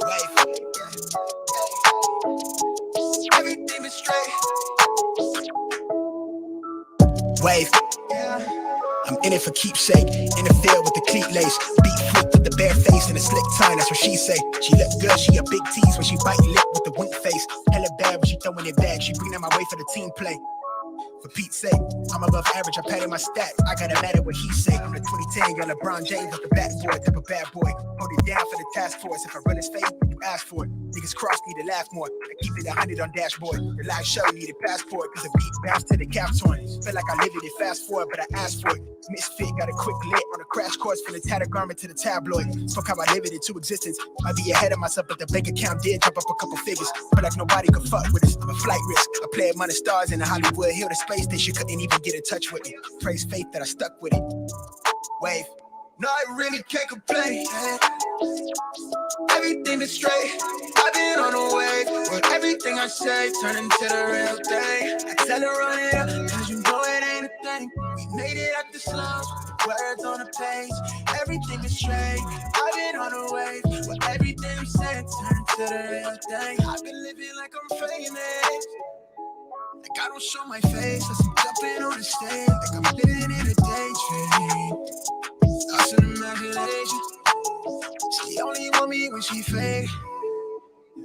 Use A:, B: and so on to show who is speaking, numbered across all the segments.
A: Wave. Everything is straight. Wave. I'm in it for keepsake. In the field with the cleat lace. Beat flick with the bare face and a slick tie. That's what she say. She look good, she a big tease when she bite lip with the wink face. Hella bad when she throwing it back. She bring that my way for the team play. For Pete's sake, I'm above average, I padded my stats. I gotta matter what he say. I'm the 2010 young LeBron James with the backboard, type of bad boy. Hold it down for the task force. If I run his face, you ask for it. Niggas cross need to laugh more. I keep it 100 on dashboard. The live show need a passport, cause a beat bounce to the cap torn. Feel like I lived it fast forward, but I asked for it. Misfit got a quick lit on a crash course from the tattered garment to the tabloid. Fuck how I live it into existence. Might be ahead of myself, but the bank account did jump up a couple figures. Feel like nobody could fuck with us. I'm a flight risk. I play among the stars in the Hollywood Hill to space station. Couldn't even get in touch with me. Praise faith that I stuck with it. Wave. No, I really can't complain. Everything is straight. I've been on the wave. But everything I say turn into the real thing. I tell her run it up, cause you know it ain't a thing. We made it out the slums, words on the page. Everything is straight. I've been on the wave. But everything we say turn into the real thing. I've been living like I'm famous. Like I don't show my face as I'm jumping on the stage. Like I'm living in a daydream. Thoughts and imagination. She only want me when she fake.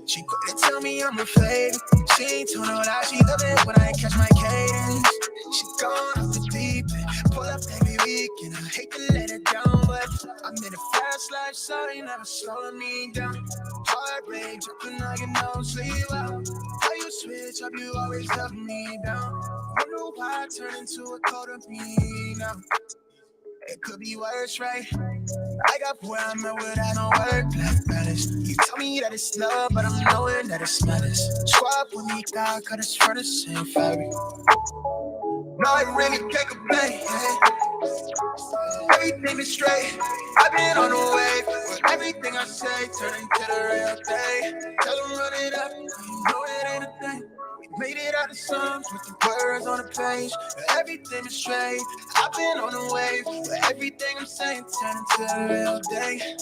A: She quick to tell me I'm her favorite. She ain't told no lie, she love it when I catch my cadence. She gone off the deep end, pull up every week, and I hate to let her down, but I'm in a fast life, so they never slowing me down. Heart rate dropping like an no sleep out. How you switch up, you always love me down. Wonder why I turn into a cold of me now. It could be worse, right? I got where I'm at without no work-life balance. You tell me that it's love, but I'm knowing that it's madness. Swap with me, God, cut us for the same fabric. No, I really can't complain. Everything is straight. I've been on the wave. But everything I say turn into the real thing. Tell them run it up, you know it ain't a thing. Made it out of songs with the words on the page. Everything is straight. I've been on the wave. But everything I'm saying turn into the real thing.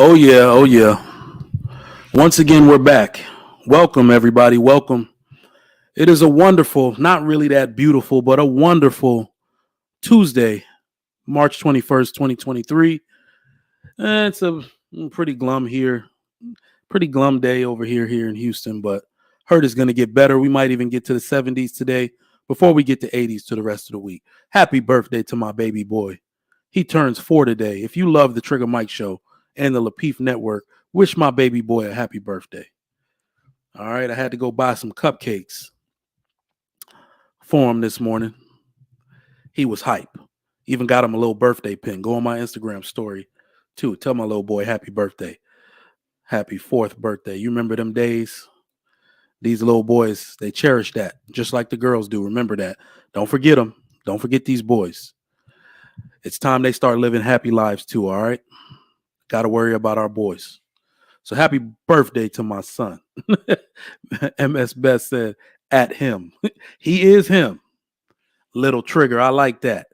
B: Oh yeah, oh yeah. Once again, we're back. Welcome, everybody. Welcome. It is a wonderful, not really that beautiful, but a wonderful Tuesday, March 21st, 2023. It's a pretty glum here, pretty glum day over here in Houston, but heard it's going to get better. We might even get to the 70s today before we get to 80s to the rest of the week. Happy birthday to my baby boy. He turns 4 today. If you love the Trigger Mike Show and the Lapeef Network, wish my baby boy a happy birthday. All right, I had to go buy some cupcakes for him this morning. He was hype. Even got him a little birthday pin. Go on my Instagram story too. Tell my little boy happy birthday. Happy 4th birthday. You remember them days? These little boys, they cherish that just like the girls do. Remember that. Don't forget them. Don't forget these boys. It's time they start living happy lives too, all right? Got to worry about our boys. So happy birthday to my son. MS Best said, at him. He is him. Little Trigger. I like that.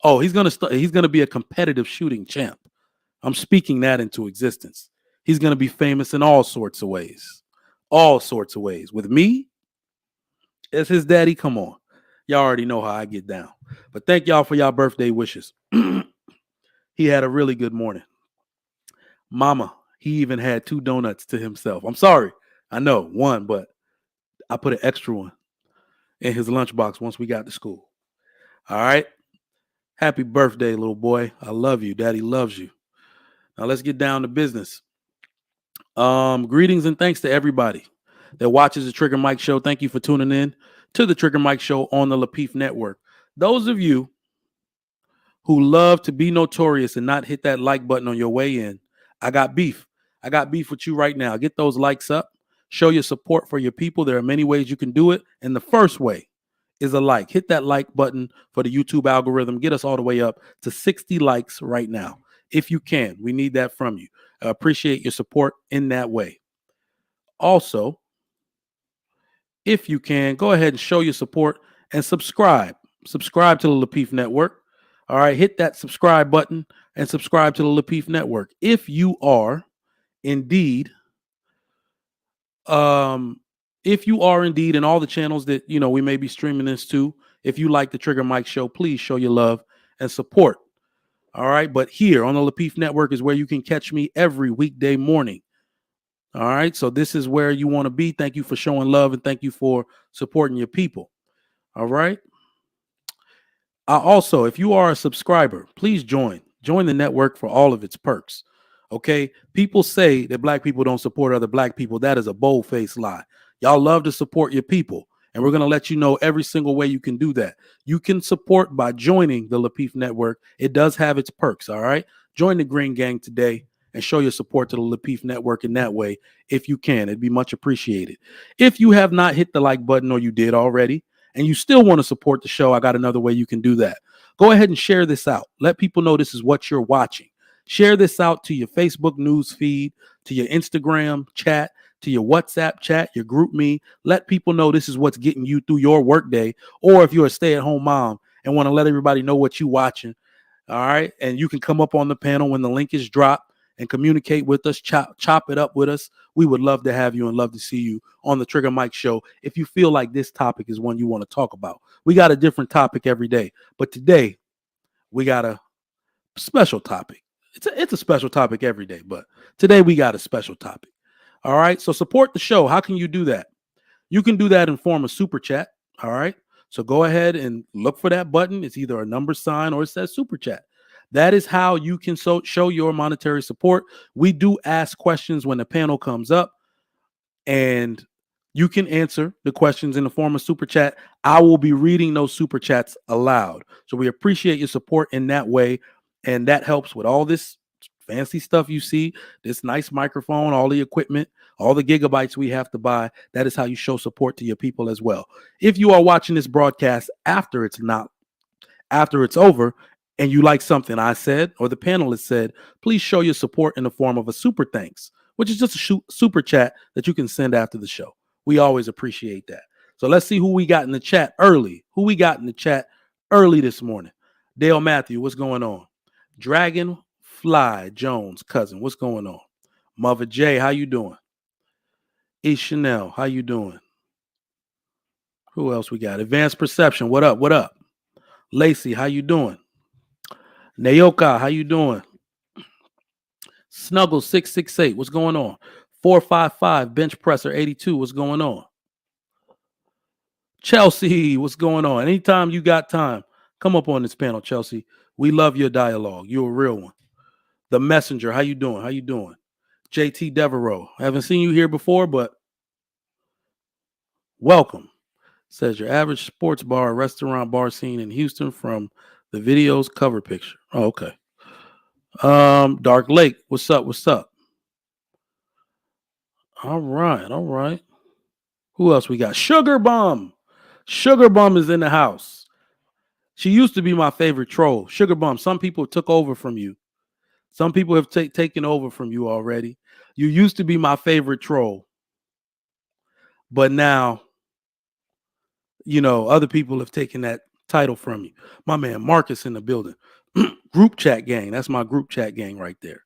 B: Oh, he's gonna be a competitive shooting champ. I'm speaking that into existence. He's gonna be famous in all sorts of ways. All sorts of ways. With me, as his daddy, come on. Y'all already know how I get down. But thank y'all for y'all birthday wishes. He had a really good morning. Mama, he even had 2 donuts to himself. I'm sorry. I know, one, but I put an extra one in his lunchbox once we got to school. All right. Happy birthday, little boy. I love you. Daddy loves you. Now let's get down to business. Greetings and thanks to everybody that watches the Trigger Mike Show. Thank you for tuning in to the Trigger Mike Show on the Lapeef Network. Those of you who love to be notorious and not hit that like button on your way in, I got beef. I got beef with you right now. Get those likes up. Show your support for your people. There are many ways you can do it. And the first way is a like. Hit that like button for the YouTube algorithm. Get us all the way up to 60 likes right now. If you can, we need that from you. I appreciate your support in that way. Also, if you can, go ahead and show your support and subscribe. Subscribe to the Lapeef Network. All right, hit that subscribe button and subscribe to the Lapeef Network. If you are indeed in all the channels that we may be streaming this to, if you like the Trigger Mike Show, please show your love and support. All right, but here on the Lapeef Network is where you can catch me every weekday morning. All right, so this is where you want to be. Thank you for showing love and thank you for supporting your people. All right. Also, if you are a subscriber, please join the network for all of its perks. Okay, people say that black people don't support other black people. That is a bold-faced lie. Y'all love to support your people, and we're going to let you know every single way you can do that. You can support by joining the Lapeef Network. It does have its perks, all right? Join the Green Gang today and show your support to the Lapeef Network in that way if you can. It'd be much appreciated. If you have not hit the like button, or you did already, and you still want to support the show, I got another way you can do that. Go ahead and share this out. Let people know this is what you're watching. Share this out to your Facebook news feed, to your Instagram chat, to your WhatsApp chat, your group me. Let people know this is what's getting you through your workday. Or if you're a stay-at-home mom and want to let everybody know what you're watching, all right? And you can come up on the panel when the link is dropped and communicate with us, chop it up with us. We would love to have you and love to see you on the Trigger Mike Show if you feel like this topic is one you want to talk about. We got a different topic every day, but today we got a special topic. It's a special topic every day, but today we got a special topic. All right, so support the show. How can you do that? You can do that in form of super chat. All right, so go ahead and look for that button. It's either a number sign or it says super chat. That is how you can show your monetary support. We do ask questions when the panel comes up, and you can answer the questions in the form of super chat. I will be reading those super chats aloud. So we appreciate your support in that way, and that helps with all this fancy stuff you see, this nice microphone, all the equipment, all the gigabytes we have to buy. That is how you show support to your people as well. If you are watching this broadcast after it's over, and you like something I said or the panelists said, please show your support in the form of a super thanks, which is just a super chat that you can send after the show. We always appreciate that. So let's see who we got in the chat early. This morning? Dale Matthew, what's going on? Dragonfly Jones, cousin, what's going on? Mother J, how you doing? E Chanel, how you doing? Who else we got? Advanced Perception, what up? What up? Lacey, how you doing? Nayoka, how you doing? Snuggle 668, what's going on? 455 Bench Presser 82, what's going on? Chelsea, what's going on? Anytime you got time, come up on this panel, Chelsea. We love your dialogue. You're a real one. The Messenger, how you doing? How you doing? JT Devereaux, I haven't seen you here before, but welcome. Says your average sports bar, restaurant, bar scene in Houston from the video's cover picture. Oh, okay. Dark Lake, what's up? What's up? All right, all right. Who else we got? Sugar Bum. Sugar Bum is in the house. She used to be my favorite troll. Sugar Bum. Some people took over from you. Some people have taken over from you already. You used to be my favorite troll. But now, other people have taken that title from you. My man Marcus in the building. Group chat gang. That's my group chat gang right there.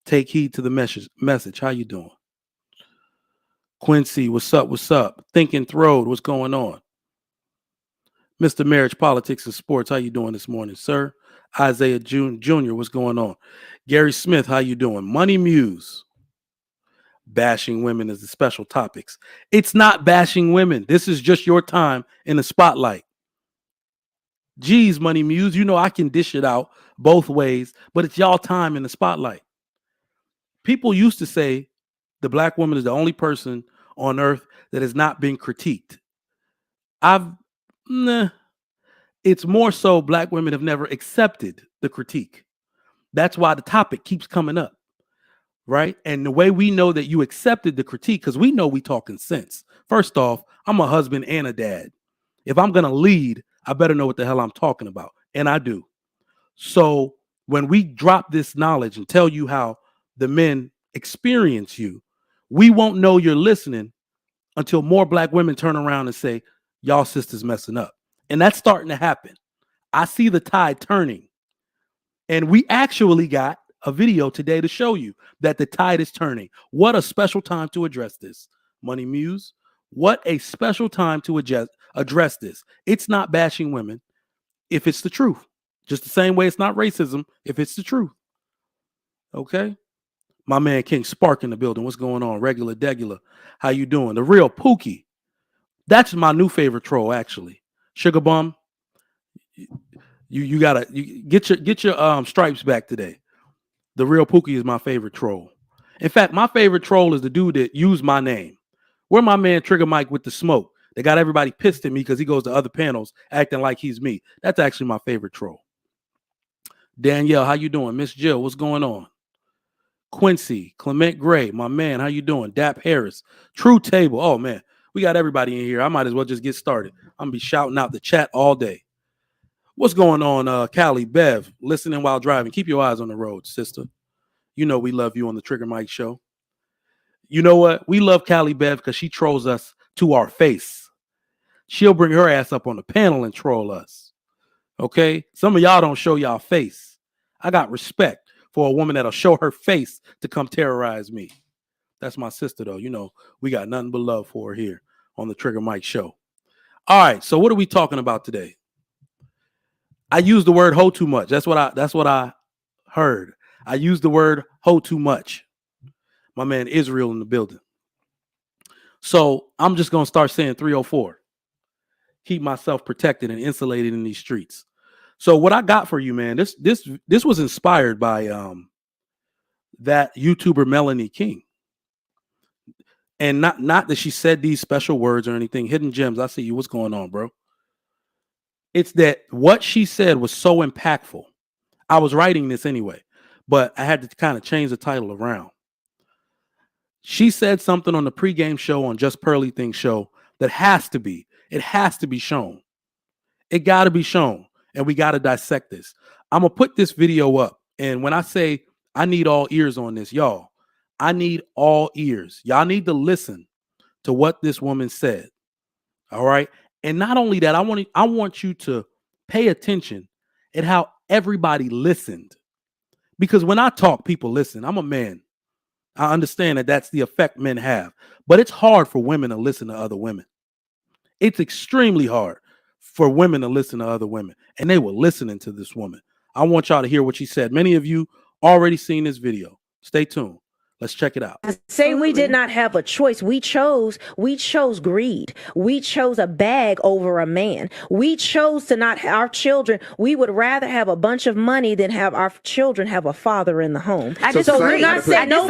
B: Take heed to the message. How you doing? Quincy, what's up? What's up? Thinking Throde, what's going on? Mr. Marriage, Politics, and Sports, how you doing this morning, sir? Isaiah Jr., what's going on? Gary Smith, how you doing? Money Muse. Bashing women is the special topics. It's not bashing women. This is just your time in the spotlight. Geez, Money Muse, I can dish it out both ways, but it's y'all time in the spotlight. People used to say the black woman is the only person on earth that has not been critiqued. It's more so black women have never accepted the critique. That's why the topic keeps coming up, right? And the way we know that you accepted the critique, because we know we talking sense. First off, I'm a husband and a dad. If I'm going to lead, I better know what the hell I'm talking about. And I do. So when we drop this knowledge and tell you how the men experience you, we won't know you're listening until more black women turn around and say, y'all sisters messing up. And that's starting to happen. I see the tide turning. And we actually got a video today to show you that the tide is turning. What a special time to address this, Money Muse. What a special time to address this. It's not bashing women if it's the truth. Just the same way it's not racism if it's the truth. Okay? My man King Spark in the building. What's going on? Regular Degular. How you doing? The real Pookie. That's my new favorite troll, actually. Sugar Bum. You gotta get your stripes back today. The real Pookie is my favorite troll. In fact, my favorite troll is the dude that used my name. Where my man Trigger Mike with the smoke. They got everybody pissed at me because he goes to other panels acting like he's me. That's actually my favorite troll. Danielle, how you doing? Miss Jill, what's going on? Quincy, Clement Gray, my man, how you doing? Dap Harris, True Table. Oh man, we got everybody in here. I might as well just get started. I'm gonna be shouting out the chat all day. What's going on, Callie, Bev? Listening while driving. Keep your eyes on the road, sister. You know we love you on the Trigger Mike Show. You know what? We love Callie Bev because she trolls us to our face. She'll bring her ass up on the panel and troll us. Okay? Some of y'all don't show y'all face. I got respect for a woman that'll show her face to come terrorize me. That's my sister, though. We got nothing but love for her here on the Trigger Mike Show. All right, so what are we talking about today? I use the word hoe too much. That's what I heard. I use the word hoe too much. My man Israel in the building. So I'm just gonna start saying 304. Keep myself protected and insulated in these streets. So what I got for you, man, this was inspired by that YouTuber Melanie King. And not that she said these special words or anything. Hidden gems. I see you. What's going on, bro? It's that what she said was so impactful. I was writing this anyway, but I had to kind of change the title around. She said something on the pregame show on Just Pearly Things show that it has to be shown. It got to be shown, and we got to dissect this. I'm going to put this video up, and when I say I need all ears on this, y'all, I need all ears. Y'all need to listen to what this woman said, all right? And not only that, I want you to pay attention at how everybody listened. Because when I talk, people listen. I'm a man. I understand that that's the effect men have, but it's hard for women to listen to other women. It's extremely hard for women to listen to other women, and they were listening to this woman. I want y'all to hear what she said. Many of you already seen this video. Stay tuned. Let's check it out.
C: Say we did not have a choice. We chose greed. We chose a bag over a man. We chose to not have our children. We would rather have a bunch of money than have our children have a father in the home.
D: I disagree.
C: So we're not saying no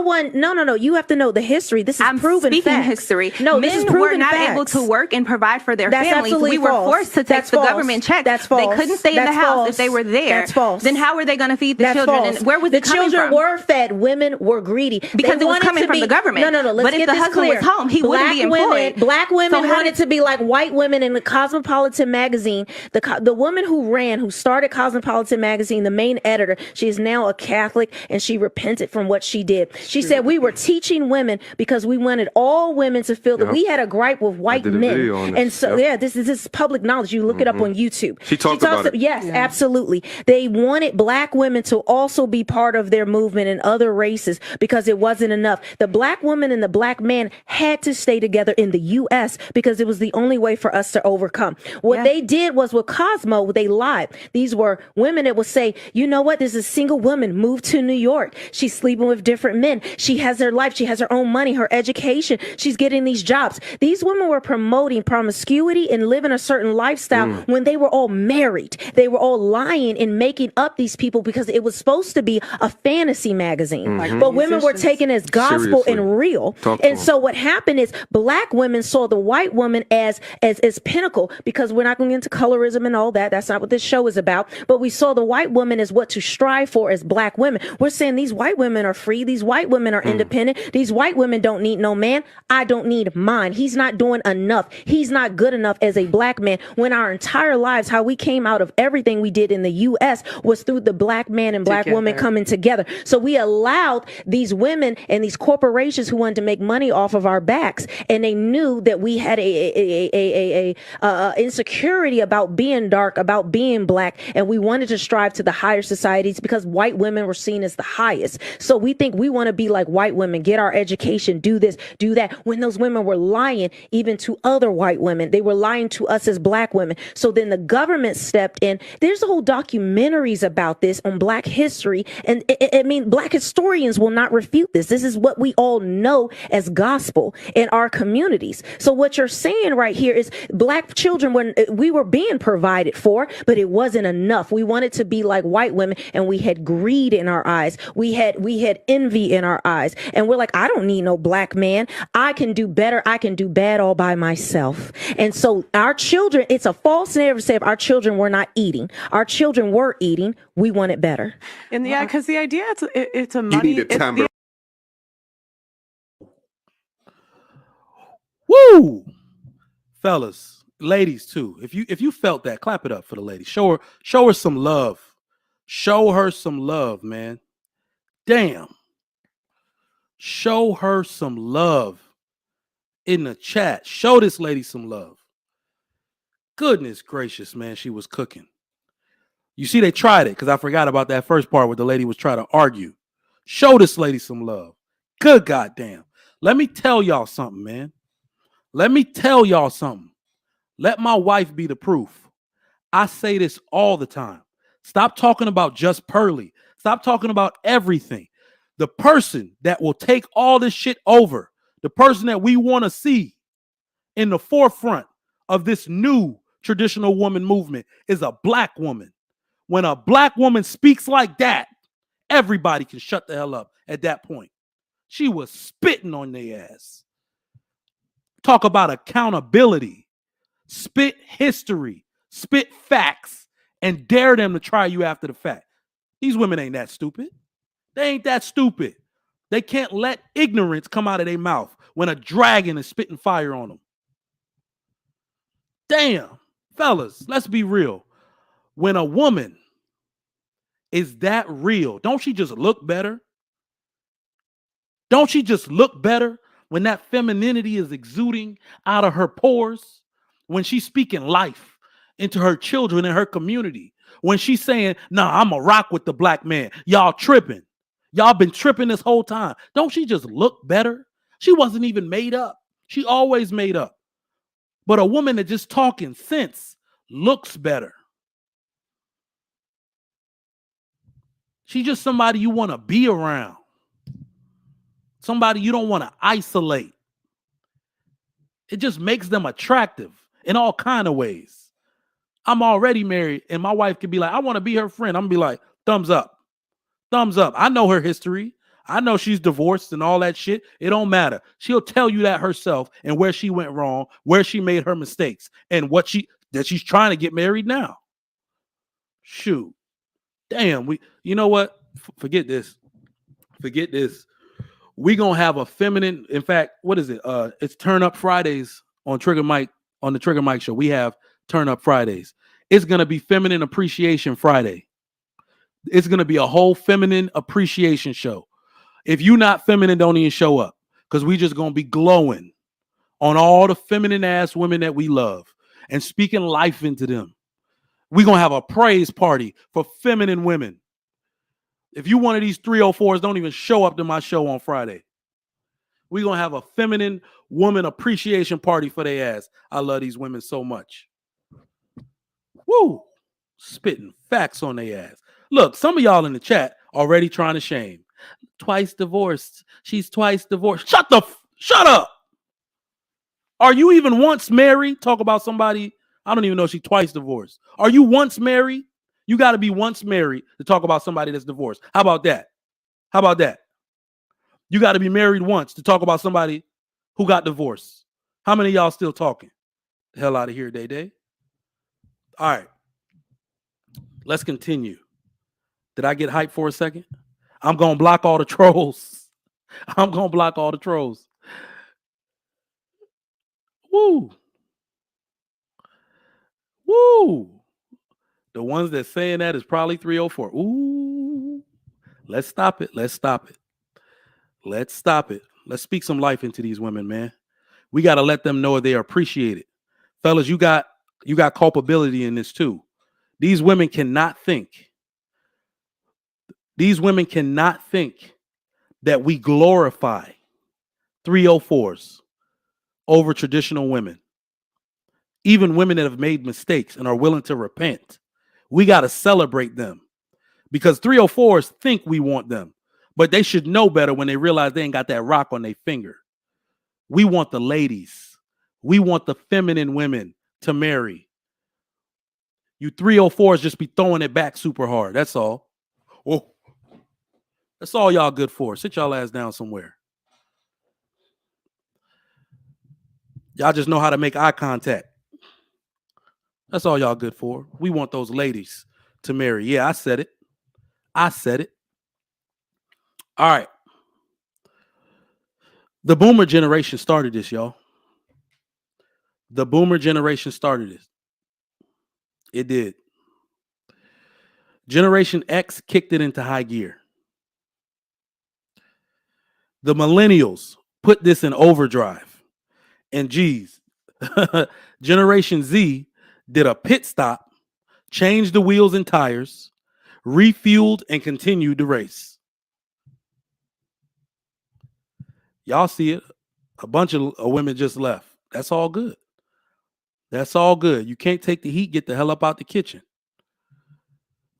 C: one. No. You have to know the history. This is proven facts.
D: History.
C: No,
D: men
C: this is proven
D: were not
C: facts.
D: able to work and provide for their
C: That's
D: families.
C: absolutely
D: We were
C: false.
D: forced to take
C: That's
D: the
C: false.
D: government check.
C: That's false.
D: They couldn't stay in the
C: That's
D: house
C: false.
D: if they were there.
C: That's false.
D: Then how were they going to feed the
C: That's
D: children?
C: false.
D: And where was
C: the
D: it coming
C: children
D: from?
C: were fed. Women were greedy
D: Because it was coming from the government.
C: No. Let's
D: But if
C: get
D: the
C: this
D: husband
C: clear.
D: was home, he wouldn't be employed.
C: Black women
D: So how
C: wanted to be like white women in the Cosmopolitan magazine. The woman who started Cosmopolitan magazine, the main editor, she is now a Catholic, and she repented from what she did. She said we were teaching women because we wanted all women to feel that we had a gripe with white men. And so this is public knowledge. You look it up on YouTube.
E: She talked about it.
C: Yes, absolutely. They wanted black women to also be part of their movement in other races because it wasn't enough. The black woman and the black man had to stay together in the U.S. because it was the only way for us to overcome. What they did was with Cosmo, they lied. These were women that would say, you know what? There's a single woman moved to New York. She's sleeping with different men. She has her life. She has her own money, her education. She's getting these jobs. These women were promoting promiscuity and living a certain lifestyle when they were all married. They were all lying and making up these people because it was supposed to be a fantasy magazine. But women were taken as gospel and real. And so what happened is black women saw the white woman as pinnacle, because we're not going into colorism and all that. That's not what this show is about. But we saw the white woman as what to strive for as black women. We're saying these white women are free. These white women are independent. These white women don't need no man. I don't need mine. He's not doing enough. He's not good enough as a black man, when our entire lives, how we came out of everything we did in the U.S. was through the black man and black woman coming together. So we allowed these women and these corporations who wanted to make money off of our backs, and they knew that we had a insecurity about being dark, about being black, and we wanted to strive to the higher societies because white women were seen as the highest. So we think we want to be like white women, get our education, do this, do that, when those women were lying even to other white women. They were lying to us as black women. So then the government stepped in. There's whole documentaries about this on black history, and I mean, black historians will not refute this. This is what we all know as gospel in our communities. So what you're saying right here is black children, when we were being provided for, but it wasn't enough. We wanted to be like white women, and we had greed in our eyes. We had envy in our eyes, and we're like, I don't need no black man. I can do better. I can do bad all by myself. And so our children, it's a false narrative to say if our children were not eating. Our children were eating. We want it better.
F: And because the idea it's a money.
B: Woo, fellas, ladies too. If you felt that, clap it up for the lady. Show her some love. Show her some love, man. Damn. Show her some love in the chat. Show this lady some love. Goodness gracious, man, she was cooking. You see, they tried it because I forgot about that first part where the lady was trying to argue. Show this lady some love. Good goddamn. Let me tell y'all something, man. Let me tell y'all something. Let my wife be the proof. I say this all the time. Stop talking about just Pearly. Stop talking about everything. The person that will take all this shit over, the person that we want to see in the forefront of this new traditional woman movement is a black woman. When a black woman speaks like that, everybody can shut the hell up at that point. She was spitting on their ass. Talk about accountability. Spit history. Spit facts. And dare them to try you after the fact. These women ain't that stupid. They ain't that stupid. They can't let ignorance come out of their mouth when a dragon is spitting fire on them. Damn. Fellas, let's be real. When a woman is that real, don't she just look better? Don't she just look better when that femininity is exuding out of her pores? When she's speaking life into her children and her community? When she's saying, nah, I'm a rock with the black man. Y'all tripping. Y'all been tripping this whole time. Don't she just look better? She wasn't even made up. She always made up. But a woman that just talking sense looks better. She's just somebody you want to be around. Somebody you don't want to isolate. It just makes them attractive in all kind of ways. I'm already married, and my wife could be like, I want to be her friend. I'm going to be like, thumbs up. Thumbs up. I know her history. I know she's divorced and all that shit. It don't matter. She'll tell you that herself and where she went wrong, where she made her mistakes, and that she's trying to get married now. Shoot. Damn, you know what? Forget this. Forget this. We gonna have a feminine. In fact, what is it? It's Turn Up Fridays on Trigger Mike, on the Trigger Mike Show. We have Turn Up Fridays. It's gonna be Feminine Appreciation Friday. It's gonna be a whole feminine appreciation show. If you're not feminine, don't even show up, because we just gonna be glowing on all the feminine ass women that we love and speaking life into them. We're going to have a praise party for feminine women. If you one of these 304s, don't even show up to my show on Friday. We're going to have a feminine woman appreciation party for their ass. I love these women so much. Woo! Spitting facts on their ass. Look, some of y'all in the chat already trying to shame. Twice divorced. She's twice divorced. Shut up. Are you even once married? Talk about somebody. I don't even know if she's twice divorced. Are you once married? You got to be once married to talk about somebody that's divorced. How about that? How about that? You got to be married once to talk about somebody who got divorced. How many of y'all still talking? The hell out of here, Day. All right. Let's continue. Did I get hyped for a second? I'm going to block all the trolls. I'm going to block all the trolls. Woo. Woo. The ones that saying that is probably 304. Ooh. Let's stop it. Let's stop it. Let's stop it. Let's speak some life into these women, man. We got to let them know they are appreciated. Fellas, you got culpability in this too. These women cannot think. These women cannot think that we glorify 304s over traditional women. Even women that have made mistakes and are willing to repent. We got to celebrate them, because 304s think we want them, but they should know better when they realize they ain't got that rock on their finger. We want the ladies. We want the feminine women to marry. You 304s just be throwing it back super hard. That's all. Oh, that's all y'all good for. Sit y'all ass down somewhere. Y'all just know how to make eye contact. That's all y'all good for. We want those ladies to marry. Yeah, I said it. I said it. All right. The boomer generation started this, y'all. The boomer generation started this. It did. Generation X kicked it into high gear. The millennials put this in overdrive. And geez, Generation Z did a pit stop, changed the wheels and tires, refueled, and continued the race. Y'all see it. A bunch of women just left. That's all good. That's all good. You can't take the heat. Get the hell up out the kitchen.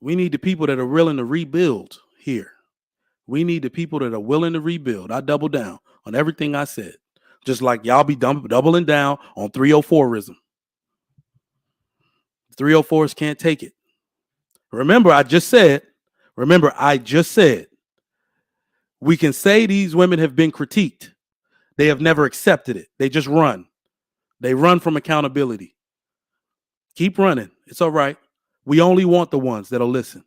B: We need the people that are willing to rebuild here. We need the people that are willing to rebuild. I double down on everything I said. Just like y'all be doubling down on 304ism. 304s can't take it. Remember, I just said, we can say these women have been critiqued. They have never accepted it. They just run. They run from accountability. Keep running. It's all right. We only want the ones that'll listen.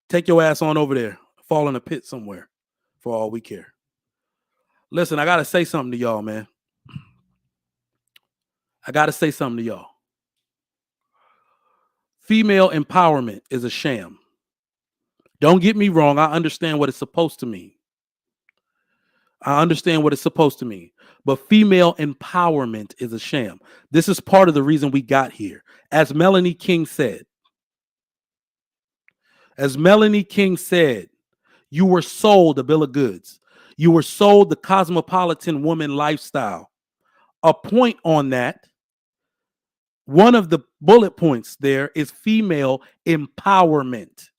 B: Take your ass on over there. Fall in a pit somewhere for all we care. Listen, I got to say something to y'all, man. I got to say something to y'all. Female empowerment is a sham. Don't get me wrong. I understand what it's supposed to mean. But female empowerment is a sham. This is part of the reason we got here. As Melanie King said, You were sold a bill of goods. You were sold the cosmopolitan woman lifestyle. A point on that, one of the bullet points there is female empowerment.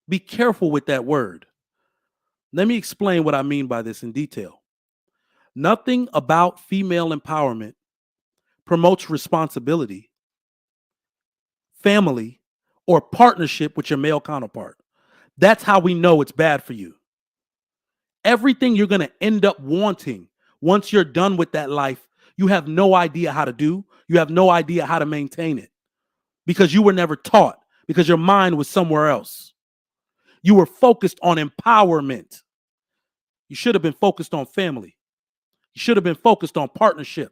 B: Be careful with that word. Let me explain what I mean by this in detail. Nothing about female empowerment promotes responsibility, family, or partnership with your male counterpart. That's how we know it's bad for you. Everything you're going to end up wanting once you're done with that life, you have no idea how to do. You have no idea how to maintain it because you were never taught, because your mind was somewhere else. You were focused on empowerment. You should have been focused on family. You should have been focused on partnership,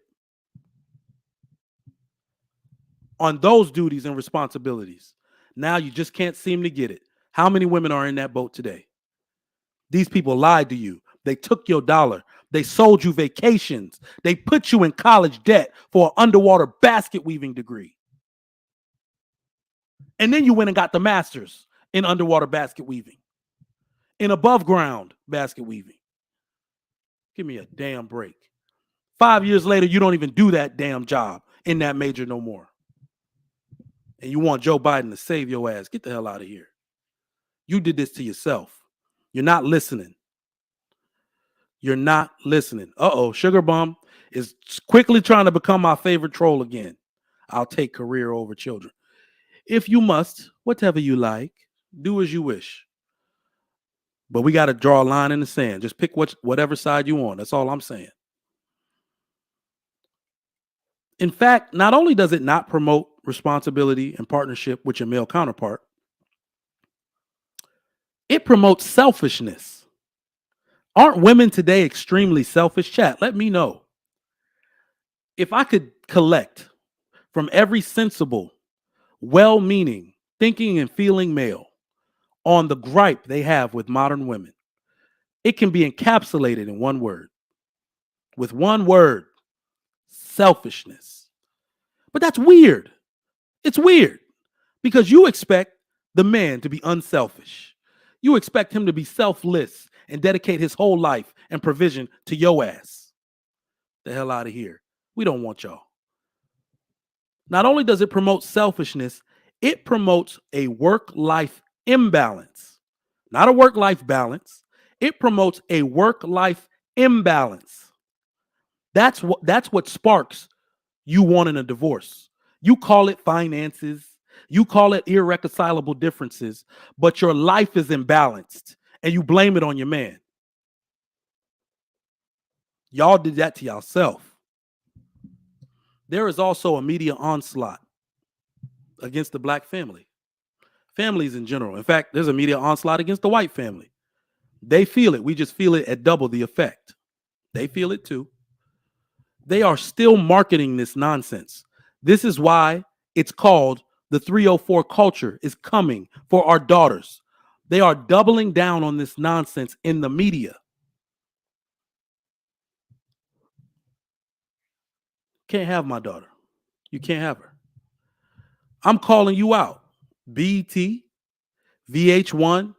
B: on those duties and responsibilities. Now you just can't seem to get it. How many women are in that boat today? These people lied to you. They took your dollar. They sold you vacations. They put you in college debt for an underwater basket weaving degree. And then you went and got the master's in underwater basket weaving, in above ground basket weaving. Give me a damn break. 5 years later, you don't even do that damn job in that major no more. And you want Joe Biden to save your ass. Get the hell out of here. You did this to yourself. You're not listening. You're not listening. Sugar Bum is quickly trying to become my favorite troll again. I'll take career over children. If you must, whatever you like, do as you wish. But we got to draw a line in the sand. Just pick whatever side you on. That's all I'm saying. In fact, not only does it not promote responsibility and partnership with your male counterpart, it promotes selfishness. Aren't women today extremely selfish? Chat, let me know. If I could collect from every sensible, well-meaning, thinking and feeling male on the gripe they have with modern women, it can be encapsulated in one word. With one word, selfishness. But that's weird. It's weird because you expect the man to be unselfish. You expect him to be selfless and dedicate his whole life and provision to your ass. The hell out of here. We don't want y'all. Not only does it promote selfishness, it promotes a work-life imbalance. Not a work-life balance. It promotes a work-life imbalance. That's what sparks you wanting a divorce. You call it finances. You call it irreconcilable differences, but your life is imbalanced and you blame it on your man. Y'all did that to yourself. There is also a media onslaught against the black family. Families in general. In fact, there's a media onslaught against the white family. They feel it. We just feel it at double the effect. They feel it too. They are still marketing this nonsense. This is why it's called the 304 culture is coming for our daughters. They are doubling down on this nonsense in the media. Can't have my daughter. You can't have her. I'm calling you out. BET, VH1,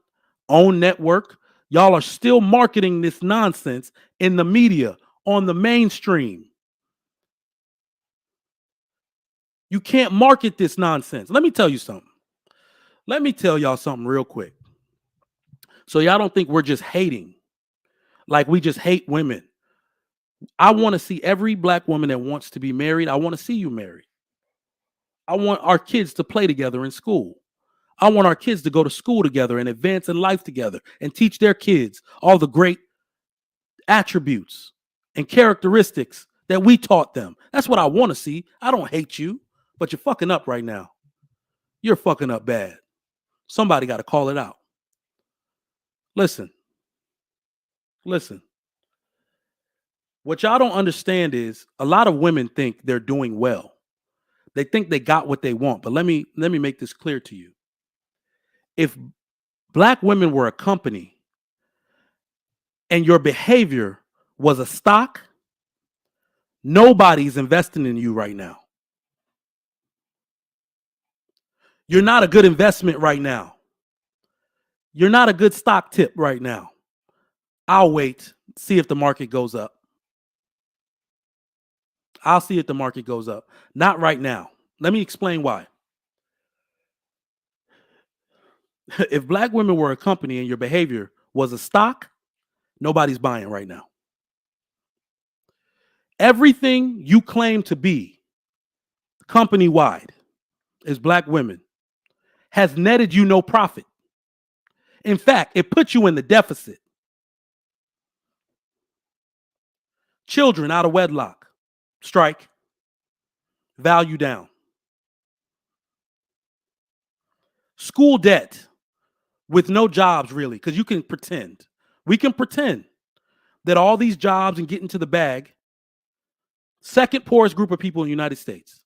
B: OWN Network. Y'all are still marketing this nonsense in the media, on the mainstream. You can't market this nonsense. Let me tell you something. Let me tell y'all something real quick. So y'all don't think we're just hating, like we just hate women. I want to see every black woman that wants to be married. I want to see you married. I want our kids to play together in school. I want our kids to go to school together and advance in life together and teach their kids all the great attributes and characteristics that we taught them. That's what I want to see. I don't hate you, but you're fucking up right now. You're fucking up bad. Somebody got to call it out. Listen. What y'all don't understand is a lot of women think they're doing well. They think they got what they want. But let me make this clear to you. If black women were a company and your behavior was a stock, nobody's investing in you right now. You're not a good investment right now. You're not a good stock tip right now. I'll wait, see if the market goes up. I'll see if the market goes up. Not right now. Let me explain why. If black women were a company and your behavior was a stock, nobody's buying right now. Everything you claim to be company-wide as black women has netted you no profit. In fact, it puts you in the deficit. Children out of wedlock, strike, value down. School debt with no jobs really, because you can pretend. We can pretend that all these jobs and get into the bag. Second poorest group of people in the United States.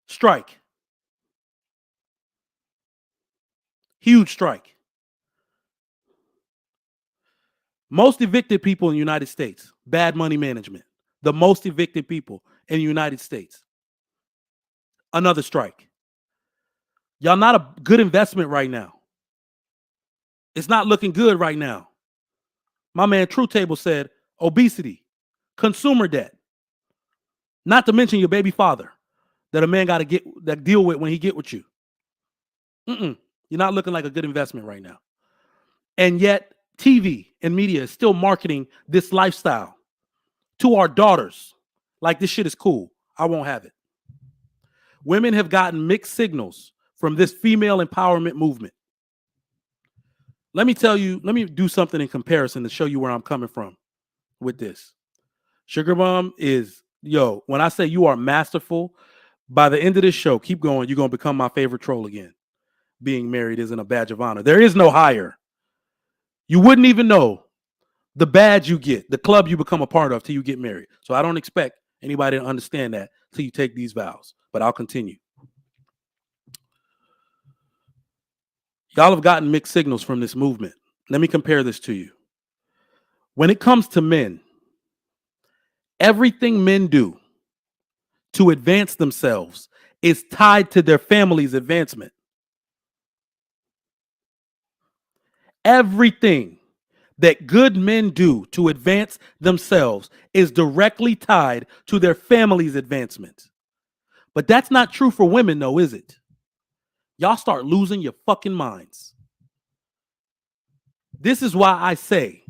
B: Strike. Huge strike. Most evicted people in the United States. Bad money management. The most evicted people in the United States. Another strike. Y'all not a good investment right now. It's not looking good right now. My man True Table said obesity, consumer debt, not to mention your baby father that a man got to deal with when he get with you. You're not looking like a good investment right now. And yet TV and media is still marketing this lifestyle to our daughters like this shit is cool. I won't have it. Women have gotten mixed signals from this female empowerment movement. Let me do something in comparison to show you where I'm coming from with this. Sugar Mom is, when I say you are masterful, by the end of this show, keep going, you're going to become my favorite troll again. Being married isn't a badge of honor. There is no higher. You wouldn't even know the badge you get, the club you become a part of till you get married. So I don't expect anybody to understand that till you take these vows, but I'll continue. Y'all have gotten mixed signals from this movement. Let me compare this to you. When it comes to men, everything men do to advance themselves is tied to their family's advancement. Everything that good men do to advance themselves is directly tied to their family's advancement. But that's not true for women, though, is it? Y'all start losing your fucking minds. This is why I say,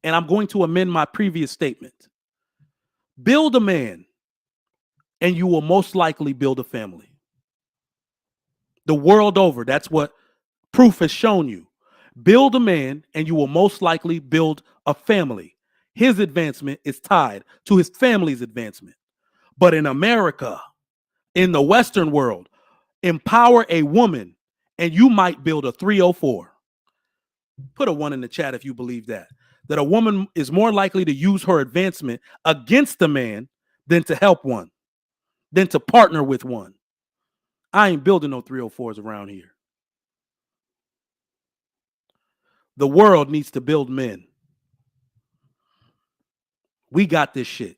B: and I'm going to amend my previous statement, build a man and you will most likely build a family. The world over, that's what proof has shown you. Build a man and you will most likely build a family. His advancement is tied to his family's advancement. But in America, in the Western world, empower a woman and you might build a 304. Put a 1 in the chat if you believe that a woman is more likely to use her advancement against a man than to help one, than to partner with one. I ain't building no 304s around here. The world needs to build men. We got this shit.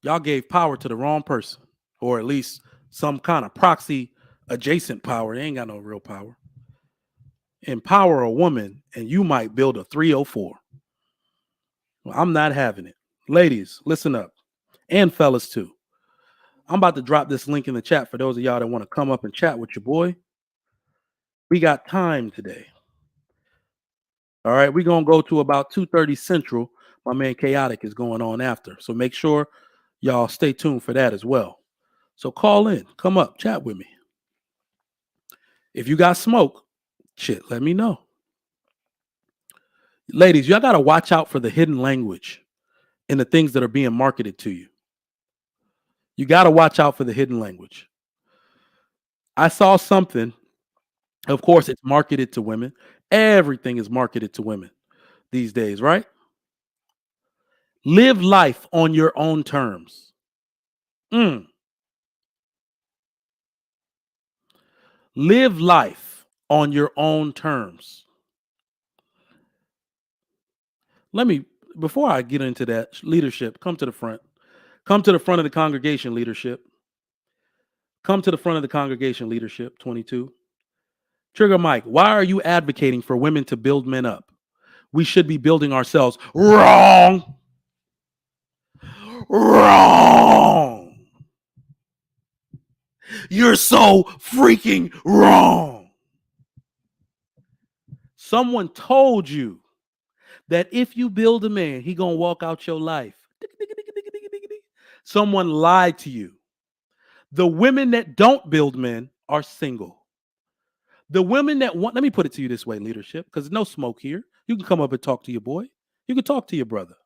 B: Y'all gave power to the wrong person, or at least some kind of proxy adjacent power. They ain't got no real power. Empower a woman and you might build a 304. Well, I'm not having it. Ladies, listen up. And fellas too. I'm about to drop this link in the chat for those of y'all that want to come up and chat with your boy. We got time today. All right, we're going to go to about 2:30 Central. My man Chaotic is going on after. So make sure y'all stay tuned for that as well. So call in, come up, chat with me. If you got smoke, shit, let me know. Ladies, y'all got to watch out for the hidden language in the things that are being marketed to you. You got to watch out for the hidden language. I saw something. Of course, it's marketed to women. Everything is marketed to women these days, right? Live life on your own terms. Live life on your own terms. Before I get into that, leadership, come to the front. Come to the front of the congregation, leadership. Come to the front of the congregation, leadership, 22. Trigger Mike, why are you advocating for women to build men up? We should be building ourselves. Wrong. Wrong. You're so freaking wrong. Someone told you that if you build a man, he gonna walk out your life. Someone lied to you. The women that don't build men are single. The women that want, let me put it to you this way, leadership, because there's no smoke here. You can come up and talk to your boy. You can talk to your brother.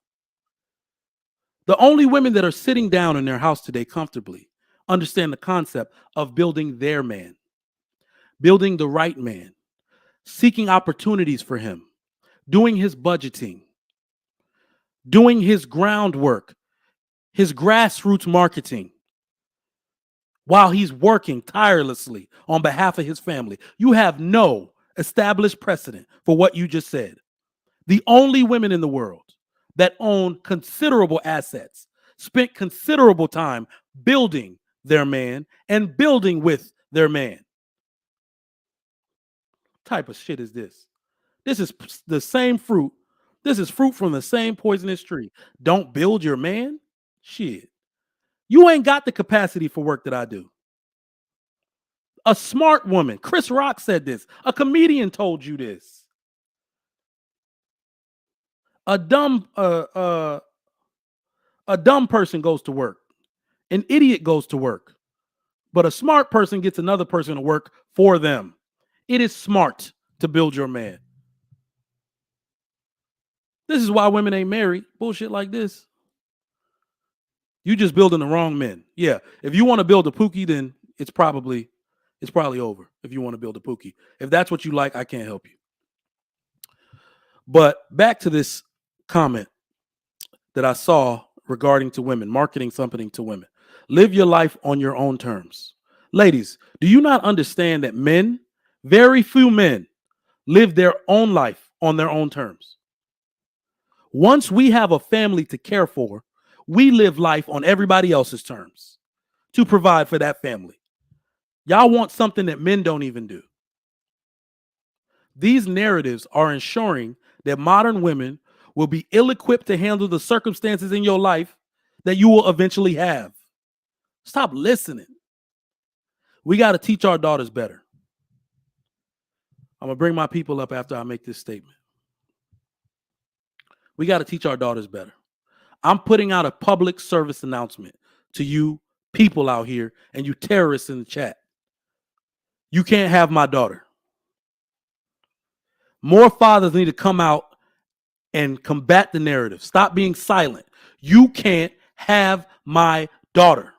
B: The only women that are sitting down in their house today comfortably understand the concept of building their man, building the right man, seeking opportunities for him, doing his budgeting, doing his groundwork, his grassroots marketing, while he's working tirelessly on behalf of his family. You have no established precedent for what you just said. The only women in the world that own considerable assets spent considerable time building their man and building with their man. What type of shit is this? This is the same fruit. This is fruit from the same poisonous tree. Don't build your man? Shit. You ain't got the capacity for work that I do. A smart woman, Chris Rock said this. A comedian told you this. A dumb person goes to work. An idiot goes to work. But a smart person gets another person to work for them. It is smart to build your man. This is why women ain't married. Bullshit like this. You just building the wrong men. Yeah. If you want to build a Pookie, then it's probably over. If you want to build a Pookie. If that's what you like, I can't help you. But back to this comment that I saw regarding to women, marketing something to women. Live your life on your own terms. Ladies, do you not understand that men, very few men, live their own life on their own terms? Once we have a family to care for, we live life on everybody else's terms to provide for that family. Y'all want something that men don't even do. These narratives are ensuring that modern women will be ill-equipped to handle the circumstances in your life that you will eventually have. Stop listening. We got to teach our daughters better. I'm going to bring my people up after I make this statement. We got to teach our daughters better. I'm putting out a public service announcement to you people out here and you terrorists in the chat. You can't have my daughter. More fathers need to come out and combat the narrative. Stop being silent. You can't have my daughter.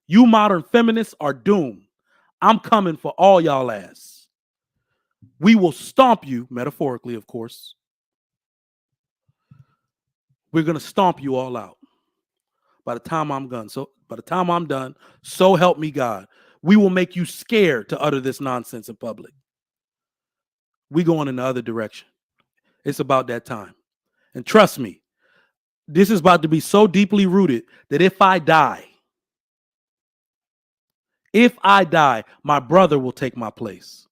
B: You modern feminists are doomed. I'm coming for all y'all ass. We will stomp you, metaphorically, of course. We're going to stomp you all out. By the time I'm done, so help me God. We will make you scared to utter this nonsense in public. We going in the other direction. It's about that time. And trust me, this is about to be so deeply rooted that if I die, my brother will take my place.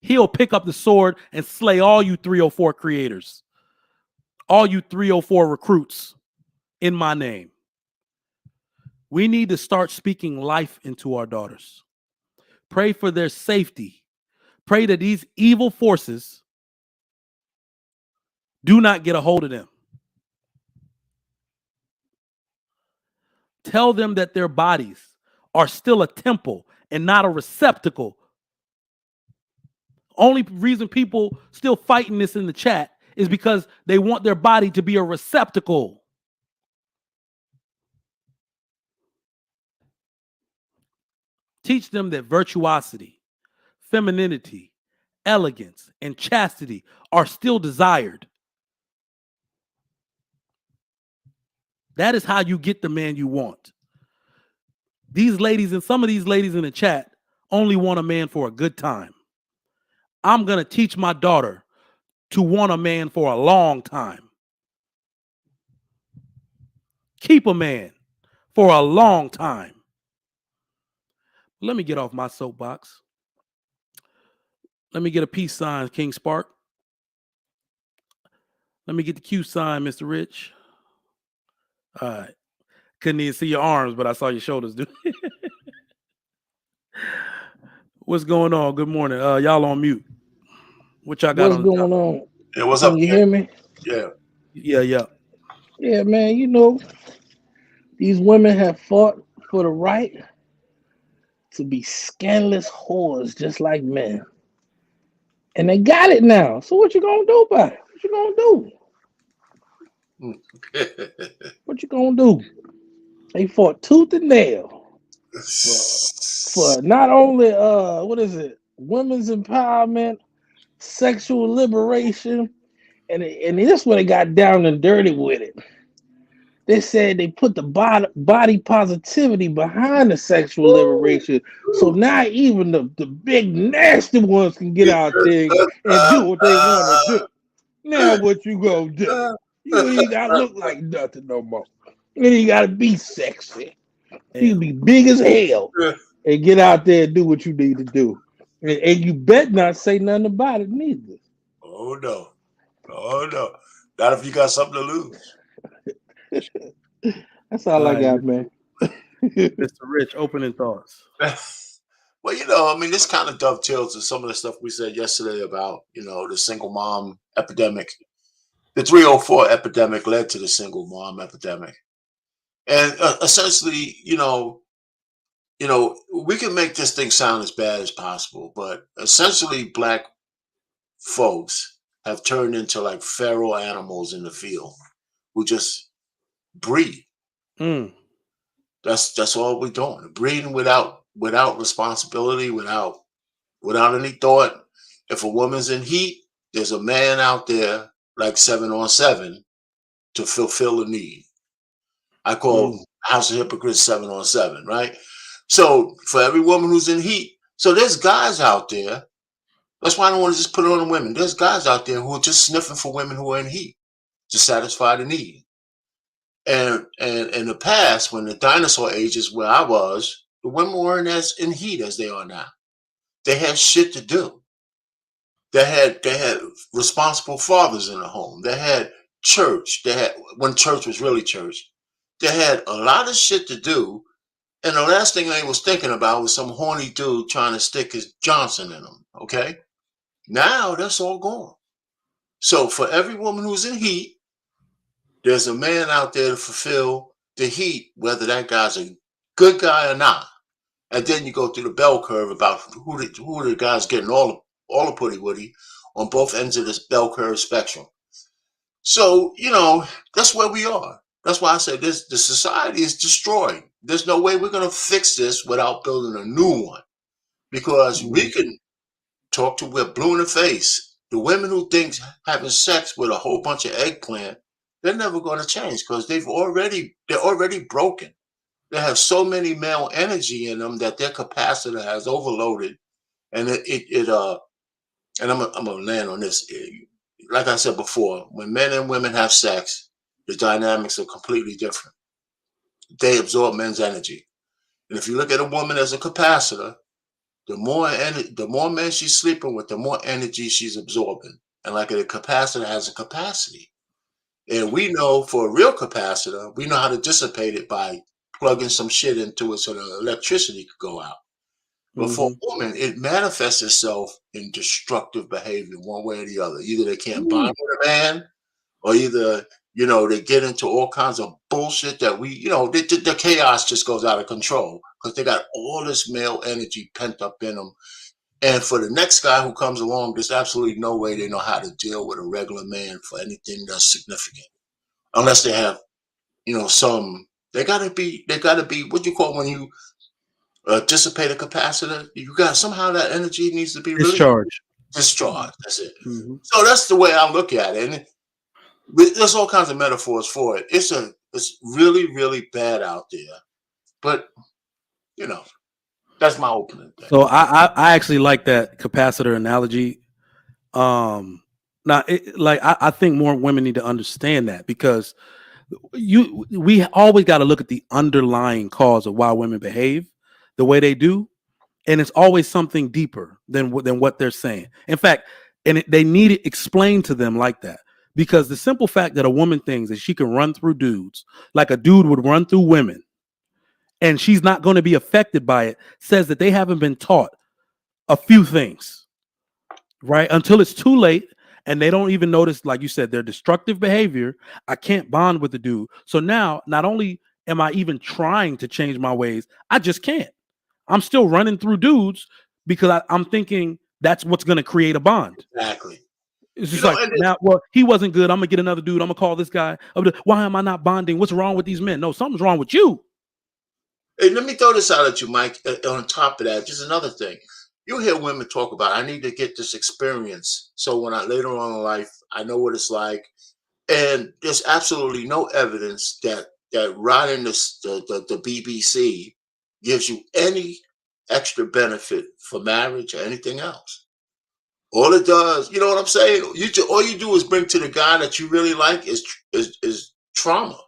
B: He'll pick up the sword and slay all you 304 creators, all you 304 recruits in my name. We need to start speaking life into our daughters. Pray for their safety. Pray that these evil forces do not get a hold of them. Tell them that their bodies are still a temple and not a receptacle. Only reason people still fighting this in the chat is because they want their body to be a receptacle. Teach them that virtuosity, femininity, elegance, and chastity are still desired. That is how you get the man you want. These ladies and some of these ladies in the chat only want a man for a good time. I'm going to teach my daughter to want a man for a long time. Keep a man for a long time. Let me get off my soapbox. Let me get a peace sign, King Spark. Let me get the Q sign, Mr. Rich. All right. Couldn't even see your arms, but I saw your shoulders, dude. What's going on? Good morning. Y'all on mute. What y'all got
E: What's
B: on?
E: going on?
G: Yeah, what's
E: Can
G: up,
E: you
G: kid?
E: hear me?
G: Yeah.
E: Yeah, man. You know, these women have fought for the right to be scandalous whores just like men. And they got it now. So what you gonna do about it? What you gonna do? What you gonna do? They fought tooth and nail for not only what is it? Women's empowerment, sexual liberation, and this when they got down and dirty with it. They said they put the body positivity behind the sexual liberation. So now even the big nasty ones can get out there and do what they want to do. Now what you gonna do? You ain't gotta look like nothing no more. You ain't gotta be sexy. You can be big as hell and get out there and do what you need to do. And you bet not say nothing about it neither.
G: Oh no. Not if you got something to lose.
E: That's all I got, man.
B: Mr. Rich, opening thoughts.
G: Well, I mean, this kind of dovetails to some of the stuff we said yesterday about, the single mom epidemic. The 304 epidemic led to the single mom epidemic. And essentially, we can make this thing sound as bad as possible, but essentially Black folks have turned into like feral animals in the field who just breed. That's all we're doing. Breeding without responsibility, without any thought. If a woman's in heat, there's a man out there like 7-on-7 to fulfill a need. I call House of Hypocrites 7-on-7, right? So for every woman who's in heat, so there's guys out there. That's why I don't want to just put it on the women. There's guys out there who are just sniffing for women who are in heat to satisfy the need. And in the past, when the dinosaur ages where I was, the women weren't as in heat as they are now. They had shit to do. They had responsible fathers in the home. They had church. They had, when church was really church, they had a lot of shit to do. And the last thing they was thinking about was some horny dude trying to stick his Johnson in them. Okay. Now that's all gone. So for every woman who's in heat, there's a man out there to fulfill the heat, whether that guy's a good guy or not. And then you go through the bell curve about who the guys getting all the putty woody on both ends of this bell curve spectrum. So, that's where we are. That's why I said the society is destroyed. There's no way we're going to fix this without building a new one. Because we can talk to, we're blue in the face. The women who think having sex with a whole bunch of eggplant, they're never going to change because they're already broken. They have so many male energy in them that their capacitor has overloaded, and and I'm gonna land on this. Like I said before, when men and women have sex, the dynamics are completely different. They absorb men's energy, and if you look at a woman as a capacitor, the more men she's sleeping with, the more energy she's absorbing. And like a capacitor has a capacity. And we know for a real capacitor, we know how to dissipate it by plugging some shit into it so the electricity could go out. But for a woman, it manifests itself in destructive behavior one way or the other. Either they can't bond with a man, or either, they get into all kinds of bullshit that the chaos just goes out of control because they got all this male energy pent up in them. And for the next guy who comes along, there's absolutely no way they know how to deal with a regular man for anything that's significant, unless they have, they gotta be what you call when you dissipate a capacitor. You got somehow that energy needs to be
B: discharged.
G: That's it. So that's the way I look at it. And there's all kinds of metaphors for it. It's really, really bad out there, but that's my opening thing.
B: So I actually like that capacitor analogy. Now, I think more women need to understand that because we always got to look at the underlying cause of why women behave the way they do. and it's always something deeper than what they're saying. In fact, they need it explained to them like that, because the simple fact that a woman thinks that she can run through dudes like a dude would run through women, and she's not going to be affected by it, says that they haven't been taught a few things, right? Until it's too late, and they don't even notice, like you said, their destructive behavior. I can't bond with the dude. So now, not only am I even trying to change my ways, I just can't. I'm still running through dudes because I'm thinking that's what's going to create a bond.
G: Exactly.
B: It's just like, now, well, he wasn't good. I'm going to get another dude. I'm going to call this guy. Why am I not bonding? What's wrong with these men? No, something's wrong with you.
G: Hey, let me throw this out at you, Mike. On top of that, just another thing. You hear women talk about, I need to get this experience, so when I later on in life, I know what it's like. And there's absolutely no evidence that riding the BBC gives you any extra benefit for marriage or anything else. All it does, you know what I'm saying? All you do is bring to the guy that you really like is trauma.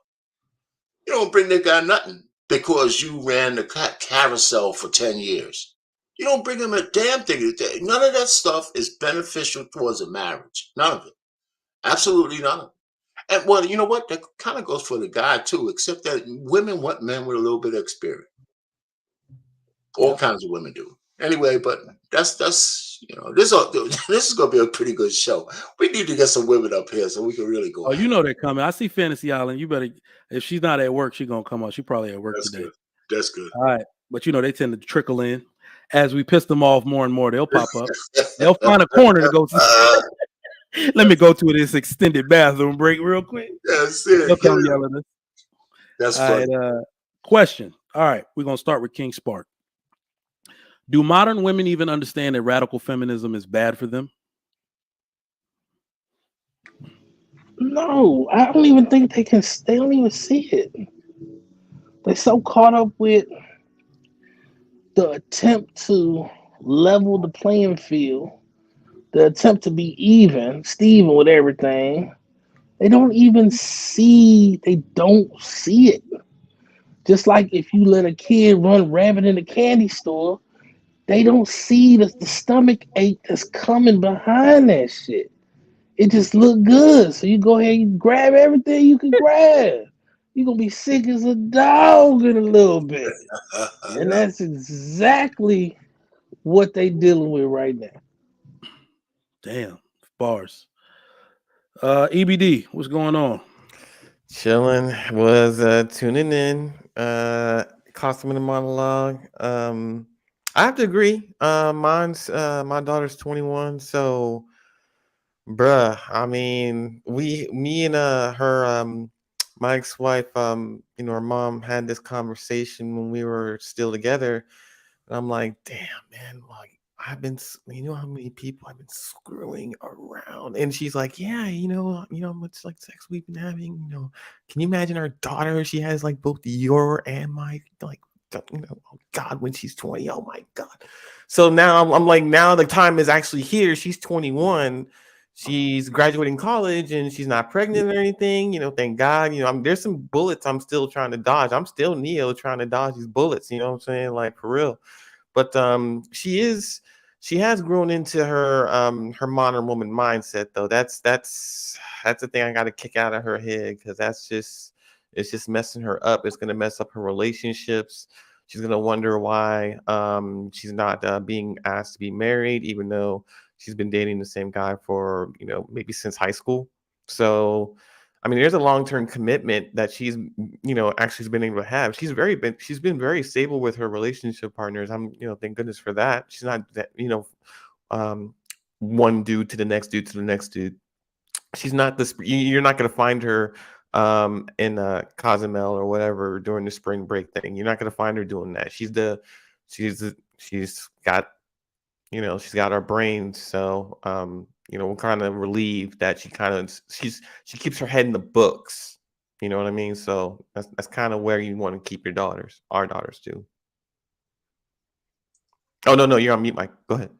G: You don't bring that guy nothing because you ran the carousel for 10 years. You don't bring him a damn thing. None of that stuff is beneficial towards a marriage. None of it. Absolutely none of it. And well, you know what? That kind of goes for the guy too, except that women want men with a little bit of experience. All kinds of women do. Anyway, but that's this is gonna be a pretty good show. We need to get some women up here so we can really go.
B: Oh, you know they're coming. I see Fantasy Island. You better, if she's not at work, she's gonna come on. She probably at work today.
G: Good. That's good.
B: All right, but they tend to trickle in as we piss them off more and more. They'll pop up. They'll find a corner to go to. Let me go to this extended bathroom break real quick.
G: That's it.
B: They'll come yell at us.
G: That's funny.
B: Question. All right, we're gonna start with King Spark. Do modern women even understand that radical feminism is bad for them?
E: No, I don't even think they can. They don't even see it. They're so caught up with the attempt to level the playing field, the attempt to be Steven with everything. They don't even see. They don't see it. Just like if you let a kid run rabbit in the candy store, they don't see the stomach ache that's coming behind that shit. It just look good. So you go ahead and grab everything you can grab. You're going to be sick as a dog in a little bit. And that's exactly what they dealing with right now.
B: Damn, bars. EBD, what's going on?
H: Chilling, was tuning in, costing me the monologue. I have to agree. My daughter's 21, so bruh, I mean, me and her, my ex-wife, her mom had this conversation when we were still together, and I'm like, damn, man, like I've been, you know how many people I've been screwing around, and she's like, yeah, you know how much like sex we've been having, can you imagine our daughter? She has like both your and my, like, oh God, when she's 20, oh my God. So now I'm like, now the time is actually here. She's 21. She's graduating college and she's not pregnant or anything, thank God. There's some bullets I'm still trying to dodge. I'm still Neo trying to dodge these bullets, you know what I'm saying? Like, for real. But she has grown into her modern woman mindset, though. That's the thing I got to kick out of her head, because it's just messing her up. It's gonna mess up her relationships. She's gonna wonder why she's not being asked to be married, even though she's been dating the same guy for maybe since high school. So, I mean, there's a long-term commitment that she's actually been able to have. She's been very stable with her relationship partners. Thank goodness for that. She's not that one dude to the next dude to the next dude. She's not this. You're not going to find her in Cozumel or whatever during the spring break thing. You're not going to find her doing that. She's got her brains. So we're kind of relieved that she keeps her head in the books. You know what I mean? So that's kind of where you want to keep your daughters. Our daughters do. Oh no, you're on mute, Mike. Go ahead.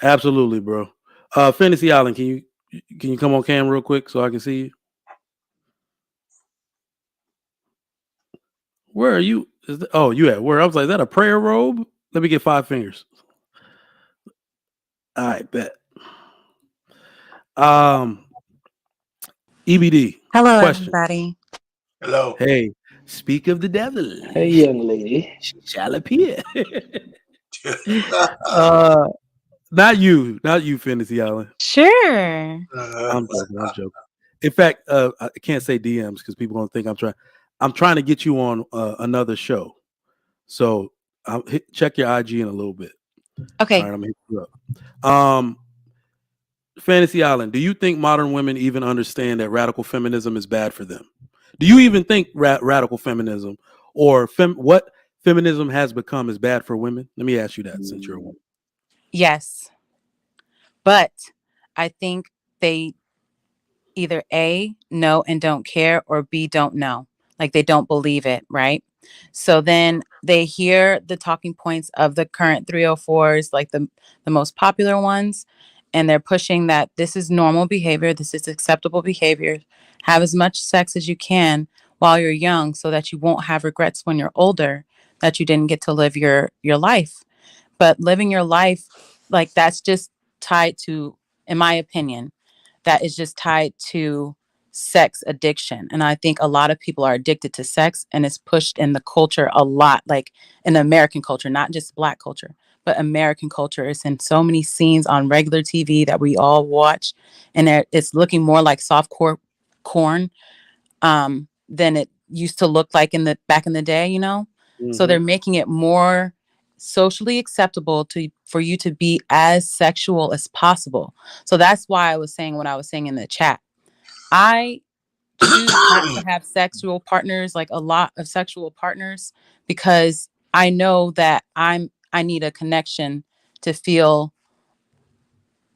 B: Absolutely, bro. Fantasy Island, can you come on cam real quick so I can see you? Where are you? You at where? I was like, is that a prayer robe? Let me get 5 fingers. All right, bet. EBD.
I: Hello,
B: Question.
I: everybody.
G: Hello.
B: Hey, speak of the devil.
E: Hey, young lady.
B: Shall appear. Not you, Fantasy Island.
I: Sure.
B: I'm joking. In fact, I can't say DMs because people gonna think I'm trying to get you on another show. So check your IG in a little bit.
I: Okay.
B: All right, I'm gonna hit you up. Fantasy Island, do you think modern women even understand that radical feminism is bad for them? Do you even think radical feminism or what feminism has become is bad for women? Let me ask you that since you're a woman.
I: Yes. But I think they either A, know and don't care, or B, don't know. Like they don't believe it, right? So then they hear the talking points of the current 304s, like the most popular ones, and they're pushing that this is normal behavior, this is acceptable behavior. Have as much sex as you can while you're young so that you won't have regrets when you're older that you didn't get to live your life. But living your life, like that's just tied to, in my opinion, that is just tied to sex addiction. And I think a lot of people are addicted to sex, and it's pushed in the culture a lot, like in the American culture, not just Black culture, but American culture. It's in so many scenes on regular TV that we all watch, and it's looking more like softcore corn than it used to look like back in the day, you know? Mm-hmm. So they're making it more socially acceptable for you to be as sexual as possible. So that's why I was saying what I was saying in the chat. I choose not to have sexual partners, like a lot of sexual partners, because I know that I need a connection to feel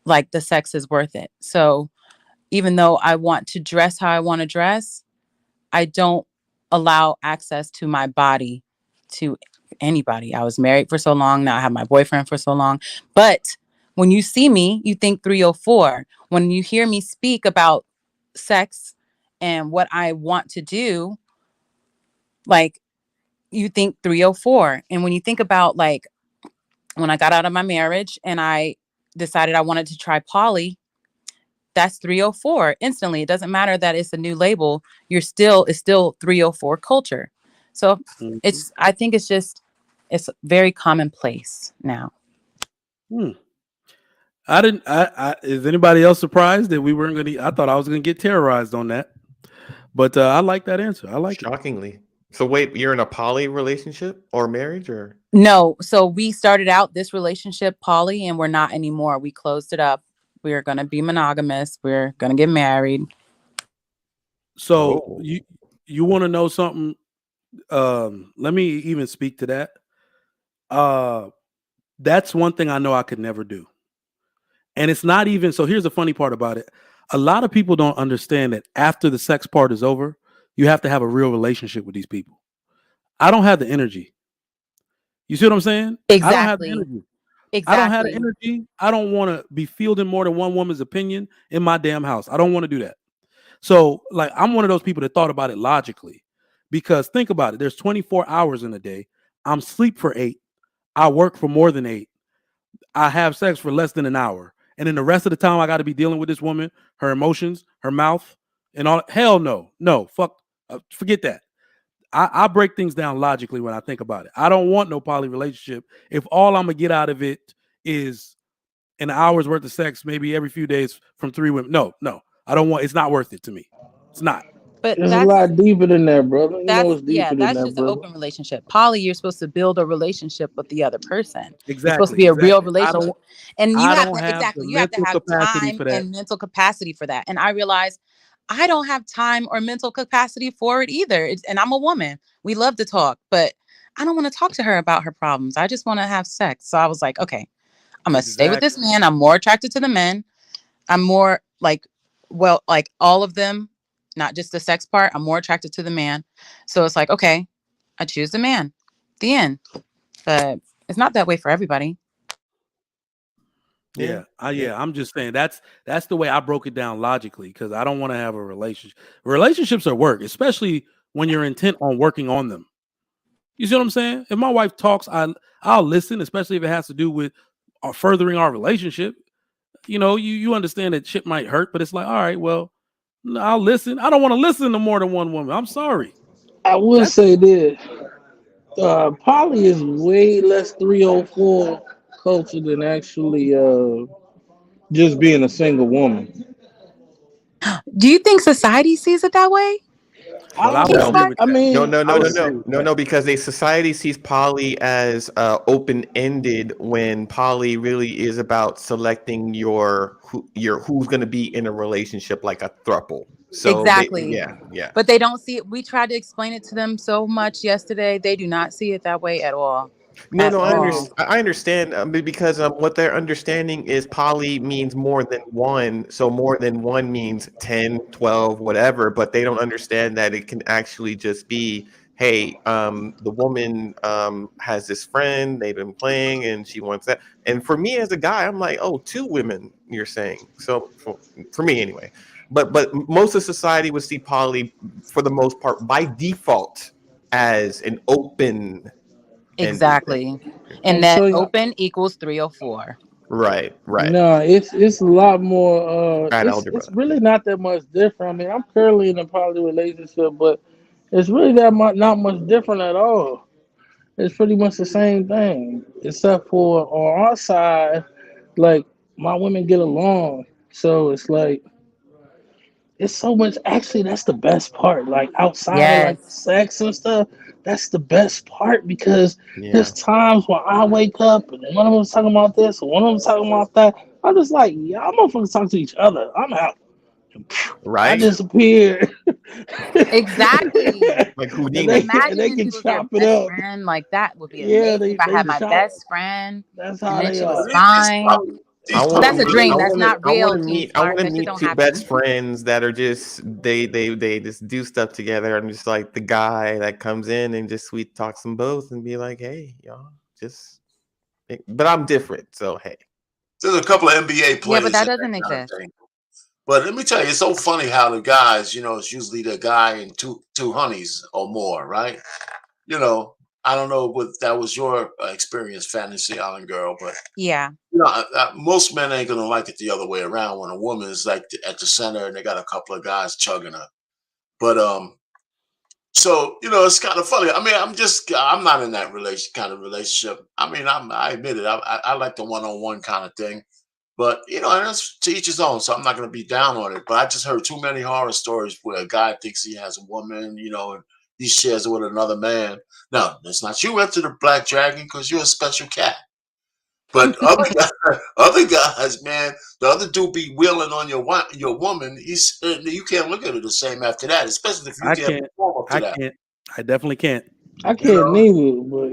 I: like the sex is worth it. So even though I want to dress how I want to dress, I don't allow access to my body to anybody. I was married for so long. Now I have my boyfriend for so long. But when you see me, you think 304. When you hear me speak about sex and what I want to do, like you think 304. And when you think about like when I got out of my marriage and I decided I wanted to try poly, that's 304 instantly. It doesn't matter that it's a new label. It's still 304 culture. So I think it's very commonplace now.
B: Is anybody else surprised that we weren't going to? I thought I was going to get terrorized on that, but I like that answer. I like
H: shockingly. So wait, you're in a poly relationship or marriage or?
I: No. So we started out this relationship poly and we're not anymore. We closed it up. We're going to be monogamous. We're going to get married.
B: So you want to know something? Let me even speak to that. That's one thing I know I could never do. And it's not even, so here's the funny part about it. A lot of people don't understand that after the sex part is over, you have to have a real relationship with these people. I don't have the energy. You see what I'm saying?
I: Exactly.
B: I don't have the energy.
I: Exactly.
B: I don't have the energy. I don't want to be fielding more than one woman's opinion in my damn house. I don't want to do that. So like, I'm one of those people that thought about it logically, because think about it. There's 24 hours in a day. I'm sleep for 8. I work for more than 8. I have sex for less than an hour. And then the rest of the time I got to be dealing with this woman, her emotions, her mouth, and all. Hell no, fuck, forget that. I break things down logically when I think about it. I don't want no poly relationship if all I'm gonna get out of it is an hour's worth of sex, maybe every few days from 3 women. No, I don't want. It's not worth it to me. It's not.
E: But it's a lot deeper than that, brother. You know, it's deeper than that,
I: that's just
E: brother.
I: an open relationship. Poly, you're supposed to build a relationship with the other person.
B: Exactly.
I: It's supposed to be a real relationship. And you have to have time and mental capacity for that. And I realized I don't have time or mental capacity for it either. And I'm a woman. We love to talk, but I don't want to talk to her about her problems. I just want to have sex. So I was like, okay, I'm going to stay with this man. I'm more attracted to the men. I'm more like all of them, not just the sex part. I'm more attracted to the man. So it's like, okay, I choose the man. The end. But it's not that way for everybody.
B: Yeah. I'm just saying that's the way I broke it down logically, because I don't want to have a relationship. Relationships are work, especially when you're intent on working on them. You see what I'm saying? If my wife talks, I'll listen, especially if it has to do with furthering our relationship. You know, you understand that shit might hurt, but it's like, all right, well, I'll listen. I don't want to listen to more than one woman. I'm sorry.
E: I will say this: poly is way less 304 culture than actually just being a single woman.
I: Do you think society sees it that way?
B: Well, I
E: I
B: would
E: don't.
B: agree
H: No,
B: with
E: I
B: that.
H: no,
E: mean,
H: no,
B: I
H: no,
B: would
H: no,
B: agree
H: no,
B: with
H: no,
B: that.
H: no, because a society sees poly as open-ended when poly really is about selecting your who's going to be in a relationship like a throuple. So
I: Exactly.
H: yeah.
I: But they don't see it. We tried to explain it to them so much yesterday. They do not see it that way at all.
H: No,
I: At
H: no,
E: I mean,
I: all.
H: I understand because what they're understanding is poly means more than one. So more than one means 10, 12, whatever, but they don't understand that it can actually just be, hey, the woman has this friend, they've been playing and she wants that. And for me as a guy, I'm like, oh, two women, you're saying. So for me anyway. But most of society would see poly for the most part by default as an open ended thing.
I: Exactly. And
E: I'm
I: that
E: telling you,
I: open equals 304.
H: Right.
E: no, it's a lot more.
H: Bad
E: It's
H: algebra.
E: really not that much different. I mean, I'm currently in a poly relationship, but it's really that much not much different at all. It's pretty much the same thing, except for on our side, like my women get along, so it's like it's so much. Actually, that's the best part. Like outside of like
I: Yes.
E: sex and stuff, that's the best part because there's
H: Yeah.
E: times when I wake up and one of them's talking about this and one of them's talking about that. I'm just like, y'all motherfuckers talk to each other. I'm out. I
H: Right?
E: disappear.
I: Exactly.
H: Like
I: Just
E: and
H: Houdini.
I: imagine
E: they
I: if
E: can
I: it was your
E: chop it
I: best
E: up.
I: friend. Like that would be
E: Yeah,
I: amazing. If I
E: they
I: had my
E: chop.
I: best friend
E: That's
I: and
E: how
I: then
E: they
I: she was
E: are.
I: fine.
G: These
I: Well, that's
G: poly
I: a dream.
H: I
I: That's
H: want to
G: relationships.
I: not real, King
H: I
I: Smart.
H: want to
I: That shit
H: meet
I: don't
H: two
I: happen.
H: best friends that are just they just do stuff together. I'm just like the guy that comes in and just sweet talks them both and be like, "Hey, y'all, just." But I'm different, so hey.
G: There's a couple of NBA
I: Yeah, but
G: players
I: that
G: in that
I: doesn't
G: kind of
I: exist.
G: thing. But let me tell you, it's so funny how the guys, it's usually the guy and two honeys or more, right? You know, I don't know what that was your experience, Fantasy Island Girl, but
I: Yeah.
G: most men ain't gonna like it the other way around when a woman is like at the center and they got a couple of guys chugging her. But so it's kind of funny. I mean, I'm not in that kind of relationship. I mean, I admit it. I like the one-on-one kind of thing. But and that's to each his own. So I'm not going to be down on it. But I just heard too many horror stories where a guy thinks he has a woman, and he shares it with another man. No, it's not you enter the Black Dragon because you're a special cat. But other guys, man, the other dude be wheeling on your woman. You can't look at her the same after that, especially if you
B: I
G: can't
B: can't.
G: perform up to
B: I
G: that.
B: can't. I definitely can't.
E: I
G: You
E: can't
G: know,
E: neither, but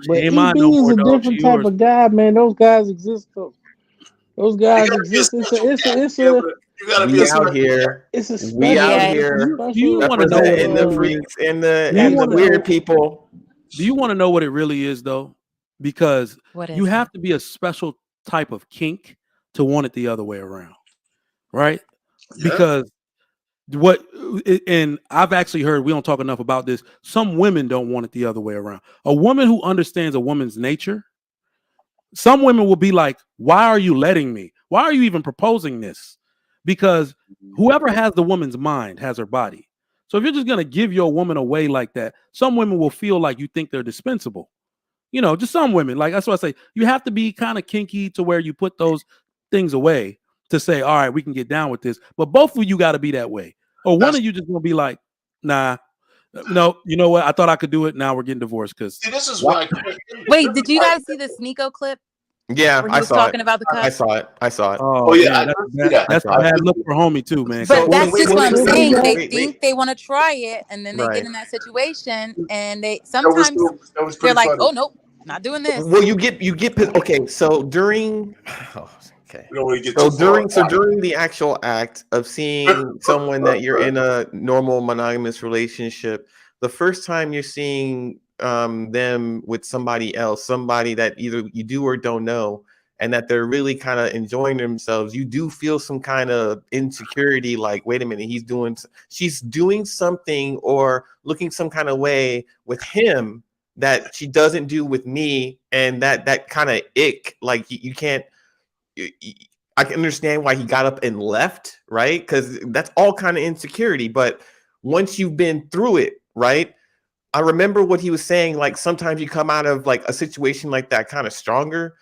B: She
E: but
B: ain't mine no
E: EB is
B: more,
E: a
B: dog. She
E: different type
B: yours.
E: of guy, man. Those guys exist. Those
G: you
E: guys
G: gotta be a
E: exist.
G: special cat to be able to. You gotta be
H: We
G: a
H: out
G: special cat.
H: here.
E: It's a
H: We out
E: special.
I: Yes.
E: It's a
H: here
B: Do you
E: special.
B: want to know what it
H: representing the
B: really is?
H: freaks and
B: Do you
H: the
B: want to
E: It's
H: weird
B: know?
H: people.
B: Do you want to know what it really is, though? Because
I: What
B: you
I: is it?
B: have to be a special type of kink to want it the other way around, right?
G: Yeah.
B: Because and I've actually heard, we don't talk enough about this. Some women don't want it the other way around. A woman who understands a woman's nature, some women will be like, why are you letting me? Why are you even proposing this? Because whoever has the woman's mind has her body. So if you're just going to give your woman away like that, some women will feel like you think they're dispensable. Just some women. Like that's what I say. You have to be kind of kinky to where you put those things away to say, all right, we can get down with this. But both of you got to be that way. Or one
G: That's
B: of you just gonna be like, nah, no, you know what? I thought I could do it. Now we're getting divorced because
G: See, this is
H: What?
G: why.
I: Wait, did you guys see the Sneeko clip
H: Yeah,
I: where he
H: I
I: was
H: saw it.
I: talking about the
H: I
I: cup?
H: saw it. I saw it.
G: Oh
B: oh
G: yeah,
B: man,
G: I did see that.
H: I
B: that's a
H: saw it.
G: I
B: bad
G: did
B: look
G: see
B: for homie too, man.
I: But
H: So
I: that's just what I'm
E: what he
I: saying.
E: got.
I: They
H: wait,
I: think
H: wait.
I: they want to try it, and then they get
H: Right.
I: in that situation, and they
G: that was
I: sometimes
G: that was
I: they're
G: pretty
I: like,
G: funny.
I: "Oh nope, not doing this."
H: Well, okay. So during, oh, okay.
G: You don't want to get
H: So
G: too far.
H: during the actual act of seeing someone that you're in a normal monogamous relationship, the first time you're seeing them with somebody else, somebody that either you do or don't know, and that they're really kind of enjoying themselves, you do feel some kind of insecurity. Like, wait a minute, she's doing something or looking some kind of way with him. that she doesn't do with me, and that kind of ick. Like you can't. I can understand why he got up and left, right? Because that's all kind of insecurity. But once you've been through it, right? I remember what he was saying. Like sometimes you come out of like a situation like that kind of stronger.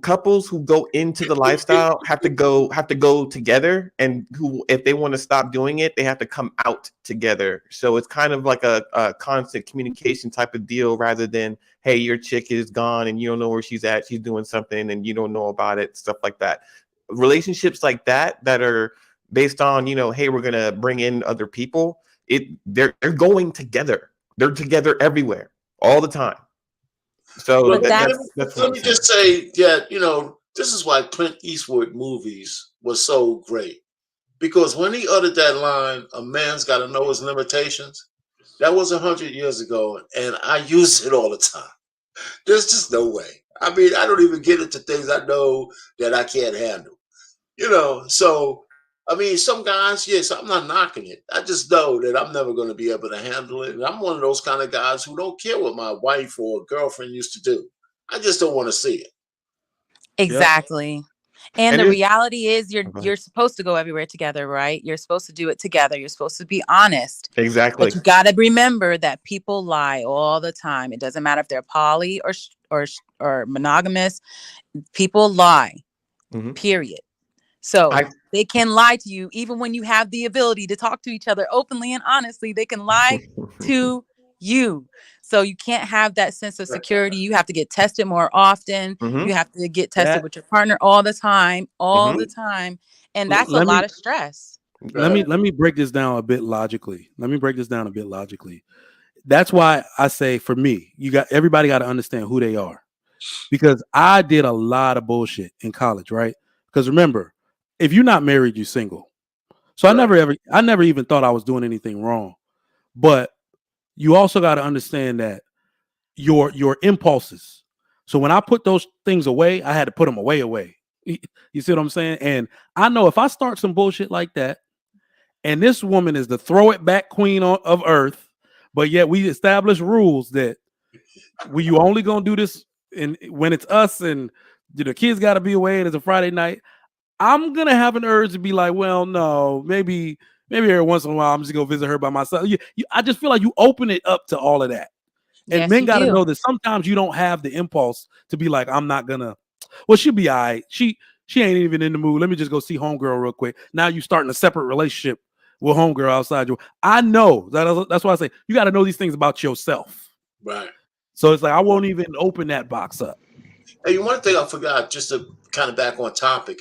H: Couples who go into the lifestyle have to go together, and who, if they want to stop doing it, they have to come out together. So it's kind of like a constant communication type of deal, rather than, hey, your chick is gone and you don't know where she's at, she's doing something and you don't know about it, stuff like that. Relationships like that are based on, hey, we're gonna bring in other people. They're going together. They're together everywhere all the time. So
G: let me just say that, this is why Clint Eastwood movies were so great. Because when he uttered that line, a man's got to know his limitations, that was 100 years ago, and I use it all the time. There's just no way. I mean, I don't even get into things I know that I can't handle. So I mean, some guys, yes, I'm not knocking it. I just know that I'm never going to be able to handle it. And I'm one of those kind of guys who don't care what my wife or girlfriend used to do. I just don't want to see it.
I: Exactly. Yep. And the reality is you're supposed to go everywhere together, right? You're supposed to do it together. You're supposed to be honest.
H: Exactly.
I: But you got to remember that people lie all the time. It doesn't matter if they're poly or monogamous. People lie, period. So they can lie to you even when you have the ability to talk to each other openly and honestly. They can lie to you. So you can't have that sense of security. You have to get tested more often. You have to get tested with your partner all the time, the time. And that's a lot of stress.
B: Let me break this down a bit logically. That's why I say, for me, everybody got to understand who they are, because I did a lot of bullshit in college, right? Because remember, if you're not married, you're single. So I never even thought I was doing anything wrong. But you also got to understand that your impulses. So when I put those things away, I had to put them away. You see what I'm saying? And I know if I start some bullshit like that, and this woman is the throw it back queen of earth, but yet we establish rules that you only gonna do this when it's us, and the kids got to be away and it's a Friday night. I'm gonna have an urge to be like, well, no, maybe every once in a while I'm just gonna visit her by myself. I just feel like you open it up to all of that, and men got to know that sometimes you don't have the impulse to be like, I'm not gonna. Well, she'll be all right. She ain't even in the mood. Let me just go see homegirl real quick. Now you starting a separate relationship with homegirl outside you. I know that's why I say you got to know these things about yourself.
G: Right.
B: So it's like I won't even open that box up.
G: Hey, one thing I forgot, just to kind of back on topic.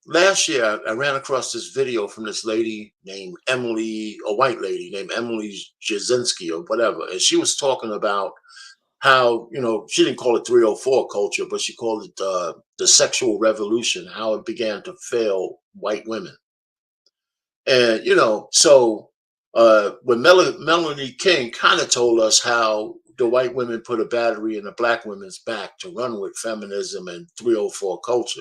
G: Last year, I ran across this video from this lady named Emily, a white lady named Emily Jasinski or whatever. And she was talking about how, she didn't call it 304 culture, but she called it the sexual revolution, how it began to fail white women. And, so when Melanie King kind of told us how the white women put a battery in the black women's back to run with feminism and 304 culture.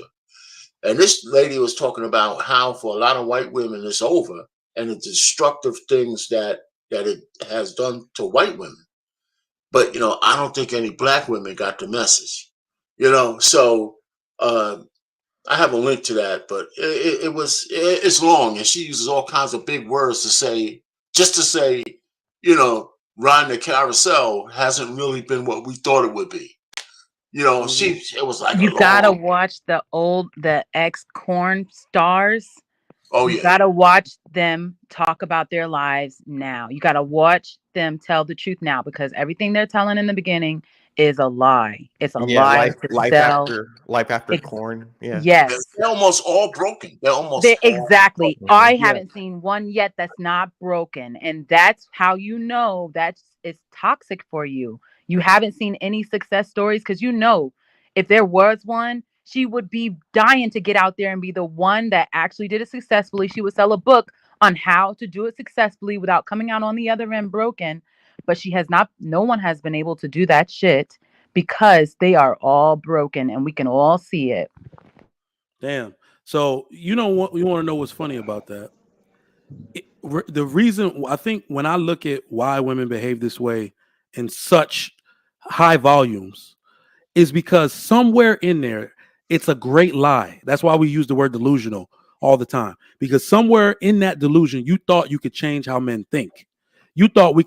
G: And this lady was talking about how for a lot of white women it's over, and the destructive things that it has done to white women. But, I don't think any black women got the message, so I have a link to that, but it's long, and she uses all kinds of big words to say, riding the carousel hasn't really been what we thought it would be. It was like
I: you gotta watch the ex-corn stars.
G: Oh,
I: you gotta watch them talk about their lives now. You gotta watch them tell the truth now, because everything they're telling in the beginning is a lie. It's a lie.
H: Life after corn. Yeah.
I: Yes.
G: They're almost all broken.
I: Exactly. I haven't seen one yet that's not broken, and that's how it's toxic for you. You haven't seen any success stories, because if there was one, she would be dying to get out there and be the one that actually did it successfully. She would sell a book on how to do it successfully without coming out on the other end broken. But she has not. No one has been able to do that shit, because they are all broken and we can all see it.
B: Damn. So you want to know what's funny about that? The reason I think when I look at why women behave this way, in such high volumes is because somewhere in there, it's a great lie. That's why we use the word delusional all the time, because somewhere in that delusion, you thought you could change how men think. You thought you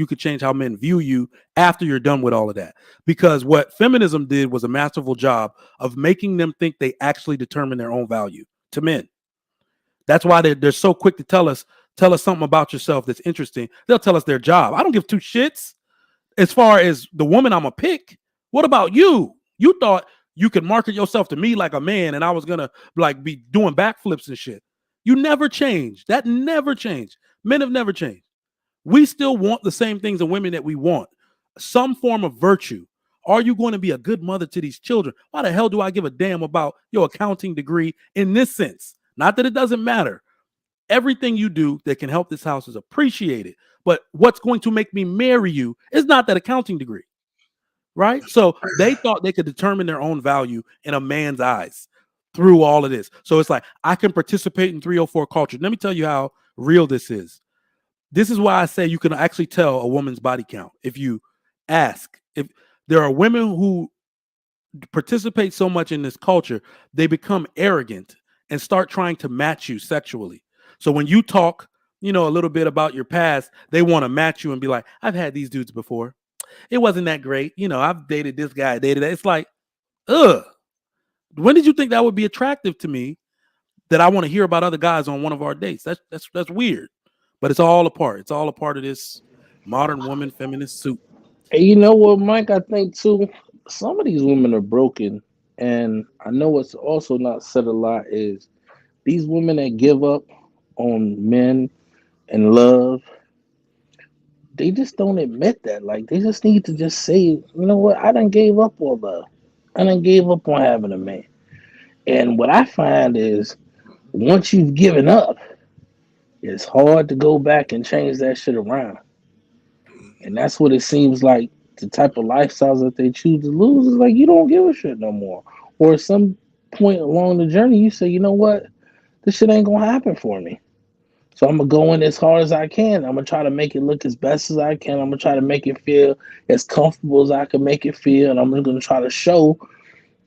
B: could change how men view you after you're done with all of that. Because what feminism did was a masterful job of making them think they actually determine their own value to men. That's why they're so quick to tell us something about yourself that's interesting. They'll tell us their job. I don't give two shits. As far as the woman I'm a pick, what about you? You thought you could market yourself to me like a man and I was gonna like be doing backflips and shit. You never changed. That never changed. Men have never changed. We still want the same things in women that we want. Some form of virtue. Are you going to be a good mother to these children? Why the hell do I give a damn about your accounting degree in this sense? Not that it doesn't matter. Everything you do that can help this house is appreciated. But what's going to make me marry you is not that accounting degree, right? So they thought they could determine their own value in a man's eyes through all of this. So it's like, I can participate in 304 culture. Let me tell you how real this is. This is why I say you can actually tell a woman's body count. If you ask, if there are women who participate so much in this culture, they become arrogant and start trying to match you sexually. So when you talk, a little bit about your past, they want to match you and be like, I've had these dudes before. It wasn't that great. I've dated this guy, dated that. It's like, ugh. When did you think that would be attractive to me that I want to hear about other guys on one of our dates? That's weird. But it's all a part. It's all a part of this modern woman feminist suit.
E: Hey, you know what, Mike? I think too, some of these women are broken. And I know what's also not said a lot is these women that give up on men and love, they just don't admit that. Like, they just need to just say, you know what, I done gave up on love. I done gave up on having a man. And what I find is once you've given up, it's hard to go back and change that shit around. And that's what it seems like the type of lifestyles that they choose to lose is like you don't give a shit no more. Or at some point along the journey, you say, you know what, this shit ain't gonna happen for me. So I'm gonna go in as hard as I can. I'm gonna try to make it look as best as I can. I'm gonna try to make it feel as comfortable as I can make it feel. And I'm just gonna try to show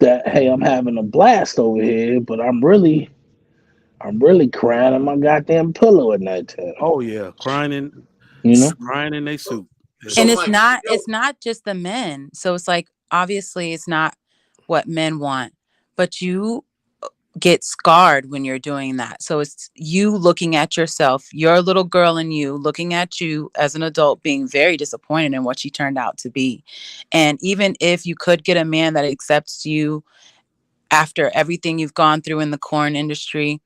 E: that, hey, I'm having a blast over here, but I'm really crying on my goddamn pillow at night time.
B: Oh yeah, crying in their soup.
I: And it's not just the men. So it's like, obviously it's not what men want, but you get scarred when you're doing that. So it's you looking at yourself, your little girl and you looking at you as an adult, being very disappointed in what she turned out to be. And even if you could get a man that accepts you after everything you've gone through in the corn industry,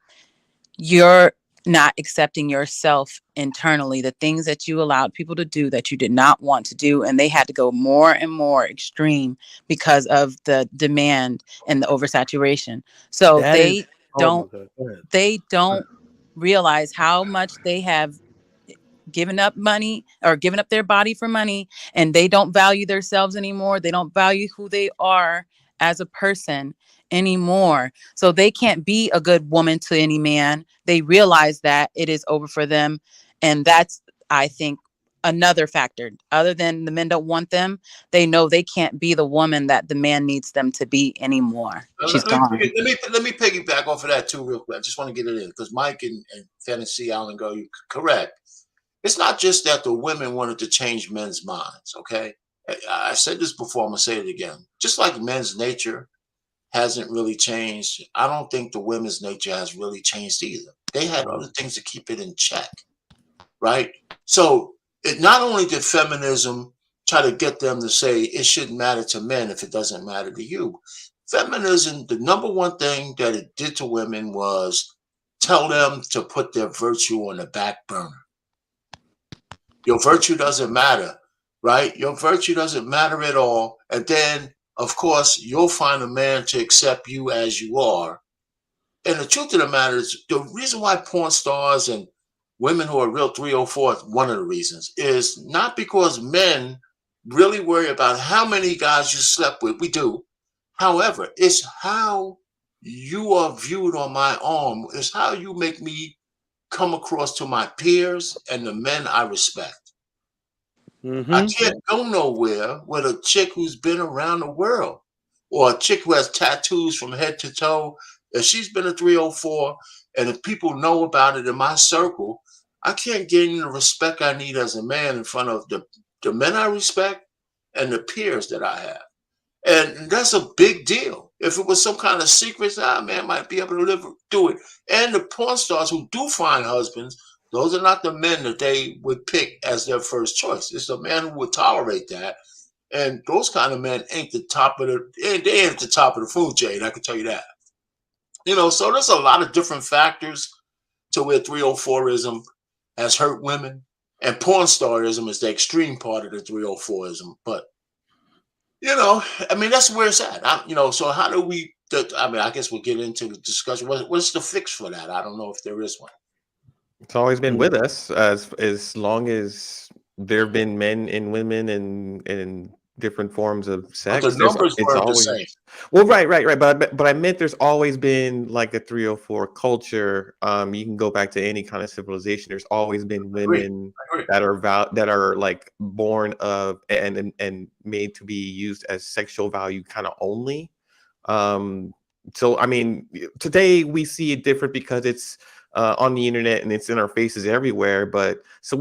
I: you're not accepting yourself internally, the things that you allowed people to do that you did not want to do. And they had to go more and more extreme because of the demand and the oversaturation. So they don't realize how much they have given up money or given up their body for money, and they don't value themselves anymore. They don't value who they are as a person anymore. So they can't be a good woman to any man. They realize that it is over for them. And that's, I think, another factor. Other than the men don't want them, they know they can't be the woman that the man needs them to be anymore. She's gone.
G: Let me piggyback off of that too real quick. I just want to get it in because Mike and Tennessee Allen go, you're correct. It's not just that the women wanted to change men's minds, okay? I said this before, I'm going to say it again. Just like men's nature hasn't really changed, I don't think the women's nature has really changed either. They had other things to keep it in check, right? So it not only did feminism try to get them to say it shouldn't matter to men if it doesn't matter to you. Feminism, the number one thing that it did to women was tell them to put their virtue on the back burner. Your virtue doesn't matter, right? Your virtue doesn't matter at all. And then, of course, you'll find a man to accept you as you are. And the truth of the matter is, the reason why porn stars and women who are real 304, one of the reasons, is not because men really worry about how many guys you slept with. We do. However, it's how you are viewed on my arm. It's how you make me come across to my peers and the men I respect. I can't go nowhere with a chick who's been around the world, or a chick who has tattoos from head to toe. If she's been a 304, and if people know about it in my circle, I can't gain the respect I need as a man in front of the men I respect and the peers that I have. And that's a big deal. If it was some kind of secret, man might be able to do it. And the porn stars who do find husbands, those are not the men that they would pick as their first choice. It's the man who would tolerate that. And those kind of men ain't the top of they ain't at the top of the food chain, I can tell you that. So there's a lot of different factors to where 304ism has hurt women, and porn starism is the extreme part of the 304ism. But that's where it's at. So how do we? I guess we'll get into the discussion. What's the fix for that? I don't know if there is one.
H: It's always been with us as long as there have been men and women and different forms of sex.
G: But the numbers weren't the same.
H: Well, right. But I meant there's always been like a 304 culture. You can go back to any kind of civilization. There's always been women that are like born of and made to be used as sexual value kind of only. So I mean, today we see it different because it's on the internet and it's in our faces everywhere. But so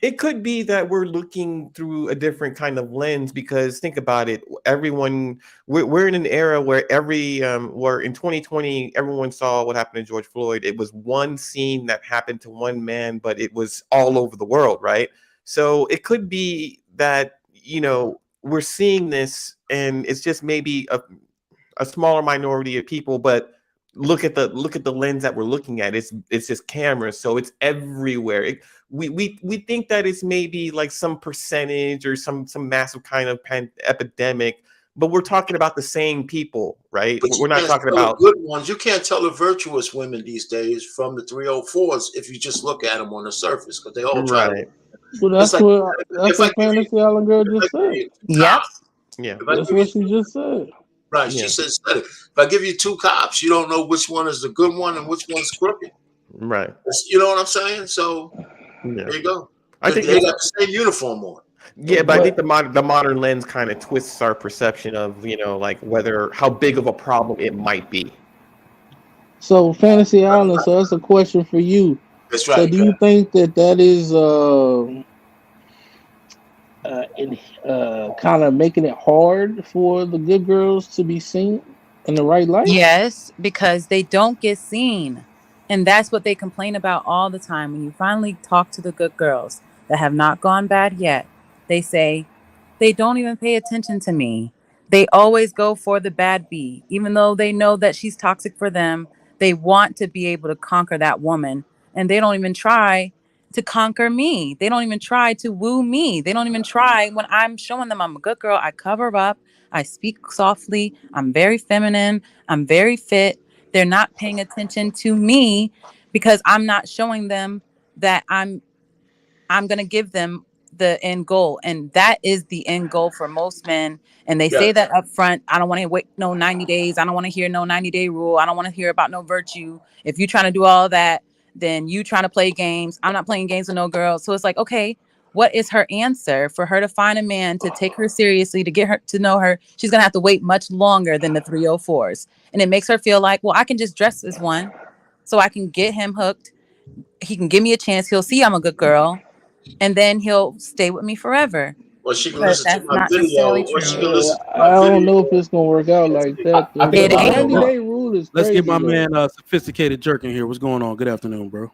H: it could be that we're looking through a different kind of lens, because think about it. We're in an era where where in 2020, everyone saw what happened to George Floyd. It was one scene that happened to one man, but it was all over the world, right? So it could be that, we're seeing this and it's just maybe a smaller minority of people, but look at the lens that we're looking at. It's just cameras, so it's everywhere. We think that it's maybe like some percentage or some massive kind of epidemic, but we're talking about the same people, right? We're not talking about
G: good ones. You can't tell the virtuous women these days from the 304s if you just look at them on the surface, because they all try to.
E: Well, that's what Fantasy Island Girl just said.
I: Yep.
H: Yeah.
E: That's what she just said.
G: Right. She said, if I give you two cops, you don't know which one is the good one and which one's crooked.
H: Right.
G: You know what I'm saying? So there you go. I think they got the same uniform on.
H: Yeah, but I think the modern lens kind of twists our perception of, like how big of a problem it might be.
E: So Fantasy Island, so that's a question for you.
G: That's right.
E: So do you think that is kind of making it hard for the good girls to be seen in the right light?
I: Yes, because they don't get seen. And that's what they complain about all the time. When you finally talk to the good girls that have not gone bad yet, they say, they don't even pay attention to me. They always go for the bad bee. Even though they know that she's toxic for them, they want to be able to conquer that woman. And they don't even try to conquer me. They don't even try to woo me. They don't even try when I'm showing them I'm a good girl. I cover up. I speak softly. I'm very feminine. I'm very fit. They're not paying attention to me because I'm not showing them that I'm going to give them the end goal. And that is the end goal for most men. And they say that up front. I don't want to wait no 90 days. I don't want to hear no 90-day rule. I don't want to hear about no virtue. If you're trying to do all that, then you trying to play games. I'm not playing games with no girls. So it's like, okay, what is her answer for her to find a man to take her seriously, to get her to know her? She's going to have to wait much longer than the 304s. And it makes her feel like, well, I can just dress as one so I can get him hooked. He can give me a chance. He'll see I'm a good girl. And then he'll stay with me forever.
G: Well, she can listen to my video. Or she can listen to
E: I don't know if it's going to work out like that. The 90-day rule is crazy.
B: Let's get my man Sophisticated Jerk in here. What's going on? Good afternoon, bro.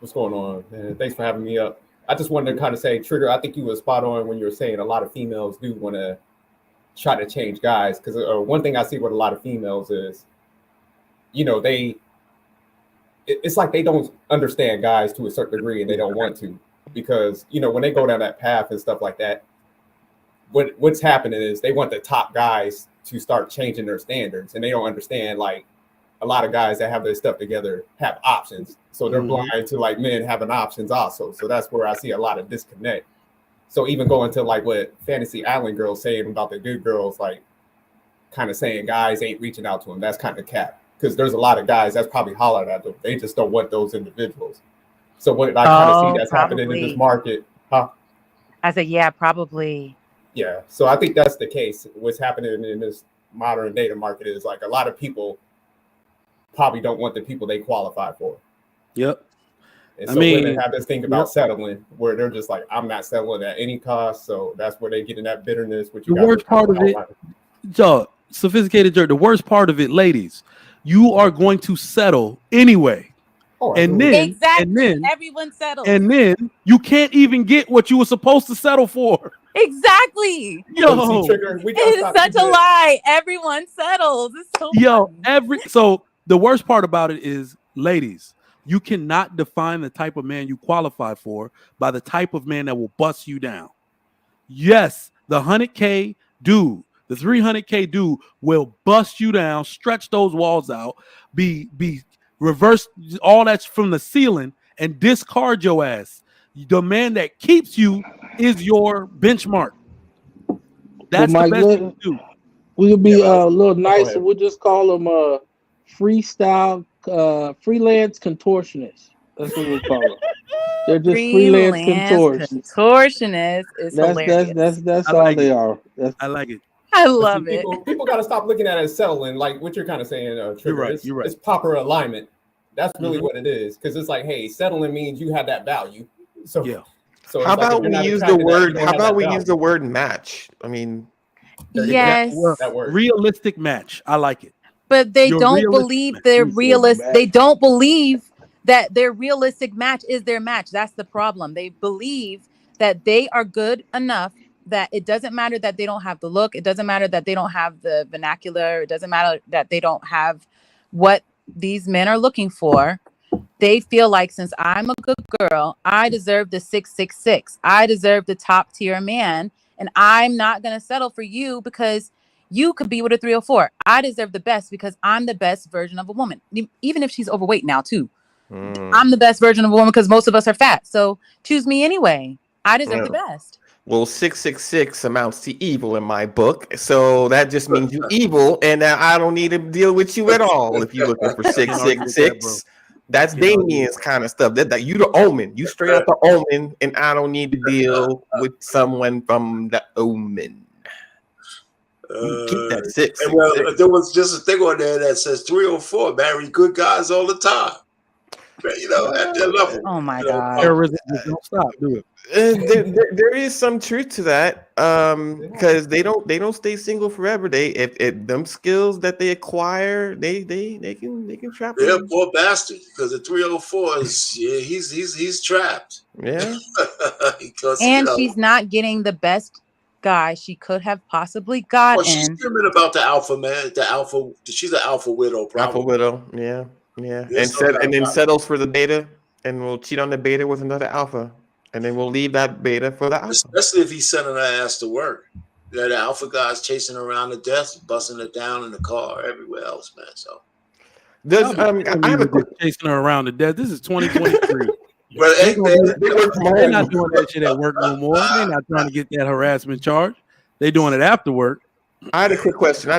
J: What's going on, man? Thanks for having me up. I just wanted to kind of say, Trigger, I think you were spot on when you were saying a lot of females do want to try to change guys. Because one thing I see with a lot of females is, it's like they don't understand guys to a certain degree and they don't want to. Because, when they go down that path and stuff like that, what's happening is they want the top guys to start changing their standards. And they don't understand, like, a lot of guys that have their stuff together have options. So they're blind to, like, men having options also. So that's where I see a lot of disconnect. So even going to, like, what Fantasy Island Girls saying about the good girls, like, kind of saying guys ain't reaching out to them, that's kind of cap. Because there's a lot of guys that's probably hollered at them. They just don't want those individuals. So what I kind of see that's happening in this market
I: I said, yeah, probably.
J: Yeah. So I think that's the case. What's happening in this modern dating market is like a lot of people probably don't want the people they qualify for.
B: Yep.
J: And so women have this thing about settling where they're just like, I'm not settling at any cost. So that's where they get in that bitterness. Which
B: the worst part of it, sophisticated jerk, the worst part of it, ladies, you are going to settle anyway. And then
I: everyone settles.
B: And then you can't even get what you were supposed to settle for.
I: Exactly.
B: Yo,
I: it is such a lie. everyone settles. It's so
B: funny. So the worst part about it is, ladies, you cannot define the type of man you qualify for by the type of man that will bust you down. Yes, the 100K dude, the 300K dude will bust you down, stretch those walls out, be reverse all that's from the ceiling and discard your ass. The man that keeps you is your benchmark. That's the best you do.
E: We could be a little nicer. We'll just call them freestyle freelance contortionists. That's what we'll call them. They're just freelance
I: contortionists. Is hilarious.
E: That's all they are.
B: I like it.
I: I love it.
J: People got to stop looking at it as settling, like what you're kind of saying.
B: You're right.
J: It's proper alignment. That's really what it is, because it's like, hey, settling means you have that value. So
B: yeah.
J: So
H: how about we use the word? How about we use the word match? I mean,
I: yes,
J: that word.
B: Realistic match. I like it.
I: But they don't believe they're realistic. They don't believe that their realistic match is their match. That's the problem. They believe that they are good enough that it doesn't matter that they don't have the look. It doesn't matter that they don't have the vernacular. It doesn't matter that they don't have what these men are looking for. They feel like, since I'm a good girl, I deserve the 666. I deserve the top tier man, and I'm not going to settle for you because you could be with a 304. I deserve the best because I'm the best version of a woman, even if she's overweight now too. I'm the best version of a woman because most of us are fat. So choose me anyway. I deserve the best.
H: Well, 666 amounts to evil in my book. So that just means you're evil, and I don't need to deal with you at all if you're looking for 666. That's Damien's kind of stuff. That you the omen. You straight up the omen, and I don't need to deal with someone from the omen. Keep that 6.
G: Well, there was just a thing on there that says 304 marry good guys all the time. You know, at their level.
I: Oh my God!
B: Don't stop. Do it.
H: There is some truth to that, because they don't stay single forever. They if them skills that they acquire, they can trap.
G: Yeah, poor bastard. Because the 304 is he's trapped.
H: Yeah,
G: because
I: and she's not getting the best guy she could have possibly gotten.
G: Well, she's screaming about the alpha man, she's an alpha widow, probably.
H: Alpha widow, yeah. And then settles for the beta, and we'll cheat on the beta with another alpha, and then we'll leave that beta for the alpha.
G: Especially if he's sending her ass to work. The alpha guy's chasing her around the desk, busting her down in the car, everywhere else, man. So
B: I have a chasing her around the desk. This is 2023.
G: Well,
B: they're not doing that shit at work no more. They're not trying to get that harassment charge. They're doing it after work.
H: I had a quick question.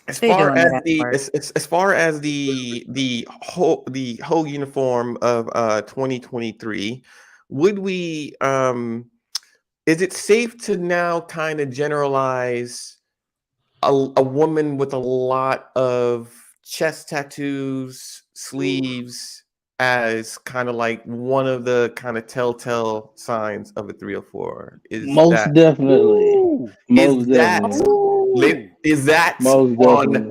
H: As far as the whole uniform of 2023, would we is it safe to now kind of generalize a woman with a lot of chest tattoos, sleeves as kind of like one of the kind of telltale signs of a 304?
E: Most definitely.
H: Is that on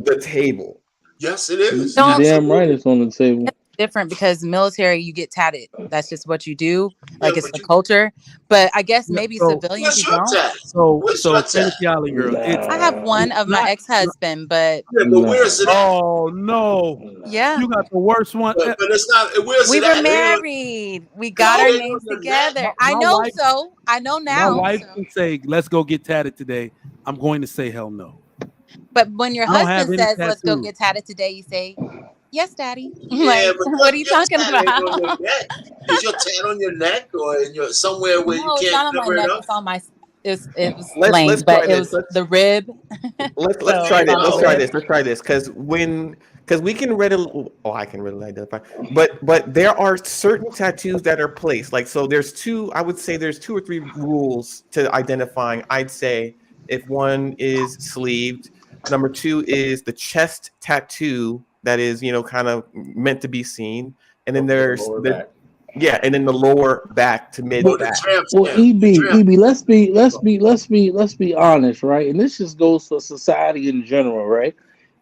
H: the table?
G: Yes, it is.
E: No, damn right, it's on the table.
I: It's different because military, you get tatted. That's just what you do. Like it's the culture. But I guess maybe civilians you don't.
B: So Tennessee Island girl.
I: I have one of my ex-husband, but
G: where's it?
B: Oh no!
I: Yeah,
B: you got the worst one.
G: But it's not.
I: We were married. We got our names together. I know. So I know now.
B: My wife can say, "Let's go get tatted today." I'm going to say, "Hell no."
I: But when your husband says, "Let's go get tatted today," you say, "Yes, Daddy."
G: Yeah, but
I: what are you talking about?
G: Is your tat on your neck or in your somewhere where you can't
I: it's not on
G: cover
I: my
G: it
I: neck.
G: up?
I: It's on my it was
H: Let's
I: lame,
H: try
I: but it
H: this.
I: was the rib.
H: Let's
I: So
H: try this.
I: on the
H: Let's try
I: rib.
H: this. Let's try this. Because we can readily. Oh, I can readily identify. But there are certain tattoos that are placed. Like so, there's two. I would say there's 2 or 3 rules to identifying. I'd say if one is sleeved, number 2 is the chest tattoo that is kind of meant to be seen, and then there's
J: lower
H: the
J: back.
H: yeah, and then the lower back to mid
G: the
H: back.
G: tramp
E: Well,
G: stamp.
E: EB, let's be honest, right? And this just goes for society in general, right?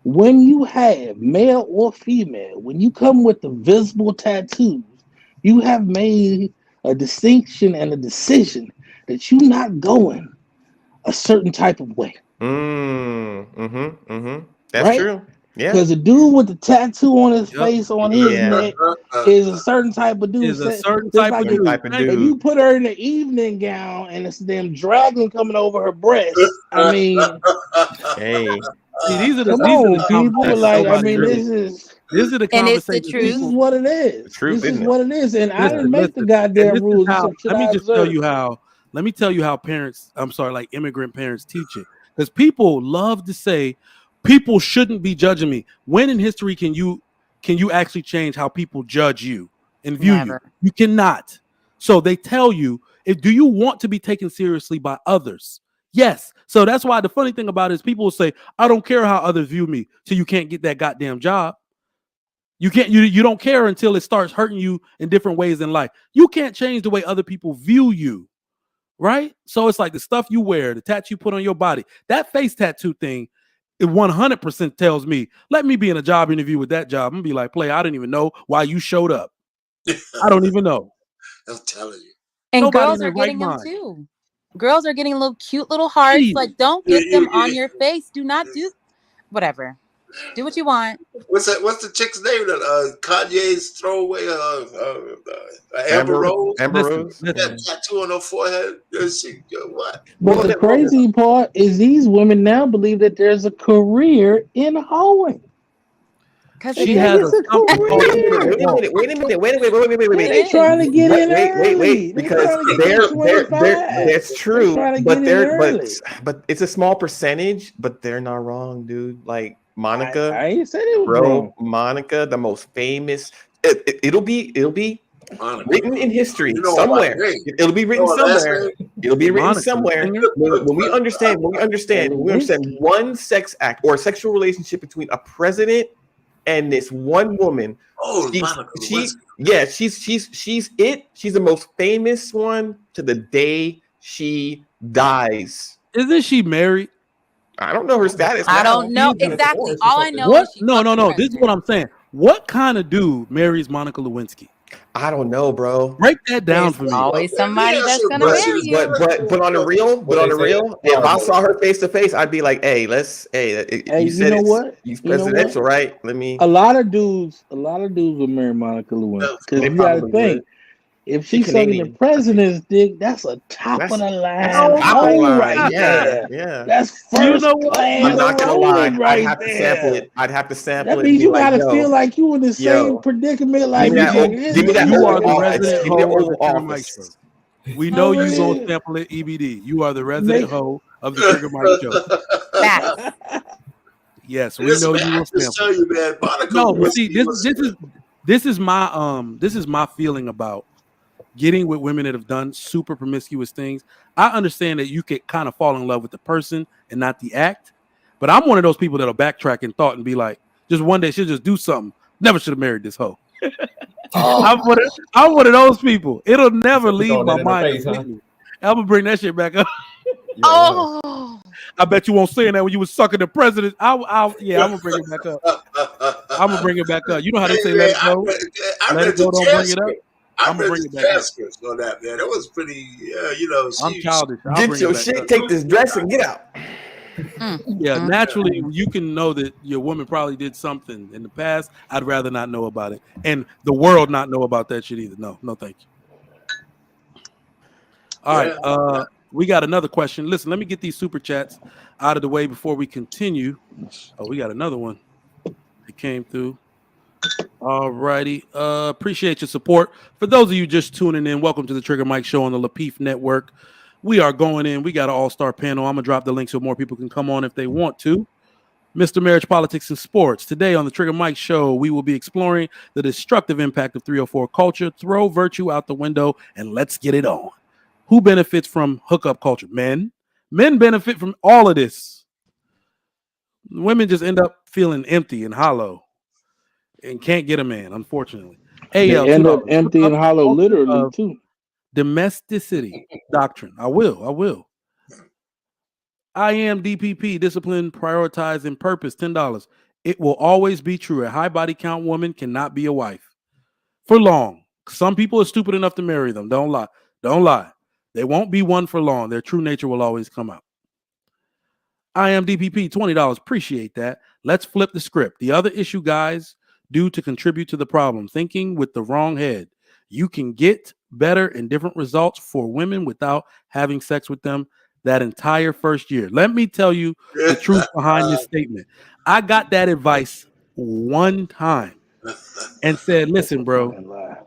E: When you have male or female, when you come with the visible tattoos, you have made a distinction and a decision that you're not going a certain type of way,
H: That's
E: right?
H: true. Yeah.
E: Because the dude with the tattoo on his
B: Yep.
E: face on his
H: Yeah.
E: neck is a certain type of dude.
B: Is a certain
E: It's
B: type
E: like
B: of
E: if,
B: dude.
H: Type of
B: Thank
E: if
H: dude.
E: you put her in the evening gown and it's them dragon coming over her breast, I mean,
H: Hey.
B: See, these are the
E: come on,
B: conversations
E: people. Like, I
B: nobody
E: mean,
B: really. These are the
I: And it's the
B: conversations
E: this is
I: truth.
E: what it is.
H: The truth,
E: This is
H: isn't it?
E: what it is. And I didn't make the
B: And
E: goddamn
B: this is
E: rules.
B: how.
E: Should
B: Let me
E: I
B: just tell
E: observe?
B: you how. Let me tell you how parents. I'm sorry, like immigrant parents teach it, because people love to say people shouldn't be judging me. When in history can you actually change how people judge you and view
I: Never.
B: you? You cannot. So they tell you, do you want to be taken seriously by others? Yes. So that's why the funny thing about it is people will say, I don't care how others view me, so you can't get that goddamn job. You can't, you don't care until it starts hurting you in different ways in life. You can't change the way other people view you, right? So it's like the stuff you wear, the tattoo you put on your body, that face tattoo thing, it 100% tells me, let me be in a job interview with that job and be like, play, I didn't even know why you showed up. I don't even know.
G: I'm telling you.
I: And
B: Nobody
I: girls
B: in their
I: are
B: right
I: getting them
B: mind.
I: too. Girls are getting little cute little hearts.
B: Jeez.
I: Like, don't get them on your face. Do not do whatever. Do what you want.
G: What's the chick's name that Kanye's throwaway Amber Rose?
H: Amber Rose.
G: That tattoo on her forehead. What?
E: But the crazy part is these women now believe that there's a career in hoeing.
I: Because
B: she has a something called
H: Wait a minute.
E: They're trying to get in early.
H: Wait, because that's true, but it's a small percentage, but they're not wrong, dude. Like Monica,
E: I ain't said it was wrong.
H: Monica, the most famous. It'll be
G: Monica.
H: written in history somewhere. It'll be written somewhere. It'll be written somewhere. When we understand one sex act or a sexual relationship between a president and this one woman.
G: Oh,
H: she's it. She's the most famous one to the day she dies.
B: Isn't she married?
H: I don't know her status.
I: I don't know exactly. All I know is she
B: No. This is what I'm saying. What kind of dude marries Monica Lewinsky?
H: I don't know, bro.
B: Break that down for me.
I: Always somebody that's gonna marry you.
H: But on the real, if I saw her face to face, I'd be like, hey, you said
E: you know what?
H: It's presidential, right?
E: A lot of dudes would marry Monica Lewinsky because you got to think. If she's sucking the president's dick, that's a top of the line. Right there.
H: Yeah.
E: That's first class.
H: I'm not gonna lie.
E: Right
H: I'd have to sample it.
E: That means you gotta feel like you in the same predicament. Like
H: give me that.
B: You are the resident hoe of the Trigger Mike
H: office.
B: Show. We know you gonna sample it, EBD. You are the resident hoe of the Trigger Mike Show. Yes, we know you will sample.
G: Tell you, man, Monica.
B: No, but see, this is my feeling about getting with women that have done super promiscuous things. I understand that you could kind of fall in love with the person and not the act, but I'm one of those people that'll backtrack in thought and be like, just one day she'll just do something. Never should have married this hoe. I'm one of those people. It'll never leave my mind. I'm gonna bring that shit back up. I bet you won't say that when you was sucking the president. I'm gonna bring it back up. I'm gonna bring it back up. You know how they say let it go. Let it go. Don't bring it up. I'm gonna bring it back up.
G: On that, man. It was pretty.
B: I'm childish.
H: Get your shit. Take this dress and get out.
B: Yeah, naturally, you can know that your woman probably did something in the past. I'd rather not know about it, and the world not know about that shit either. No, thank you. All right, we got another question. Listen, let me get these super chats out of the way before we continue. Oh, we got another one that came through. All righty. Appreciate your support. For those of you just tuning in, welcome to the Trigger Mike Show on the Lapeef Network. We are going in. We got an all-star panel. I'm going to drop the link so more people can come on if they want to. Mr. Marriage, Politics, and Sports. Today on the Trigger Mike Show, we will be exploring the destructive impact of 304 culture. Throw virtue out the window and let's get it on. Who benefits from hookup culture? Men. Men benefit from all of this. Women just end up feeling empty and hollow and can't get a man, unfortunately.
E: They
B: AL,
E: end up
B: $2.
E: empty and hollow literally too.
B: Domesticity doctrine. I will. I am DPP, discipline, prioritize, and purpose, $10. It will always be true. A high body count woman cannot be a wife for long. Some people are stupid enough to marry them. Don't lie. They won't be one for long. Their true nature will always come out. I am DPP, $20. Appreciate that. Let's flip the script. The other issue, guys, do to contribute to the problem. Thinking with the wrong head. You can get better and different results for women without having sex with them that entire first year. Let me tell you the truth behind this statement. I got that advice one time and said, listen, bro,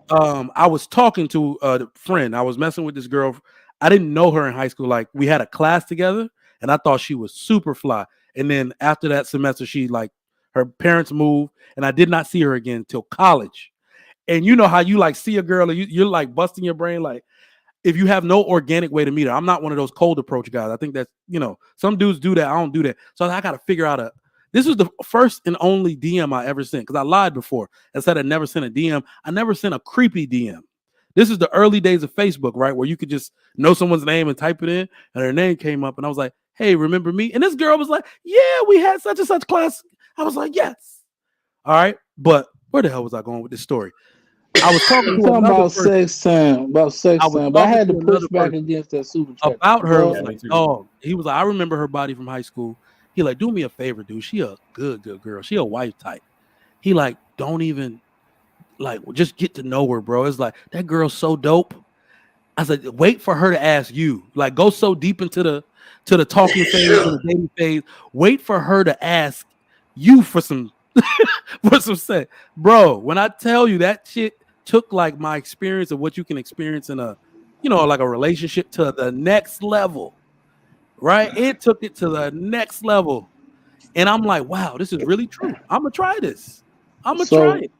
B: I was talking to a friend. I was messing with this girl. I didn't know her in high school. Like, we had a class together and I thought she was super fly. And then after that semester, her parents moved and I did not see her again until college. And you know how you like see a girl and you're like busting your brain. Like, if you have no organic way to meet her, I'm not one of those cold approach guys. I think that's, some dudes do that. I don't do that. So I got to figure out this was the first and only DM I ever sent. Cause I lied before. I said I never sent a DM. I never sent a creepy DM. This is the early days of Facebook, right? Where you could just know someone's name and type it in and her name came up and I was like, hey, remember me? And this girl was like, yeah, we had such and such class. I was like, yes. All right. But where the hell was I going with this story? I was talking to
E: about sex time. But I had to push back against that super chat.
B: About her, was like, he was like, I remember her body from high school. He like, do me a favor, dude. She a good girl. She a wife type. He like, don't even just get to know her, bro. It's like, that girl's so dope. I said, wait for her to ask you. Like, go so deep into the talking phase and the dating phase. Wait for her to ask you for some sex, bro. When I tell you that shit took like my experience of what you can experience in a relationship to the next level, right? It took it to the next level, and I'm like, wow, this is really true. I'm gonna try this. I'm gonna try it.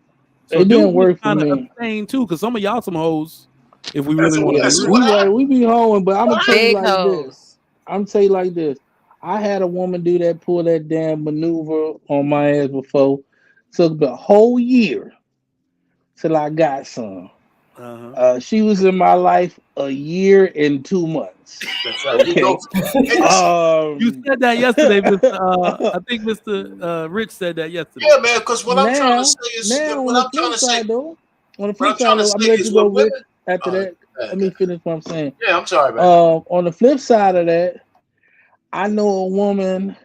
B: So
E: it didn't work for me.
B: Abstain too, because some of y'all some hoes. If we really want
E: to, we be hoeing, but I'm gonna tell you like this. I had a woman pull that damn maneuver on my ass before. Took the whole year till I got some. She was in my life a year and 2 months.
G: That's right.
E: Okay.
B: You said that yesterday, Mr. I think Mr. Rich said that yesterday.
G: Yeah, man. Because what I'm trying to say is,
E: on the flip side, though, I'm gonna let you go, Rich. After that, let me finish what I'm saying.
G: Yeah, I'm sorry, man.
E: On the flip side of that, I know a woman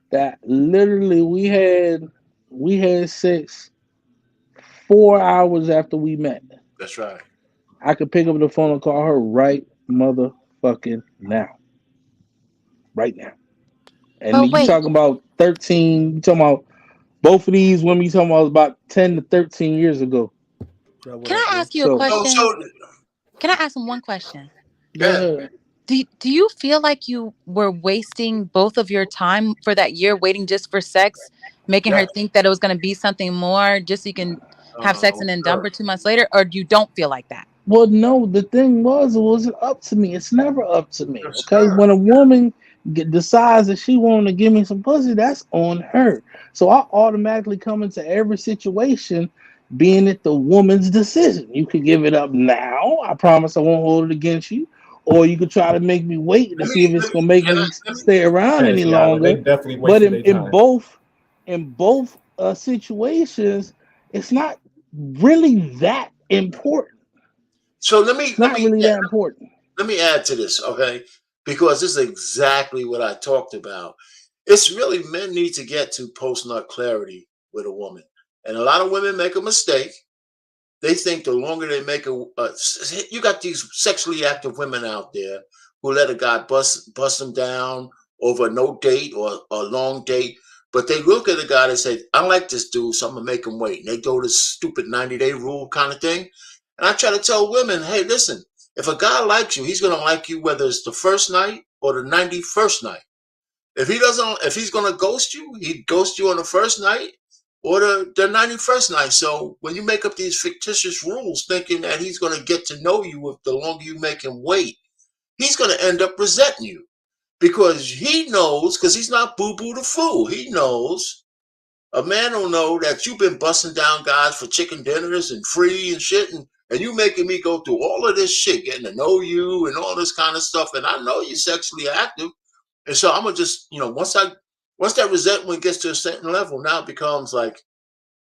E: that literally we had sex 4 hours after we met.
G: That's right.
E: I could pick up the phone and call her right motherfucking now. Right now. And you talking about 13, you talking about both of these women, you talking about 10 to 13 years ago.
I: Can I ask you a question? Can I ask him one question?
E: Yeah.
I: Do you feel like you were wasting both of your time for that year waiting just for sex, making her think that it was going to be something more just so you can have sex and then dump her 2 months later? Or you don't feel like that?
E: Well, no, the thing was, it wasn't up to me. It's never up to me. Okay. When a woman decides that she wanted to give me some pussy, that's on her. So I automatically come into every situation being it the woman's decision. You could give it up now. I promise I won't hold it against you. Or you could try to make me wait to see if it's gonna make me stay around any longer. But in both situations, it's not really that important.
G: So let me
E: that important.
G: Let me add to this, okay? Because this is exactly what I talked about. It's really men need to get to post-nut clarity with a woman, and a lot of women make a mistake. They think the longer they make you got these sexually active women out there who let a guy bust them down over no date or a long date, but they look at a guy and say, I like this dude, so I'm gonna make him wait. And they go to stupid 90-day rule kind of thing. And I try to tell women, hey, listen, If a guy likes you, he's gonna like you whether it's the first night or the 91st night. If he's gonna ghost you, he'd ghost you on the first night or the 91st night. So when you make up these fictitious rules thinking that he's gonna get to know you if the longer you make him wait, he's gonna end up resenting you. Because he knows, because he's not boo-boo the fool. He knows, a man will know that you've been busting down guys for chicken dinners and free and shit, and you making me go through all of this shit, getting to know you and all this kind of stuff, and I know you're sexually active. And so I'm gonna just, once that resentment gets to a certain level, now it becomes like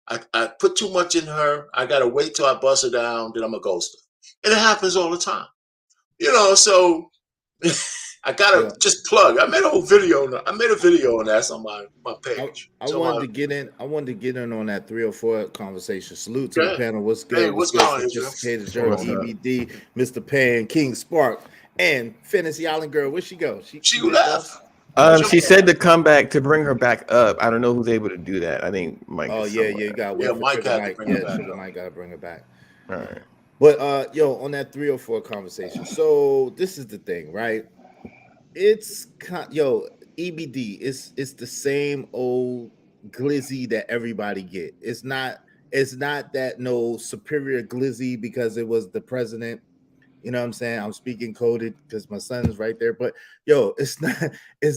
G: I put too much in her, I gotta wait till I bust her down, then I'm a ghoster. And it happens all the time. So I gotta just plug. I made a video on that. It's on my page.
A: I wanted to get in on that 304 conversation. Salute to the panel. What's good?
G: Hey, what's going on,
A: Sophisticated Joe, EBD, Mr. Pan, King Spark, and Fantasy Island Girl. Where'd she go?
G: She left.
H: She said to come back, to bring her back up. I don't know who's able to do that. I think Mike.
A: Oh yeah, you got to wait for
G: Mike got to bring her back.
A: Mike got to bring her back.
H: All right.
A: But on that 304 conversation. So this is the thing, right? It's EBD. It's the same old glizzy that everybody get. It's not that no superior glizzy because it was the president. You know what I'm saying? I'm speaking coded because my son is right there. But it's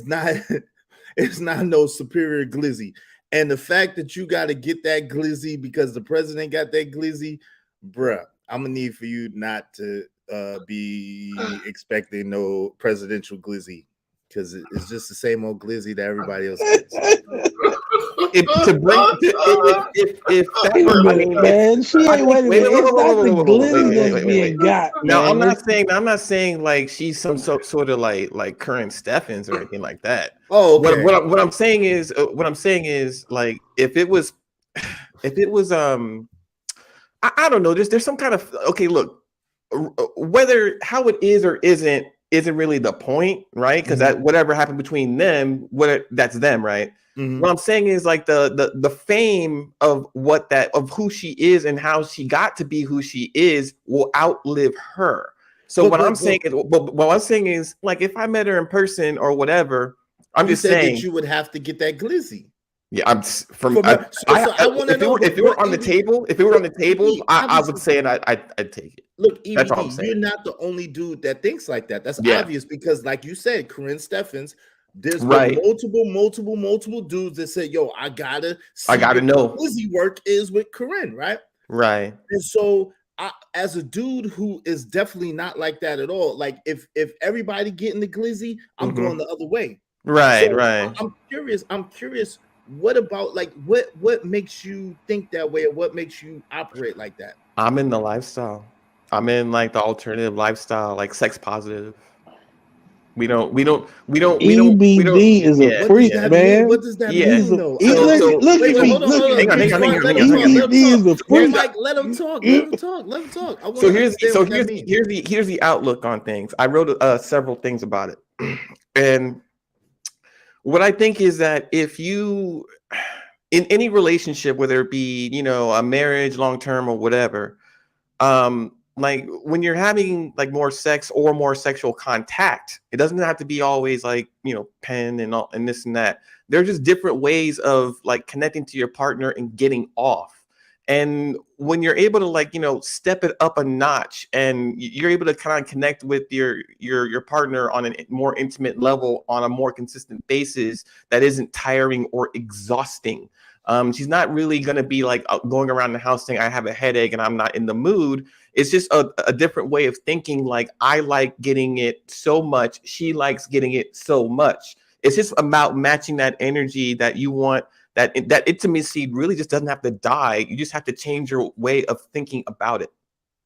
A: not no superior glizzy. And the fact that you got to get that glizzy because the president got that glizzy, bruh, I'm gonna need for you not to be expecting no presidential glizzy because it's just the same old glizzy that everybody else gets.
E: Wait a minute.
H: No, I'm not saying like she's some sort of like current Steffens or anything like that.
A: Oh, okay.
H: What I'm saying is like if it was I don't know. There's some kind of look, whether how it is or isn't really the point, right? Because that whatever happened between them, that's them, right? Mm-hmm. What I'm saying is like the fame of who she is and how she got to be who she is will outlive her. So what I'm saying is like if I met her in person or whatever, I'm just saying
A: that you would have to get that glizzy.
H: Yeah, I'm from. If it were on the table, I would say it. I'd take it.
A: Look, EBD, you're not the only dude that thinks like that. That's obvious because, like you said, Corinne Steffens. There's been multiple dudes that say, "Yo, I gotta know glizzy work is with Corinne," right?
H: Right.
A: And so, as a dude who is definitely not like that at all, like if everybody getting the glizzy, I'm going the other way.
H: Right.
A: So
H: right.
A: I'm curious. What about like what makes you think that way, or what makes you operate like that?
H: I'm in the lifestyle. I'm in like the alternative lifestyle, like sex positive. We don't.
E: EBD is a freak, man.
A: What does that mean, though?
E: Look at me. EBD is a freak.
A: Like, let him talk.
H: So here's the outlook on things. I wrote several things about it, and what I think is that if you, in any relationship, whether it be a marriage, long term, or whatever, like when you're having like more sex or more sexual contact, it doesn't have to be always like, pen and this and that. There are just different ways of like connecting to your partner and getting off. And when you're able to like, step it up a notch and you're able to kind of connect with your partner on a more intimate level on a more consistent basis that isn't tiring or exhausting. She's not really going to be like going around the house saying, I have a headache and I'm not in the mood. It's just a different way of thinking. Like, I like getting it so much. She likes getting it so much. It's just about matching that energy that you want. That intimacy really just doesn't have to die. You just have to change your way of thinking about it.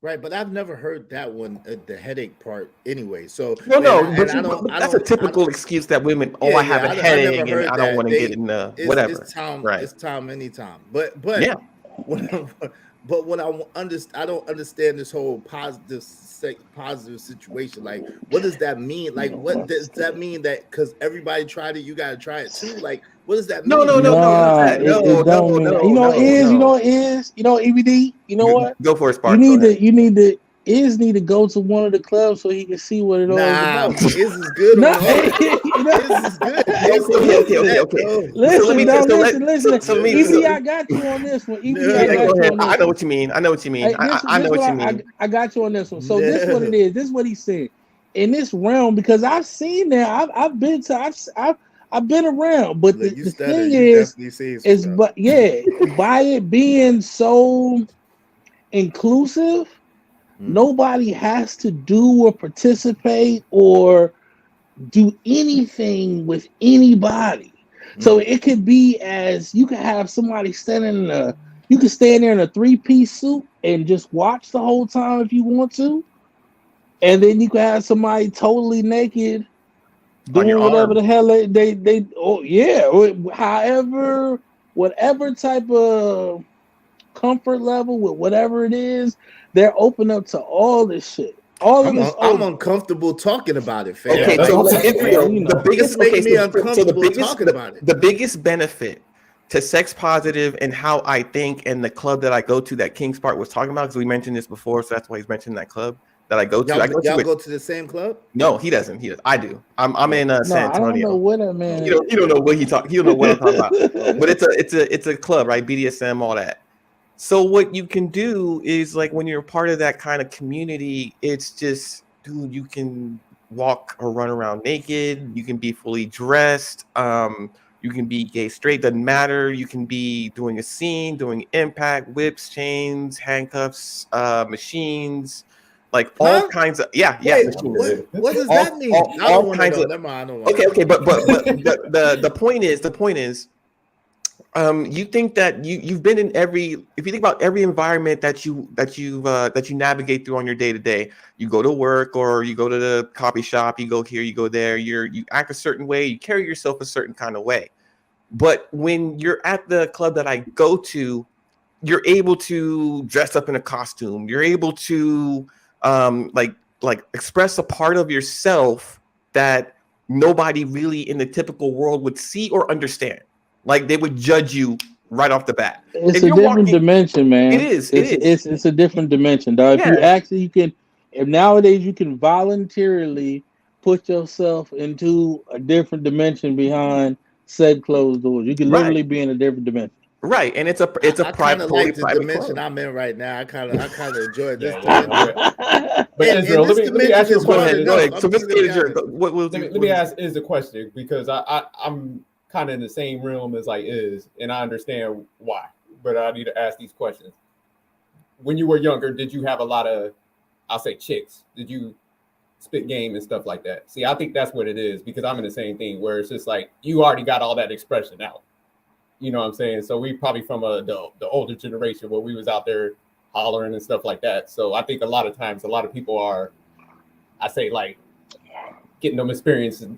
A: Right, but I've never heard that one, the headache part anyway. So
H: that's a typical excuse that women, I have a headache and I don't want to get in the whatever.
A: It's time anytime. But yeah. What I don't understand this whole positive situation. Like, what does that mean? Like, what does that mean? That because everybody tried it, you got to try it too? Like, what does that mean?
E: No. You know, EBD. You know what?
H: Go for it, Spark.
E: You need to Is need to go to one of the clubs so he can see what it all is about.
K: Is is good on all. Is is good.
H: Okay.
E: Listen. EB, I got you on this one.
H: I know what you mean. I know what you mean. I know what you mean.
E: I got you on this one. So this is what it is. This is what he's saying. In this realm, because I've seen that. I've been around. But the thing is but yeah, by it being so inclusive, nobody has to do or participate or do anything with anybody. So it could be as you can have somebody standing you can stand there in a 3-piece suit and just watch the whole time if you want to. And then you can have somebody totally naked doing whatever the hell they however, whatever type of comfort level with whatever it is, they're open up to all this shit. I'm
K: uncomfortable talking about it, fam.
H: Okay, so the biggest
K: making me uncomfortable talking about it.
H: The biggest benefit to sex positive and how I think, and the club that I go to that King Spark was talking about, because we mentioned this before, so that's why he's mentioning that club that I go to.
K: Y'all go to the same club?
H: No, he doesn't. I do. I'm in San Antonio.
E: I don't know what that man.
H: You don't know what he talk. You don't know what I'm talking about. But it's a club, right? BDSM, all that. So what you can do is, like, when you're part of that kind of community, it's just, dude, you can walk or run around naked. You can be fully dressed. You can be gay, straight, doesn't matter. You can be doing a scene, doing impact, whips, chains, handcuffs, machines, like all kinds of machines.
K: What does that mean?
H: All kinds of. Okay, but the point is. You think that you've been in if you think about every environment that you navigate through on your day to day, you go to work or you go to the coffee shop, you go here, you go there, you act a certain way, you carry yourself a certain kind of way. But when you're at the club that I go to, you're able to dress up in a costume. You're able to like express a part of yourself that nobody really in the typical world would see or understand. Like, they would judge you right off the bat.
E: It's a different dimension, man.
H: It is.
E: It's a different dimension, dog.
H: Yeah.
E: If nowadays you can voluntarily put yourself into a different dimension behind said closed doors. You can literally be in a different dimension.
H: Right, and it's a private,
K: like the dimension
H: club.
K: I'm in right now. I kind of enjoy this.
J: But Israel, let me ask you a question.
H: Go ahead. Sophisticated.
J: Let me ask Iz the question, because I'm kind of in the same realm as like Iz, and I understand why, but I need to ask these questions. When you were younger, did you have a lot of, I'll say, chicks? Did you spit game and stuff like that? See, I think that's what it is, because I'm in the same thing where it's just like you already got all that expression out. You know what I'm saying? So we probably from the older generation where we was out there hollering and stuff like that. So I think a lot of times, a lot of people are, I say, like, getting them experiences,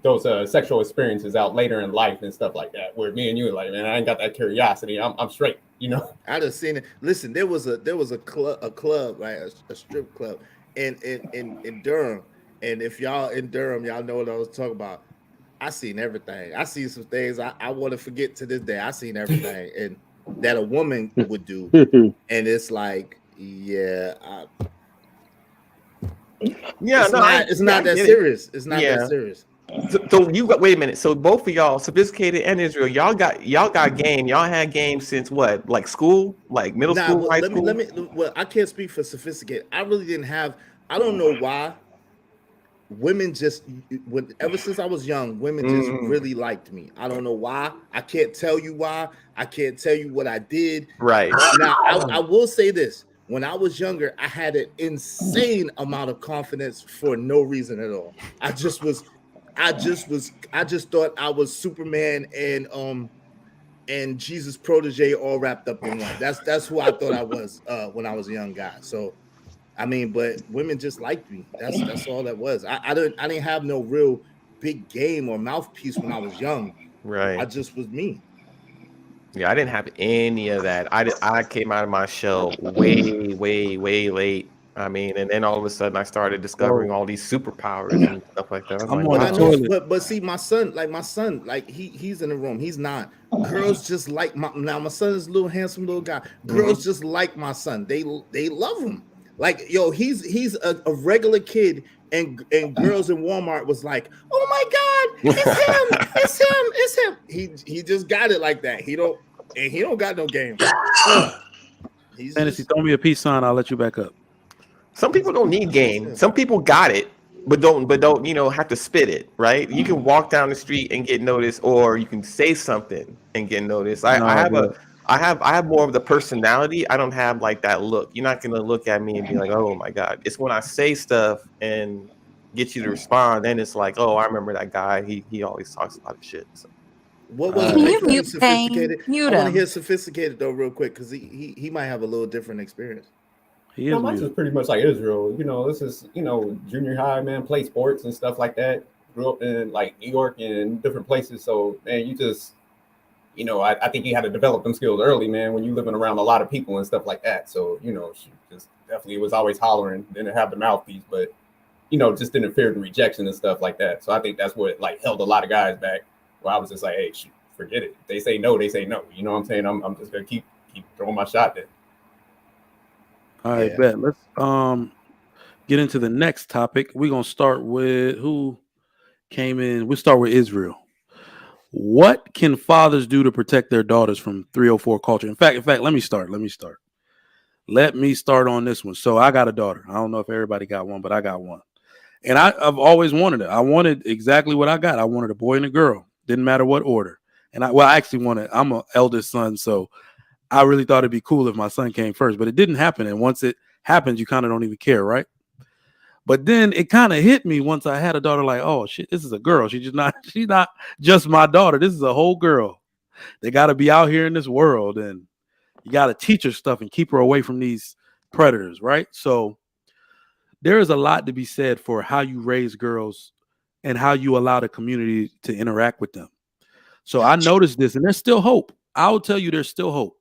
J: those sexual experiences out later in life and stuff like that, where me and you are like, man, I ain't got that curiosity. I'm straight, you know.
K: I just seen it. Listen, there was a club, right, a strip club in Durham, and if y'all in Durham, y'all know what I was talking about. I seen everything. I seen some things I want to forget to this day. I seen everything, and that a woman would do, and it's like, it's not that serious. It's not that serious.
H: So you got, wait a minute. So both of y'all, Sophisticated and Israel, y'all got game. Y'all had game since what? Like school, like middle school, high school.
K: Well, I can't speak for Sophisticated. I really didn't have. I don't know why. Women just, ever since I was young, women just really liked me. I don't know why. I can't tell you why. I can't tell you what I did.
H: Right.
K: Now, I will say this. When I was younger, I had an insane amount of confidence for no reason at all. I just thought I was Superman and Jesus protege all wrapped up in one. That's who I thought I was when I was a young guy. So, I mean, but women just liked me. That's all that was. I didn't have no real big game or mouthpiece when I was young.
H: Right.
K: I just was me.
H: Yeah, I didn't have any of that. I came out of my shell way late. I mean, and then all of a sudden I started discovering all these superpowers and stuff like that.
K: But see, my son, he's in the room. He's not. Girls just like my son is a little handsome little guy. Girls just like my son. They love him. Like, yo, he's a regular kid, and girls in Walmart was like, oh my God, it's him. He just got it like that. He don't got no game.
B: Fantasy, throw me a peace sign. I'll let you back up.
H: Some people don't need game. Some people got it, but don't have to spit it, right? You can walk down the street and get noticed, or you can say something and get noticed. I have more of the personality. I don't have like that look. You're not gonna look at me and be like, oh my God. It's when I say stuff and get you to respond, then it's like, oh, I remember that guy. He always talks a lot of shit. So.
K: What was sophisticated? I want to hear sophisticated though, real quick, because he might have a little different experience.
J: Mine is pretty much like Israel. This is junior high, man, play sports and stuff like that. Grew up in like New York and different places, so man, you just I think you had to develop them skills early, man, when you living around a lot of people and stuff like that. So she just definitely was always hollering, didn't have the mouthpiece, but just didn't fear the rejection and stuff like that. So I think that's what like held a lot of guys back. Well, I was just like, hey, shoot, forget it. If they say no, they say no. You know what I'm saying? I'm just gonna keep throwing my shot there.
B: All right, bet. Let's get into the next topic. We're gonna start with who came in. We'll start with Israel. What can fathers do to protect their daughters from 304 culture? In fact, let me start. Let me start on this one. So I got a daughter. I don't know if everybody got one, but I got one. And I've always wanted it. I wanted exactly what I got. I wanted a boy and a girl. Didn't matter what order. And I actually wanted, I'm an eldest son, so I really thought it'd be cool if my son came first, but it didn't happen. And once it happens, you kind of don't even care, right? But then it kind of hit me once I had a daughter, like, oh shit, this is a girl. She's not just my daughter. This is a whole girl. They got to be out here in this world, and you got to teach her stuff and keep her away from these predators, right? So there is a lot to be said for how you raise girls and how you allow the community to interact with them. So I noticed this, and there's still hope. I will tell you there's still hope.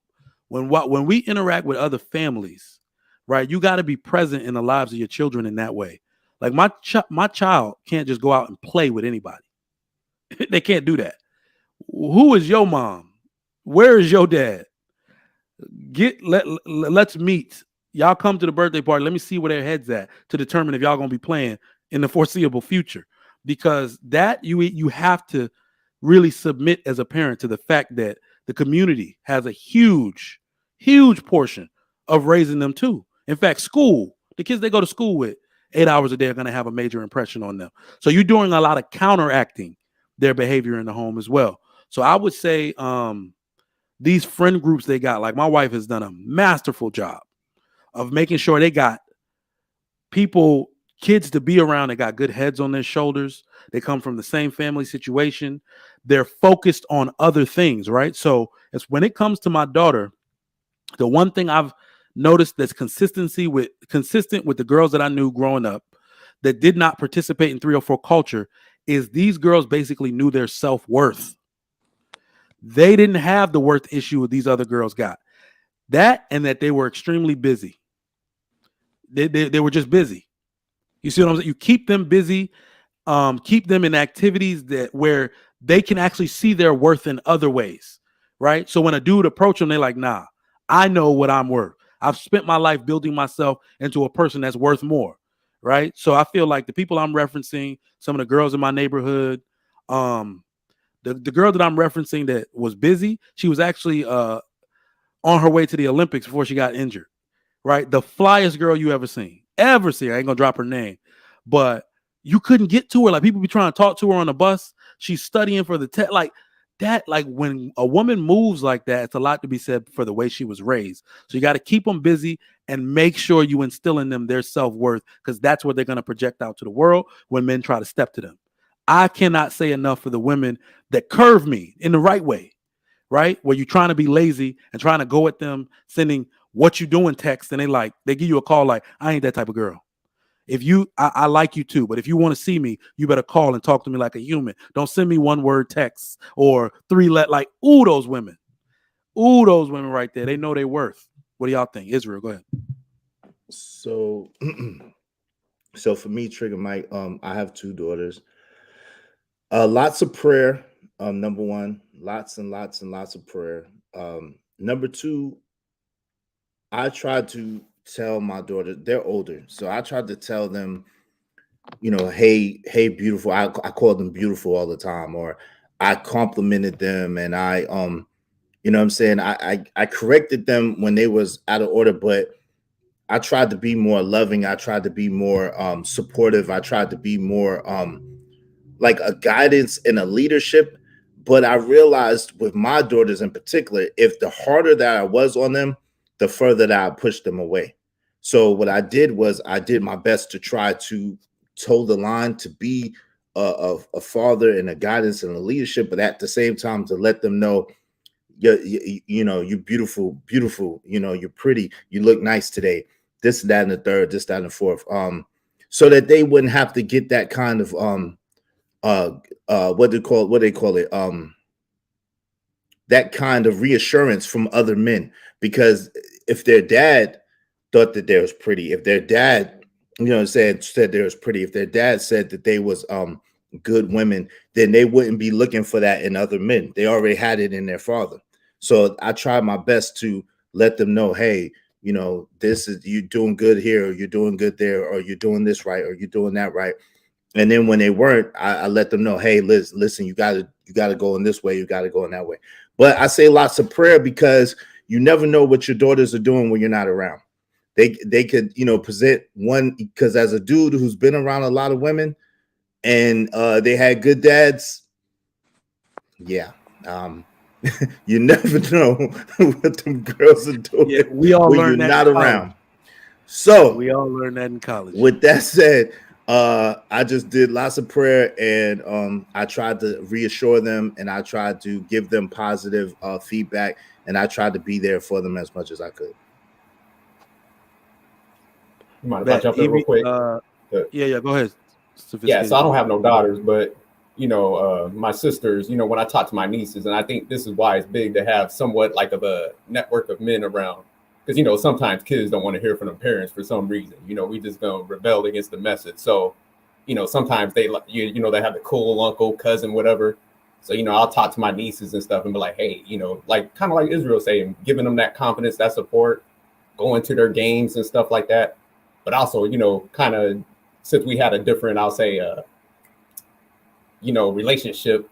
B: When we interact with other families, right, you got to be present in the lives of your children in that way. Like my child can't just go out and play with anybody. They can't do that. Who is your mom? Where is your dad? Let's meet. Y'all come to the birthday party. Let me see where their head's at to determine if y'all gonna be playing in the foreseeable future. Because that you have to really submit as a parent to the fact that the community has a huge portion of raising them too. In fact, school, the kids they go to school with 8 hours a day are going to have a major impression on them. So you're doing a lot of counteracting their behavior in the home as well. So I would say these friend groups they got, like my wife has done a masterful job of making sure they got kids to be around that got good heads on their shoulders. They come from the same family situation. They're focused on other things, right? So it's when it comes to my daughter, the one thing I've noticed that's consistent with the girls that I knew growing up that did not participate in 304 culture is these girls basically knew their self-worth. They didn't have the worth issue these other girls got. That and that they were extremely busy. They were just busy. You see what I'm saying? You keep them busy, keep them in activities where they can actually see their worth in other ways, right? So when a dude approach them, they're like, nah, I know what I'm worth. I've spent my life building myself into a person that's worth more, right? So I feel like the people I'm referencing, some of the girls in my neighborhood, the girl that I'm referencing that was busy, she was actually on her way to the Olympics before she got injured, right? The flyest girl you ever seen. I ain't gonna drop her name, but you couldn't get to her. Like people be trying to talk to her on the bus. She's studying for the test. Like that, like when a woman moves like that, it's a lot to be said for the way she was raised. So you got to keep them busy and make sure you instill in them their self-worth, because that's what they're going to project out to the world when men try to step to them. I cannot say enough for the women that curve me in the right way, right? Where you're trying to be lazy and trying to go at them, sending what you doing text, and they give you a call like, I ain't that type of girl. If I like you too, but if you want to see me, you better call and talk to me like a human. Don't send me one word texts or like, those women right there. They know their worth. What do y'all think? Israel, go ahead.
K: So for me, Trigger Mike, I have 2 daughters. Lots of prayer. Number 1, lots and lots and lots of prayer. Number 2, I try to tell my daughter, they're older, so I tried to tell them, hey, beautiful. I call them beautiful all the time, or I complimented them, and I you know what I'm saying, I corrected them when they was out of order, but I tried to be more loving. I tried to be more supportive. I tried to be more like a guidance and a leadership. But I realized with my daughters in particular, if the harder that I was on them, the further that I pushed them away. So what I did was I did my best to try to toe the line, to be a father and a guidance and a leadership, but at the same time to let them know, you're beautiful, beautiful. You're pretty. You look nice today. This, that, and the third. This, that, and the fourth. So that they wouldn't have to get that kind of what they call it, that kind of reassurance from other men. Because if their dad thought that they was pretty, if their dad, said they was pretty, if their dad said that they was good women, then they wouldn't be looking for that in other men. They already had it in their father. So I tried my best to let them know, hey, this is, you doing good here, or you're doing good there, or you're doing this right, or you're doing that right. And then when they weren't, I let them know, hey, listen, you gotta go in this way, you gotta go in that way. But I say lots of prayer, because you never know what your daughters are doing when you're not around. They could, present one, because as a dude who's been around a lot of women and they had good dads, yeah. You never know what them girls are doing.
B: Yeah, we all
K: when
B: learned
K: you're
B: that
K: not around. So
B: we all learned that in college.
K: With that said, I just did lots of prayer, and I tried to reassure them, and I tried to give them positive feedback, and I tried to be there for them as much as I could.
J: You mind if I jump in real quick?
B: Yeah, go ahead.
J: Yeah, so I don't have no daughters, but my sisters, when I talk to my nieces, and I think this is why it's big to have somewhat like of a network of men around, because sometimes kids don't want to hear from their parents for some reason. We just gonna rebel against the message. So sometimes they they have the cool uncle, cousin, whatever. So I'll talk to my nieces and stuff and be like, hey, like kind of like Israel saying, giving them that confidence, that support, going to their games and stuff like that. But also kind of, since we had a different, I'll say relationship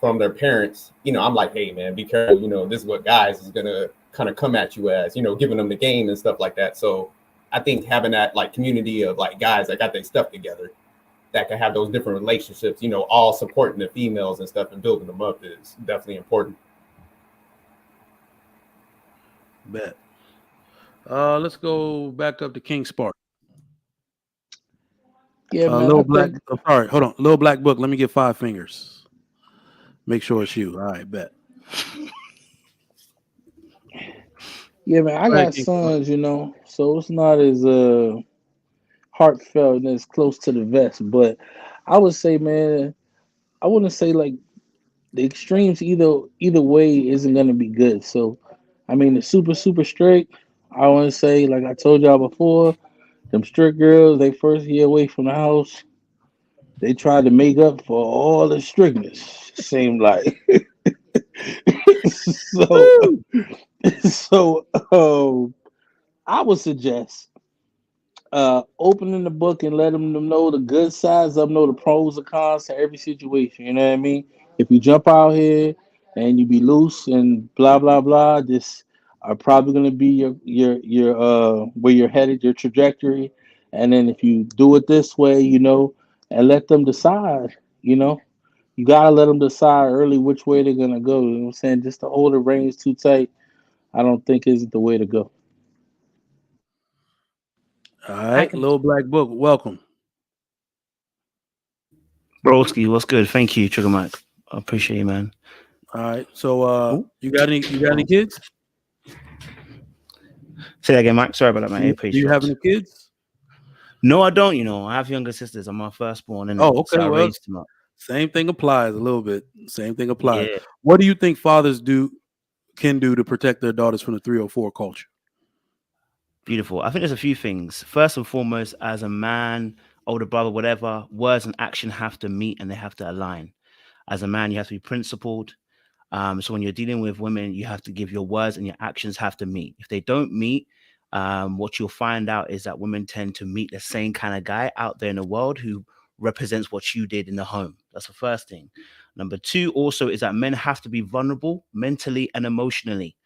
J: from their parents, I'm like, hey man, be careful, this is what guys is gonna kind of come at you as, giving them the game and stuff like that. So I think having that like community of like guys that got their stuff together, that can have those different relationships, all supporting the females and stuff and building them up is definitely important.
B: Bet. Let's go back up to King Spark.
E: Yeah, man.
B: Little Black. Sorry, hold on. Little Black Book. Let me get 5 fingers. Make sure it's you. All right, bet.
E: Yeah, man. I got sons, so it's not as heartfelt and as close to the vest. But I would say, man, I wouldn't say like the extremes either way isn't gonna be good. So, I mean, the super strict. I want to say, like I told y'all before, them strict girls, they first year away from the house, they tried to make up for all the strictness. Seemed like so. I would suggest opening the book and letting them know the good sides of them, know the pros and cons to every situation. You know what I mean? If you jump out here and you be loose and blah blah blah, this are probably gonna be your where you're headed, your trajectory. And then if you do it this way, and let them decide, you gotta let them decide early which way they're gonna go. You know what I'm saying? Just to hold the reins too tight, I don't think is the way to go.
B: All right, Little Black Book, welcome.
L: Broski, what's good? Thank you, Trigger Mike. I appreciate you, man.
B: All right, so you got any kids?
L: Say that again, Mike. Sorry about that, man.
B: Do you have any kids?
L: No, I don't. I have younger sisters. I'm my firstborn, and
B: okay.
L: So I raised them up.
B: Same thing applies a little bit. Same thing applies.
L: Yeah.
B: What do you think fathers can do to protect their daughters from the 304 culture?
L: Beautiful. I think there's a few things. First and foremost, as a man, older brother, whatever, words and action have to meet and they have to align. As a man, you have to be principled. So when you're dealing with women, you have to give your words and your actions have to meet. If they don't meet, what you'll find out is that women tend to meet the same kind of guy out there in the world who represents what you did in the home. That's the first thing. Number two also is that men have to be vulnerable mentally and emotionally.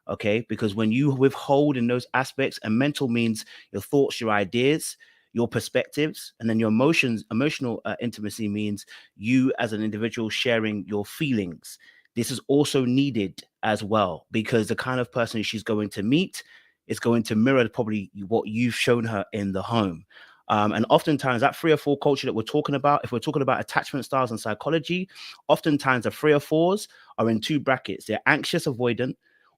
L: Okay, because when you withhold in those aspects, and mental means your thoughts, your ideas, your perspectives, and then your emotional intimacy means you as an individual sharing your feelings. This is also needed as well, because the kind of person she's going to meet is going to mirror probably what you've shown her in the home. And oftentimes that 3 or 4 culture that we're talking about, if we're talking about attachment styles and psychology, oftentimes the 3 or 4s are in 2 brackets. They're anxious avoidant,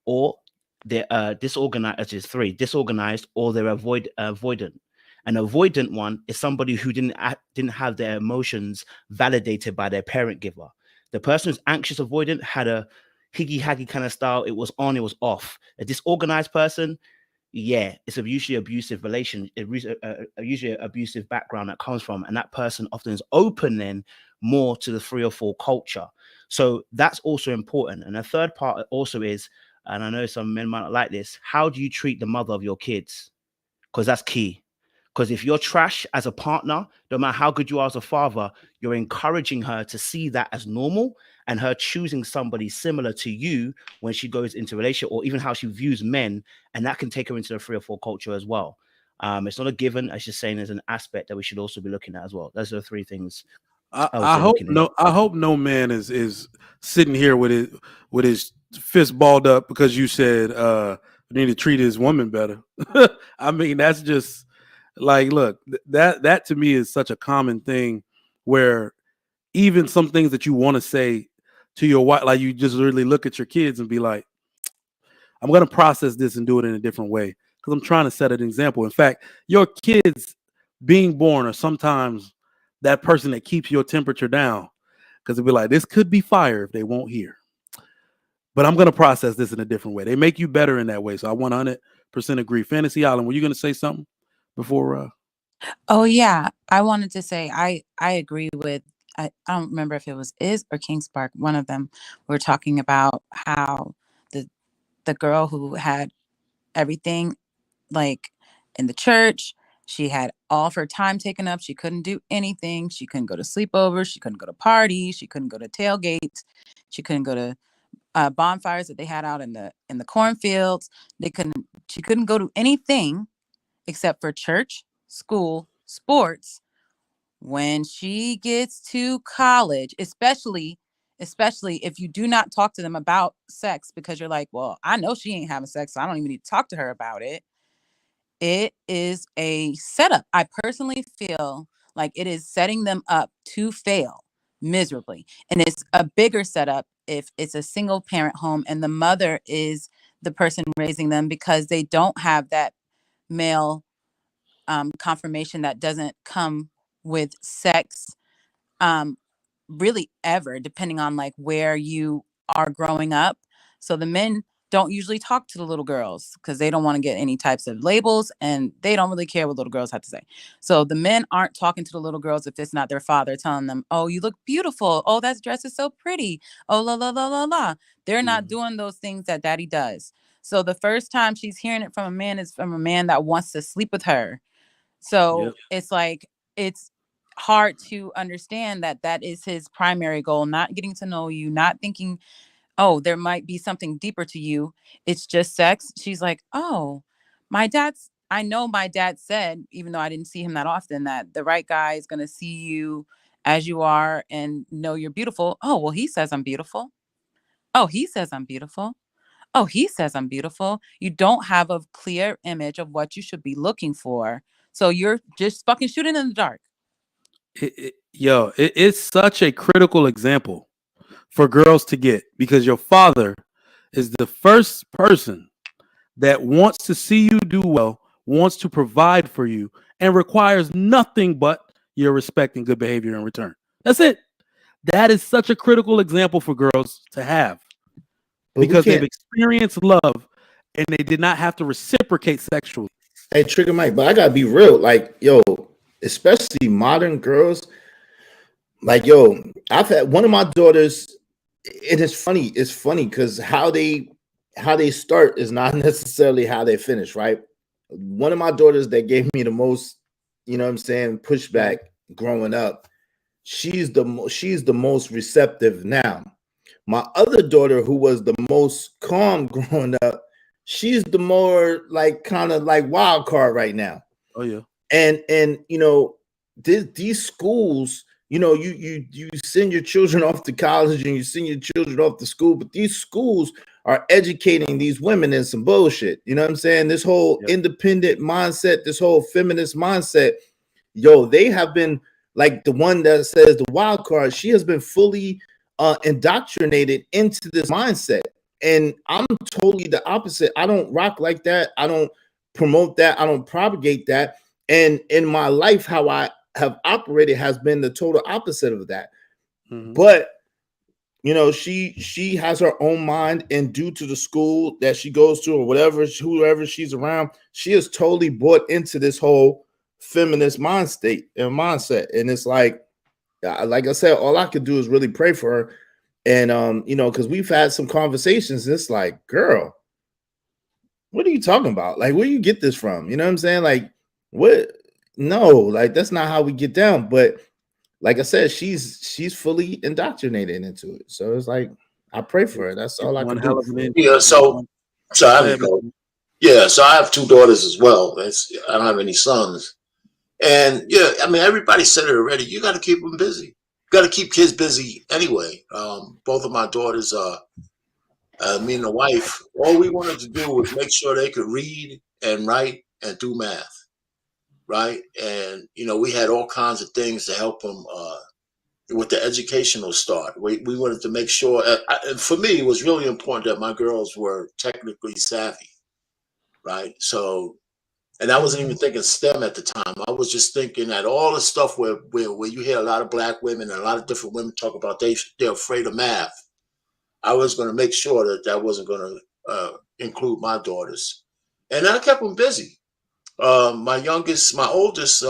L: or they're disorganized, which is 3, disorganized, or they're avoidant. An avoidant one is somebody who didn't have their emotions validated by their parent giver. The person who's anxious avoidant had a higgy-haggy kind of style. It was on, it was off. A disorganized person, yeah, it's usually abusive relation, usually abusive background that comes from, and that person often is open then more to the 3 or 4 culture. So that's also important. And the third part also is, and I know some men might not like this, how do you treat the mother of your kids? Because that's key. Because if you're trash as a partner, no matter how good you are as a father, you're encouraging her to see that as normal, and her choosing somebody similar to you when she goes into a relationship, or even how she views men, and that can take her into the 3 or 4 culture as well. It's not a given. I was just saying there's an aspect that we should also be looking at as well. Those are the 3 things.
B: I hope no man is sitting here with his fist balled up because you said we need to treat his woman better. I mean, that's just like, look, that to me is such a common thing, where even some things that you want to say to your wife, like you just literally look at your kids and be like, I'm going to process this and do it in a different way because I'm trying to set an example. In fact, your kids being born are sometimes that person that keeps your temperature down, because they'll be like, this could be fire if they won't hear. But I'm going to process this in a different way. They make you better in that way. So I 100% agree. Fantasy Island, were you going to say something before?
I: Oh yeah, I wanted to say I agree with, I don't remember if it was or King Spark, one of them were talking about how the girl who had everything, like in the church, she had all of her time taken up. She couldn't do anything. She couldn't go to sleepovers. She couldn't go to parties. She couldn't go to tailgates. She couldn't go to bonfires that they had out in the cornfields. She couldn't go to anything except for church, school, sports. When she gets to college, especially if you do not talk to them about sex, because you're like, well, I know she ain't having sex, so I don't even need to talk to her about it. It is a setup. I personally feel like it is setting them up to fail miserably. And it's a bigger setup if it's a single parent home and the mother is the person raising them, because they don't have that male confirmation that doesn't come with sex really ever, depending on like where you are growing up. So the men don't usually talk to the little girls because they don't want to get any types of labels, and they don't really care what little girls have to say. So the men aren't talking to the little girls if it's not their father telling them, oh, you look beautiful, oh, that dress is so pretty, oh, la la la la la. They're not doing those things that daddy does. So the first time she's hearing it from a man is from a man that wants to sleep with her. So it's like, it's hard to understand that is his primary goal, not getting to know you, not thinking, oh, there might be something deeper to you. It's just sex. She's like, oh, I know my dad said, even though I didn't see him that often, that the right guy is going to see you as you are and know you're beautiful. Oh, well, he says I'm beautiful. Oh, he says I'm beautiful. Oh, he says I'm beautiful. You don't have a clear image of what you should be looking for. So you're just fucking shooting in the dark.
B: It's such a critical example for girls to get, because your father is the first person that wants to see you do well, wants to provide for you, and requires nothing but your respect and good behavior in return. That's it. That is such a critical example for girls to have, because they've experienced love and they did not have to reciprocate sexually.
K: Hey, Trigger Mike, but I gotta be real. Like, yo, especially modern girls. Like, yo, I've had one of my daughters. It is funny. It's funny because how they start is not necessarily how they finish, right? one of my daughters that gave me the most, you know what I'm saying, pushback growing up, she's the most receptive now. My other daughter, who was the most calm growing up, she's the more like kind of like wild card right now.
B: Oh yeah.
K: And you know, these schools, you know, you send your children off to college and you send your children off to school, but these schools are educating these women in some bullshit. You know what I'm saying? This whole independent mindset, this whole feminist mindset, yo, they have been like the one that says the wild card. She has been fully indoctrinated into this mindset, and I'm totally the opposite. I don't rock like that. I don't promote that. I don't propagate that. And in my life, how I have operated has been the total opposite of that. But you know, she has her own mind, and due to the school that she goes to or whatever, whoever she's around, she is totally bought into this whole feminist mind state and mindset. And it's like I said, all I could do is really pray for her. And you know, because we've had some conversations, and it's like, girl, what are you talking about? Like, where do you get this from? You know what I'm saying? Like, what? No, like that's not how we get down. But like I said, she's fully indoctrinated into it. So it's like I pray for her. That's all I can do.
G: Yeah, so I go. Yeah, so I have two daughters as well. I don't have any sons. And yeah, I mean, everybody said it already. You got to keep them busy. You got to keep kids busy anyway. Both of my daughters, me and the wife, all we wanted to do was make sure they could read and write and do math, right? And you know, we had all kinds of things to help them with the educational start. We wanted to make sure, and for me, it was really important that my girls were technically savvy, right? So. And I wasn't even thinking STEM at the time. I was just thinking that all the stuff where you hear a lot of black women and a lot of different women talk about they're afraid of math. I was going to make sure that wasn't going to include my daughters. And I kept them busy. My oldest,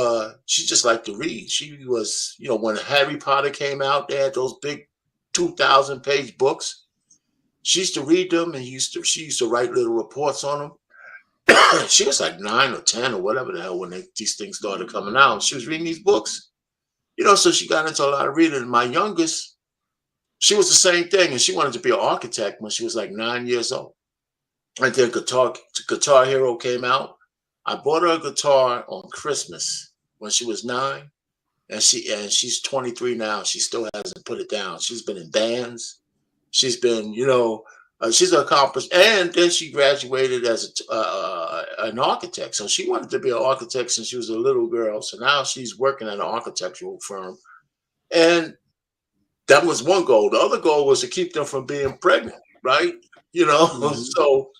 G: she just liked to read. She was, you know, when Harry Potter came out, they had those big 2,000-page books. She used to read them, and she used to write little reports on them. She was like 9 or 10 or whatever the hell when these things started coming out. She was reading these books, you know, so she got into a lot of reading. And my youngest, she was the same thing, and she wanted to be an architect when she was like 9 years old. And then Guitar Hero came out. I bought her a guitar on Christmas when she was 9, and she's 23 now. She still hasn't put it down. She's been in bands. She's been, you know. She's accomplished, and then she graduated as an architect. So she wanted to be an architect since she was a little girl. So now she's working at an architectural firm, and that was one goal. The other goal was to keep them from being pregnant, right? You know, so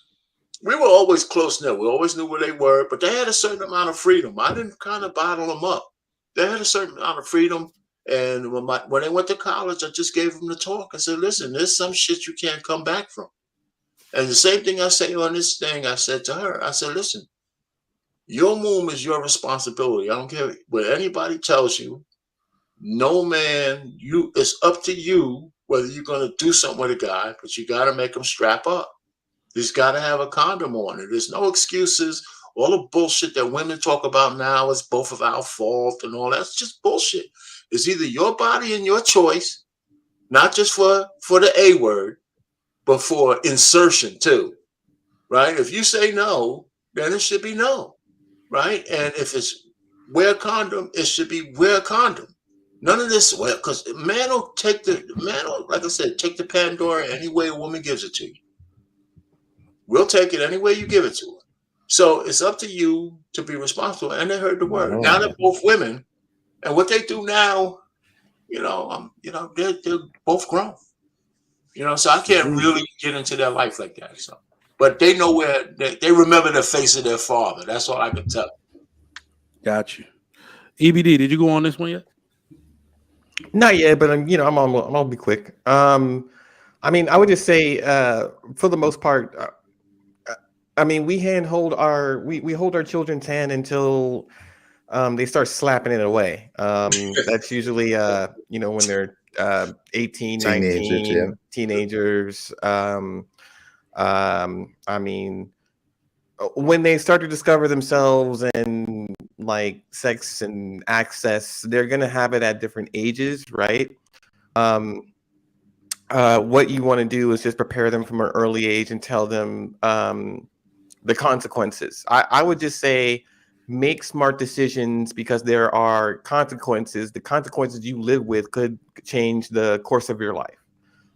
G: we were always close knit. We always knew where they were, but they had a certain amount of freedom. I didn't kind of bottle them up. They had a certain amount of freedom. And when they went to college, I just gave them the talk. I said, listen, there's some shit you can't come back from. And the same thing I say on this thing, I said to her, I said, listen, your move is your responsibility. I don't care what anybody tells you. No man, it's up to you whether you're going to do something with a guy, but you got to make him strap up. He's got to have a condom on it. There's no excuses. All the bullshit that women talk about now is both of our fault and all that's just bullshit. It's either your body and your choice, not just for the A word, but for insertion too, right? If you say no, then it should be no, right? And if it's wear a condom, it should be wear a condom. None of this, well, because man will, like I said, take the Pandora any way a woman gives it to you. We'll take it any way you give it to her. So it's up to you to be responsible. And they heard the word. Now they're both women. And what they do now, they're both grown. So I can't really get into their life like that. So, but they know where they remember the face of their father. That's all I can tell.
B: Got you. EBD, did you go on this one yet?
H: Not yet, but I'm gonna be quick. I mean, I would just say, for the most part, I mean, we hold our children's hand until they start slapping it away. That's usually when they're 18, 19, teenagers. I mean, when they start to discover themselves and like sex and access, they're gonna have it at different ages, right? What you want to do is just prepare them from an early age and tell them the consequences. I would just say make smart decisions because there are consequences. The consequences you live with could change the course of your life.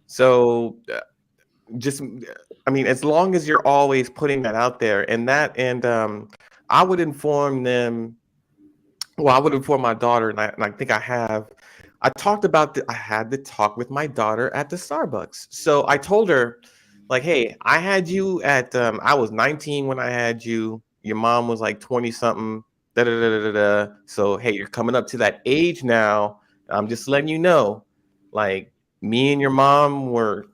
H: So just, I mean, as long as you're always putting that out there and I would inform them. Well, I would inform my daughter, and I think I have. I talked about I had the talk with my daughter at the Starbucks. So I told her, like, hey, I had you at I was 19 when I had you. Your mom was like 20 something. Da, da, da, da, da, da. So hey, you're coming up to that age now. I'm just letting you know, like, me and your mom were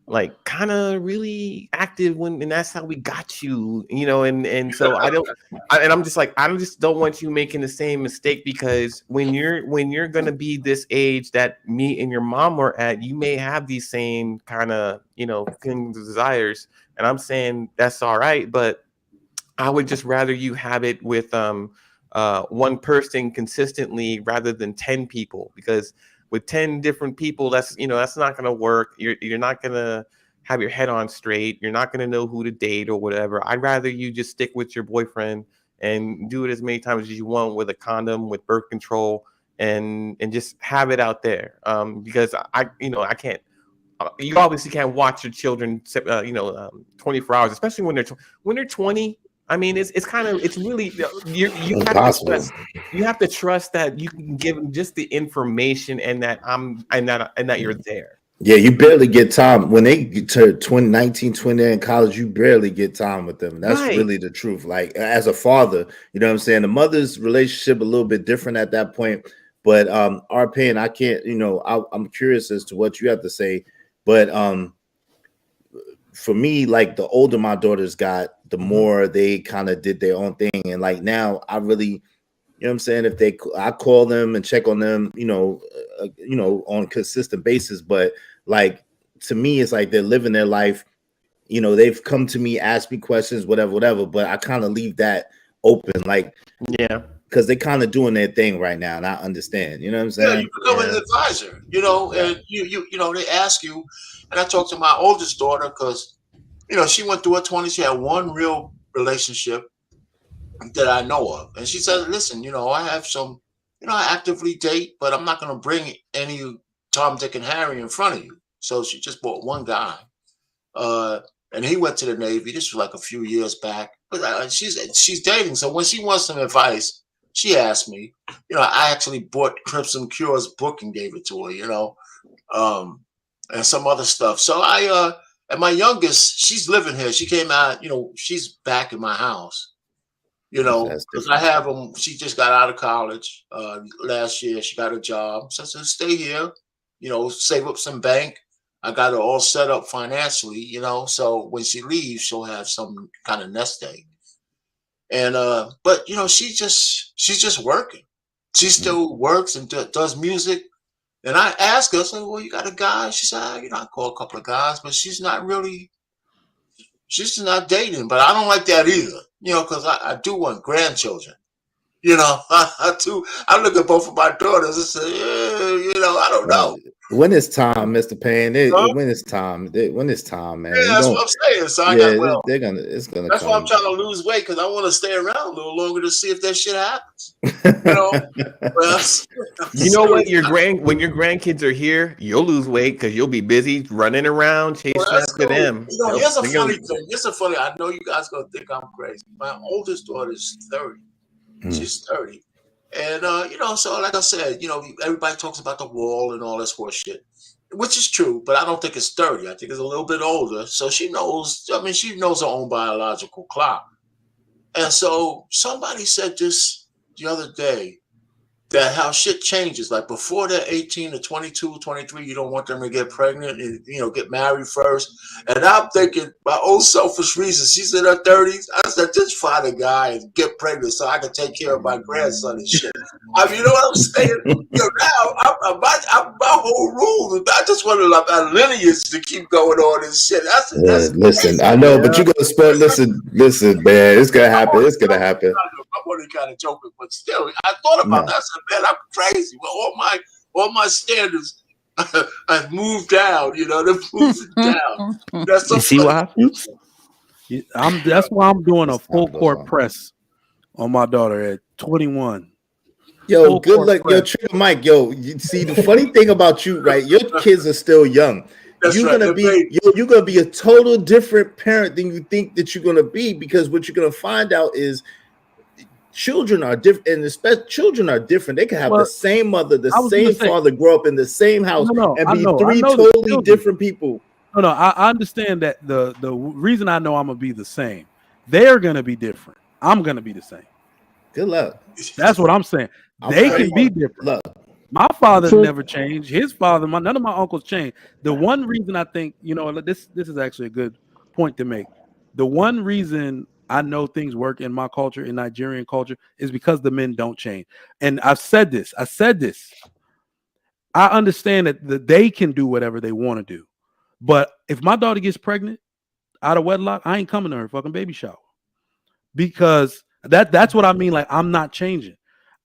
H: like kind of really active and that's how we got you, and so I'm just like, I just don't want you making the same mistake, because when you're going to be this age that me and your mom were at, you may have these same kind of things, desires, and I'm saying that's all right, but I would just rather you have it with one person consistently rather than 10 people, because with 10 different people, that's not going to work. You're not going to have your head on straight. You're not going to know who to date or whatever. I'd rather you just stick with your boyfriend and do it as many times as you want with a condom, with birth control, and just have it out there. Because I can't. You obviously can't watch your children, 24 hours, especially when they're 20. I mean, it's really you have to trust that you can give them just the information and that you're there.
K: Yeah, you barely get time when they get to 19, 20 in college. You barely get time with them. That's
H: Right.
K: really the truth. Like, as a father, you know what I'm saying? The mother's relationship a little bit different at that point. But our pain, I can't. I'm curious as to what you have to say. But for me, like, the older my daughters got, the more they kind of did their own thing. And like now, I really, you know what I'm saying? I call them and check on them, on a consistent basis. But like, to me, it's like they're living their life. They've come to me, ask me questions, whatever. But I kind of leave that open, like,
H: yeah,
K: because they're kind of doing their thing right now, and I understand. You know what I'm saying?
G: Yeah, you become an advisor, and they ask you. And I talked to my oldest daughter because, she went through her 20s. She had one real relationship that I know of. And she said, listen, I have some, I actively date, but I'm not going to bring any Tom, Dick, and Harry in front of you. So she just bought one guy. And he went to the Navy. This was like a few years back. But she's dating. So when she wants some advice, she asked me. I actually bought Crimson Cure's book and gave it to her, and some other stuff. So and my youngest, she's living here. She came out, she's back in my house, because I have them. She just got out of college last year. She got a job. So I said, stay here, save up some bank. I got her all set up financially, so when she leaves, she'll have some kind of nest egg. And but she's just working. She still works and does music. And I asked her, I said, well, you got a guy? She said, I call a couple of guys, but she's just not dating. But I don't like that either, because I do want grandchildren. I do. I look at both of my daughters and say, I don't know.
K: When it's time, Mr. Payne. When it's time. When it's time, man.
G: Yeah, that's what I'm saying. So
K: it's gonna.
G: That's why I'm trying to lose weight, because I want to stay around a little longer to see if that shit happens.
H: You know what? When your grandkids are here, you'll lose weight because you'll be busy running around chasing after them.
G: Here's a funny thing. I know you guys gonna think I'm crazy. My oldest daughter is 30. She's 30. And so like I said, everybody talks about the wall and all this horse shit, which is true, but I don't think it's 30. I think it's a little bit older. So she knows her own biological clock. And so somebody said this the other day. that how shit changes. Like before they're 18 to 22, 23, you don't want them to get pregnant and, you know, get married first. And I'm thinking, my own selfish reasons, she's in her 30s. I said, just find a guy and get pregnant so I can take care of my grandson and shit. I mean, you know what I'm saying? You know, now my whole rule, I just wanted like a lineage to keep going on and shit. That's
K: Listen, I know, but you gonna spend. Listen, man, it's gonna happen. It's gonna happen.
G: I'm only kind of joking, but still, I thought about that. I said, man, I'm crazy. Well, all my standards I've moved down, you know, they've moved down. That's
L: You see what happens?
B: That's why I'm doing a full court press on my daughter at 21.
K: Yo, good luck. Yo, Trigger Mike, yo, you see the funny thing about you, right? Your kids are still young. You're gonna be a total different parent than you think that you're gonna be, because what you're gonna find out is children are different, and especially children are different. They can have the same mother, the same father, grow up in the same house, and be three totally different people.
B: No, I understand that the reason I know I'm gonna be the same. They're gonna be different. I'm gonna be the same.
K: Good luck.
B: That's what I'm saying. They can be different.
K: Look.
B: My father's never changed. His father, none of my uncles changed. The one reason I think, you know, this is actually a good point to make. The one reason I know things work in my culture, in Nigerian culture, is because the men don't change. And I've said this. I understand that they can do whatever they want to do. But if my daughter gets pregnant out of wedlock, I ain't coming to her fucking baby shower. Because that's what I mean. Like, I'm not changing.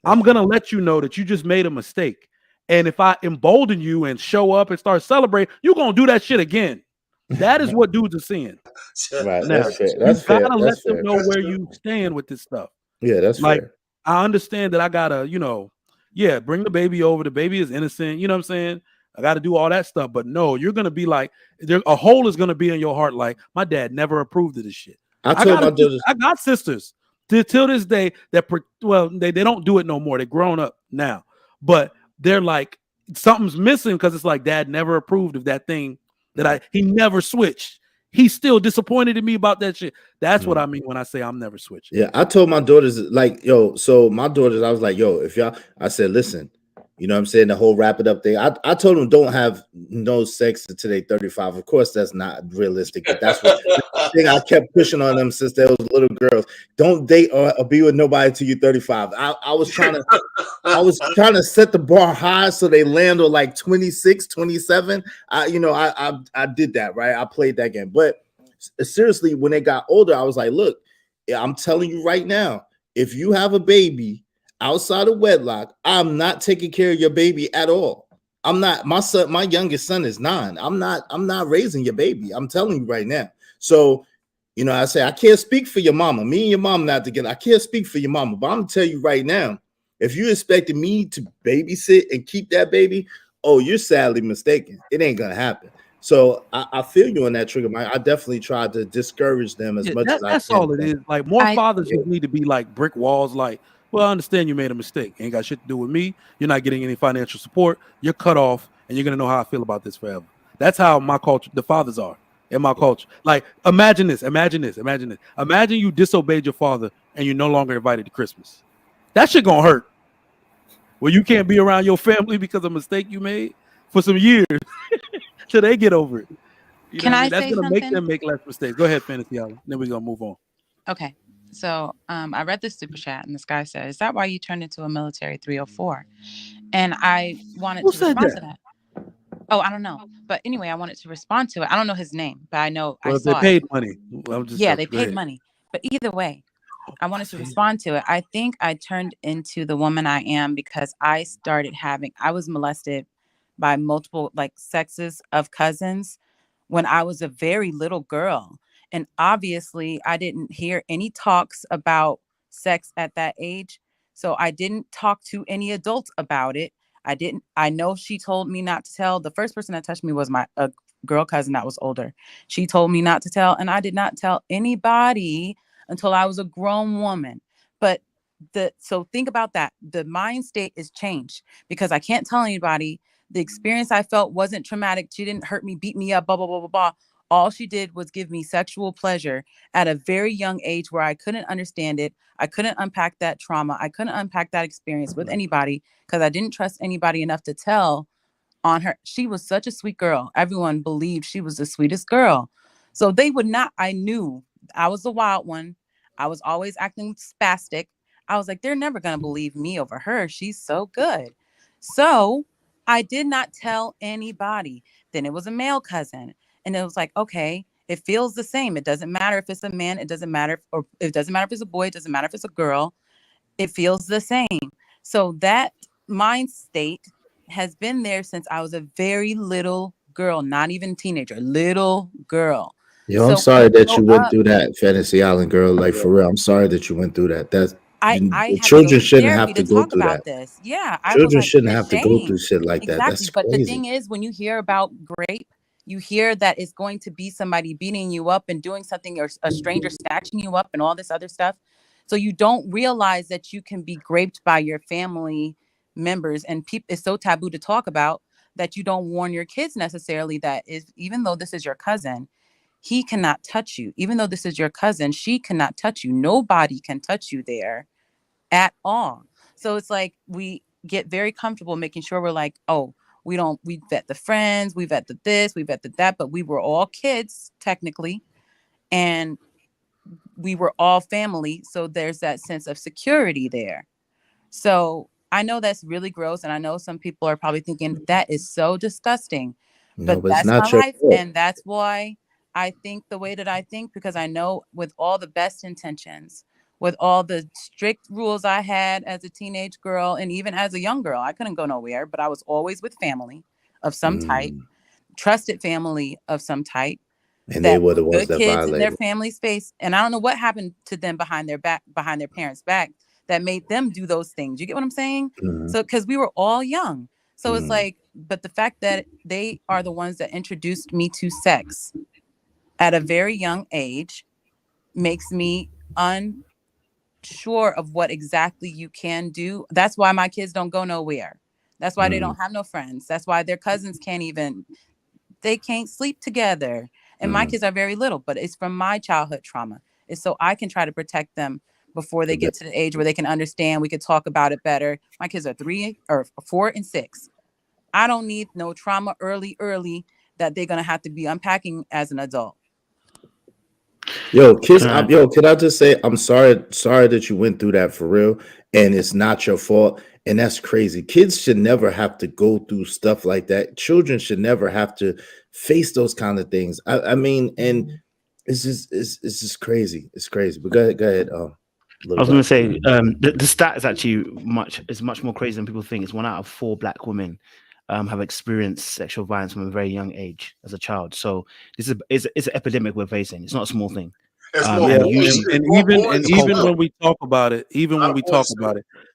B: I'm going to let you know that you just made a mistake. And if I embolden you and show up and start celebrating, you're going to do that shit again. That is what dudes are seeing.
K: Right.
B: Now,
K: That's fair. That's fair.
B: You got to let them know where you stand with this stuff.
K: Yeah, that's
B: like,
K: fair.
B: I understand that I got to, you know, bring the baby over. The baby is innocent. You know what I'm saying? I got to do all that stuff. But no, you're going to be like, a hole is going to be in your heart. Like, my dad never approved of this shit. I got sisters till this day that, they don't do it no more. They're grown up now. But they're like, something's missing, because it's like, dad never approved of that thing that he never switched. He's still disappointed in me about that shit. That's what I mean when I say I'm never switching.
K: Yeah, I told my daughters, like, yo, so my daughters, I was like, yo, if y'all, I said, listen, you know what I'm saying? The whole wrap it up thing. I told them don't have no sex until they 35. Of course, that's not realistic, but that's what thing I kept pushing on them since they was little girls. Don't date or be with nobody till you're 35. I was trying to set the bar high so they land on like 26, 27. I did that, right? I played that game. But seriously, when they got older, I was like, look, I'm telling you right now, if you have a baby outside of wedlock, I'm not taking care of your baby at all. I'm not. My youngest son is 9. I'm not raising your baby. I'm telling you right now. So, you know, I say I can't speak for your mama. Me and your mom not together. I can't speak for your mama, but I'm gonna tell you right now, if you expected me to babysit and keep that baby, oh, you're sadly mistaken. It ain't gonna happen. So I feel you on that, Trigger Mike. I definitely tried to discourage them as much as I can.
B: That's all it is. Like, more fathers just need to be like brick walls. Like, well, I understand you made a mistake. Ain't got shit to do with me. You're not getting any financial support. You're cut off, and you're gonna know how I feel about this forever. That's how my culture, the fathers are in my culture. Like, imagine this. Imagine you disobeyed your father and you're no longer invited to Christmas. That shit gonna hurt. Well, you can't be around your family because of a mistake you made for some years till they get over it.
I: Can I say
B: That's gonna
I: something?
B: make them make less mistakes. Go ahead, Fantasy Island. Then we're gonna move on.
I: Okay. So I read this super chat, and this guy said, "Is that why you turned into a military 304?" And I wanted to respond to that. Oh, I don't know. But anyway, I wanted to respond to it. I don't know his name, but I know I saw
B: they paid money.
I: They paid money. But either way, I wanted to respond to it. I think I turned into the woman I am because I was molested by multiple sexes of cousins when I was a very little girl. And obviously I didn't hear any talks about sex at that age. So I didn't talk to any adults about it. I know she told me not to tell. The first person that touched me was a girl cousin that was older. She told me not to tell, and I did not tell anybody until I was a grown woman. But so think about that. The mind state is changed because I can't tell anybody. The experience I felt wasn't traumatic. She didn't hurt me, beat me up, blah, blah, blah, blah, blah. All she did was give me sexual pleasure at a very young age where I couldn't understand it. I couldn't unpack that trauma. I couldn't unpack that experience with anybody because I didn't trust anybody enough to tell on her. She was such a sweet girl. Everyone believed she was the sweetest girl. So they would not, I knew I was the wild one. I was always acting spastic. I was like, they're never going to believe me over her. She's so good. So I did not tell anybody. Then it was a male cousin. And it was like, okay, it feels the same. It doesn't matter if it's a man. It doesn't matter. Or it doesn't matter if it's a boy. It doesn't matter if it's a girl. It feels the same. So that mind state has been there since I was a very little girl, not even teenager, little girl.
K: Yo, I'm
I: So
K: sorry
I: when you
K: that
I: grow
K: you went
I: up,
K: through that, Fantasy Island girl. Like for real, I'm sorry that you went through that.
I: I
K: The
I: had to go
K: children
I: through
K: shouldn't
I: therapy
K: have
I: to
K: to go
I: talk
K: through that.
I: about this. Yeah, I was
K: Children
I: like
K: shouldn't have to go through
I: ashamed.
K: shit like that.
I: Exactly.
K: That's
I: But the
K: crazy.
I: thing is, when you hear about rape, you hear that it's going to be somebody beating you up and doing something, or a stranger snatching you up and all this other stuff. So you don't realize that you can be raped by your family members, and it's so taboo to talk about that you don't warn your kids necessarily that is, even though this is your cousin, he cannot touch you. Even though this is your cousin, she cannot touch you. Nobody can touch you there at all. So it's like we get very comfortable making sure we're like, oh, we vet the friends, we vet the this, we vet the that, but we were all kids technically, and we were all family. So there's that sense of security there. So I know that's really gross. And I know some people are probably thinking that is so disgusting,
K: No,
I: but
K: but it's
I: that's my
K: not your
I: life.
K: fault.
I: And that's why I think the way that I think, because I know with all the best intentions, with all the strict rules I had as a teenage girl, and even as a young girl, I couldn't go nowhere, but I was always with family of some type, trusted family of some type,
K: And they
I: that
K: were
I: were
K: the ones
I: good
K: that
I: kids in their
K: violated.
I: family's face. And I don't know what happened to them behind their back, behind their parents' back, that made them do those things. You get what I'm saying?
K: Mhm.
I: So, because we were all young. So it's
K: Mhm.
I: like, but the fact that they are the ones that introduced me to sex at a very young age makes me unsure of what exactly you can do. That's why my kids don't go nowhere. That's why they don't have no friends. That's why their cousins they can't sleep together. And my kids are very little, but it's from my childhood trauma. It's so I can try to protect them before they get to the age where they can understand. We could talk about it better. My kids are 3 or 4 and 6. I don't need no trauma early that they're gonna have to be unpacking as an adult.
K: Yo, kids, can I just say I'm sorry that you went through that for real, and it's not your fault, and that's crazy. Kids should never have to go through stuff like that. Children should never have to face those kind of things. I mean, and it's just crazy. It's crazy. But go ahead.
L: I was going to say the stat is actually much more crazy than people think. It's 1 out of 4 Black women have experienced sexual violence from a very young age as a child. So this is an epidemic we're facing. It's not a small thing.
B: And even when we talk about it,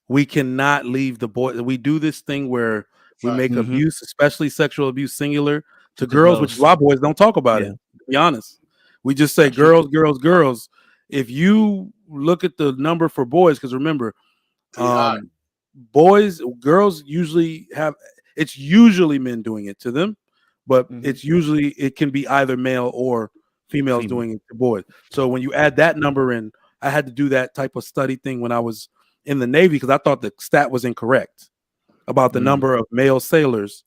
B: we cannot leave the boy. We do this thing where we make abuse, especially sexual abuse, singular to girls, which a lot of boys don't talk about it. To be honest, we just say girls, girls, girls. If you look at the number for boys, because remember, girls usually it's usually men doing it to them, but it can be either male or females doing it to boys. So when you add that number in, I had to do that type of study thing when I was in the Navy because I thought the stat was incorrect about the number of male sailors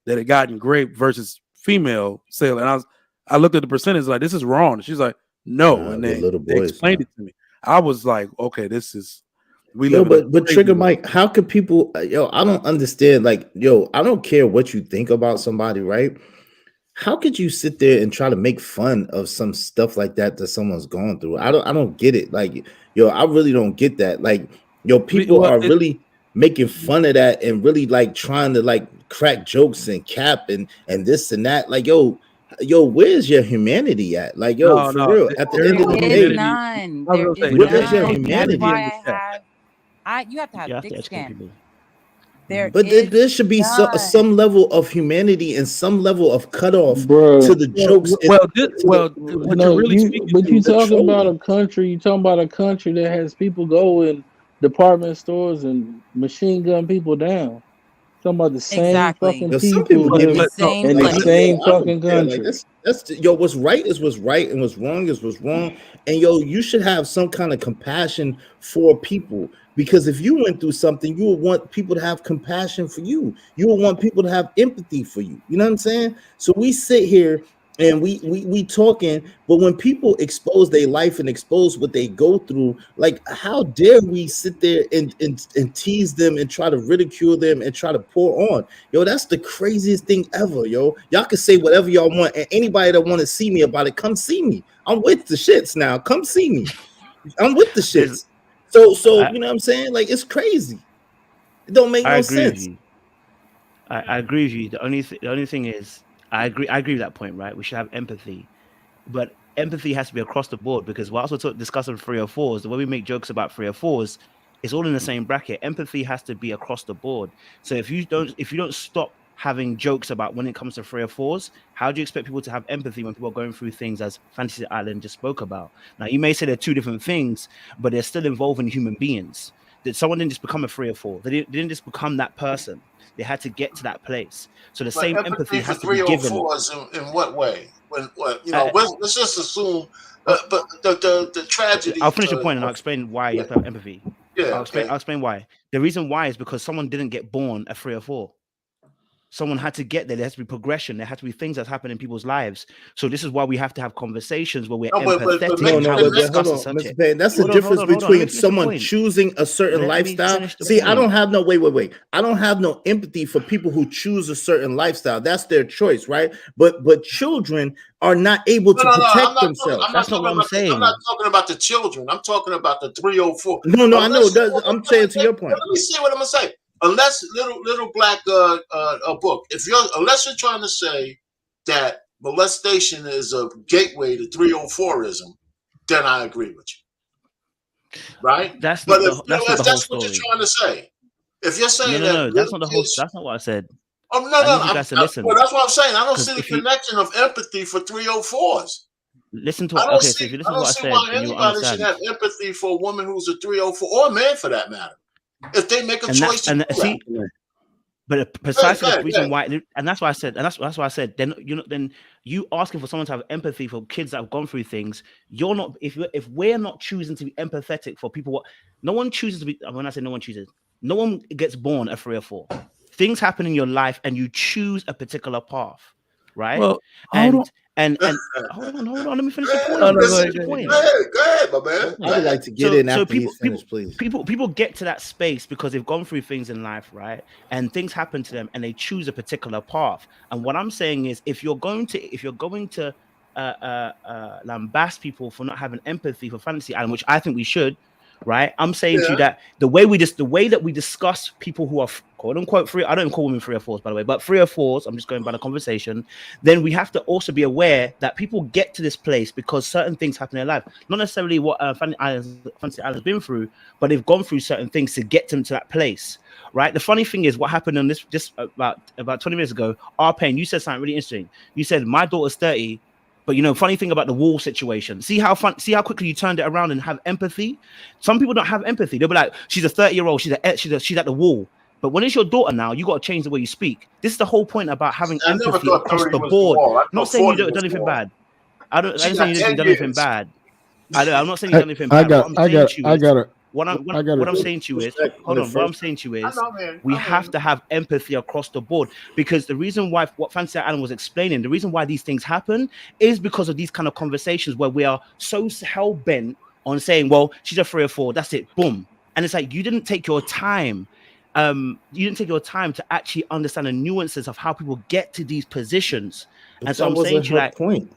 B: that had gotten raped versus female sailor. And I looked at the percentage like this is wrong. And she's like, no, and they explained it to me. I was like, okay,
K: But Trigger Mike, how could people I don't understand. Like, I don't care what you think about somebody, right? How could you sit there and try to make fun of some stuff like that someone's going through? I don't get it. Like, I really don't get that. Like, people are really making fun of that and really like trying to like crack jokes and cap and this and that. Like, where's your humanity at? Like, for real, at the end of the day,
I: None.
K: where's your humanity?
I: That's why you have to have thick skin.
K: But there should be some level of humanity and some level of cutoff to the jokes.
E: You talking about a country. You talking about a country that has people go in department stores and machine gun people down. Talking about the same
I: Exactly.
E: fucking
K: Yo, some
E: people
K: people give me
E: live
I: Same
E: in the
I: place.
E: same
K: I don't
E: fucking
K: care. Like
E: country.
K: that's yo. What's right is what's right, and what's wrong is what's wrong. And yo, you should have some kind of compassion for people, because if you went through something, you would want people to have compassion for you. You would want people to have empathy for you. You know what I'm saying? So we sit here and we talking, but when people expose their life and expose what they go through, like how dare we sit there and tease them and try to ridicule them and try to pour on? Yo, that's the craziest thing ever, yo. Y'all can say whatever y'all want, and anybody that want to see me about it, come see me. I'm with the shits now. Come see me. I'm with the shits. So you know what I'm saying? Like, it's crazy. It don't make
L: I
K: no
L: agree with
K: sense.
L: you. I agree with you. The only thing is, I agree with that point, right? We should have empathy, but empathy has to be across the board, because whilst we're discussing 304s, the way we make jokes about 304s, it's all in the same bracket. Empathy has to be across the board. So if you don't stop having jokes about when it comes to 304s, how do you expect people to have empathy when people are going through things as Fantasy Island just spoke about? Now, you may say they're two different things, but they're still involving human beings. That someone didn't just become a 304. They didn't just become that person. They had to get to that place. So the
G: But
L: same empathy
G: empathy for
L: has to be given.
G: 304s in what way? When let's just assume. But the tragedy.
L: I'll finish the point and I'll explain why you have to have empathy.
G: Yeah.
L: I'll explain why. The reason why is because someone didn't get born a 3 or 4. Someone had to get there. There has to be progression. There had to be things that happen in people's lives. So this is why we have to have conversations where we're empathetic in how we discuss a subject.
K: Mr. Payne, that's the difference between someone choosing a certain lifestyle. See, I don't have no wait. I don't have no empathy for people who choose a certain lifestyle. That's their choice, right? But children are not able to protect themselves.
L: That's not what I'm saying.
G: I'm not talking about the children. I'm talking about the 304.
K: No, I know. I'm saying to your point.
G: Let me see what I'm gonna say. Unless little black book, unless you're trying to say that molestation is a gateway to 304ism, then I agree with you. Right?
L: That's not the whole story.
G: What you're trying to say. If you're saying
L: no, that's not the whole. That's not what I said.
G: Oh no,
L: I need you guys to listen.
G: Well, that's what I'm saying. I don't see the connection of empathy for 304s.
L: Listen to what. Okay, so if you listen to what I said,
G: why
L: then you
G: anybody
L: understand.
G: should have empathy for a woman who's a 304 or a man for that matter. If they make a choice to do that.
L: But precisely the reason why, and that's why I said, then you asking for someone to have empathy for kids that have gone through things. You're not, if we're not choosing to be empathetic for people, no one chooses to be. When I say no one chooses, no one gets born a 3 or 4. Things happen in your life, and you choose a particular path, right?
B: Well,
L: and hold on. Let me finish the point.
G: Go ahead, my man.
K: I would like to get in after you finish, please.
L: People get to that space because they've gone through things in life, right? And things happen to them, and they choose a particular path. And what I'm saying is, if you're going to lambast people for not having empathy for Fantasy Island, which I think we should, right? I'm saying to you that the way that we discuss people who are quote unquote 3, I don't call women 3 or 4s, by the way, but 3 or 4s, I'm just going by the conversation. Then we have to also be aware that people get to this place because certain things happen in their life, not necessarily what Fantasy Island's been through, but they've gone through certain things to get them to that place, right? The funny thing is, what happened on this just about 20 minutes ago, Pain, you said something really interesting. You said my daughter's 30. But funny thing about the wall situation. See how quickly you turned it around and have empathy. Some people don't have empathy. They'll be like, she's a 30-year-old. She's at the wall. But when it's your daughter now, you got to change the way you speak. This is the whole point about having empathy across the board. Not saying you done anything bad. I don't say you done anything bad. I'm not saying you done anything bad. What I'm saying to you is, hold on. What I'm saying to you is, we have to have empathy across the board, because the reason why what Fantasy Island was explaining, the reason why these things happen is because of these kind of conversations where we are so hell bent on saying, well, she's a 3 or 4, that's it, boom. And it's like you didn't take your time. To actually understand the nuances of how people get to these positions. And so I'm saying to you, like,
K: point.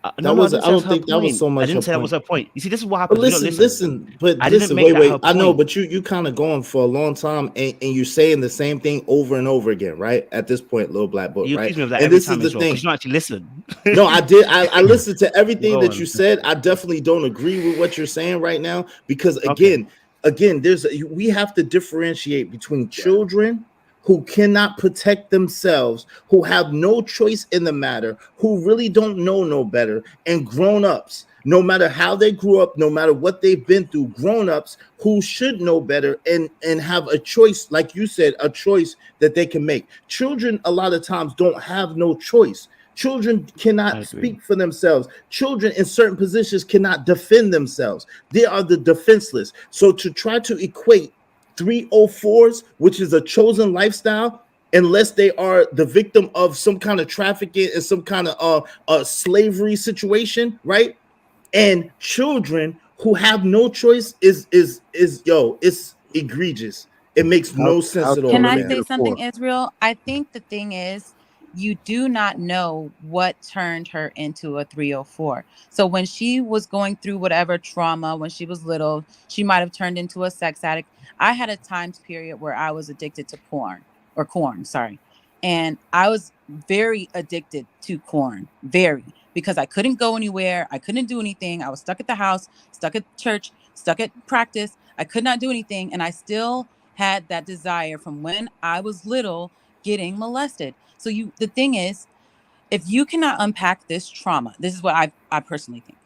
L: I don't think that was so much. I didn't say that was her point. You see, this is what happens.
K: But listen. Wait. I know, but you kind of going for a long time, and you're saying the same thing over and over again, right? At this point, little black book, right?
L: And this is the thing. You don't actually listen.
K: No, I did. I listened to everything that you said. I definitely don't agree with what you're saying right now, because again, we have to differentiate between children who cannot protect themselves, who have no choice in the matter, who really don't know no better, and grown-ups, no matter how they grew up, no matter what they've been through, grown-ups who should know better and have a choice, like you said, a choice that they can make. Children a lot of times don't have no choice. Children cannot speak for themselves. Children in certain positions cannot defend themselves. They are the defenseless. So to try to equate 304s, which is a chosen lifestyle, unless they are the victim of some kind of trafficking and some kind of slavery situation, right? And children who have no choice is it's egregious. It makes no sense at all.
I: Can I say something, Israel? I think the thing is, you do not know what turned her into a 304. So when she was going through whatever trauma when she was little, she might have turned into a sex addict. I had a time period where I was addicted to corn, sorry. And I was very addicted to corn, because I couldn't go anywhere. I couldn't do anything. I was stuck at the house, stuck at church, stuck at practice. I could not do anything. And I still had that desire from when I was little getting molested. So the thing is, if you cannot unpack this trauma, this is what I personally think.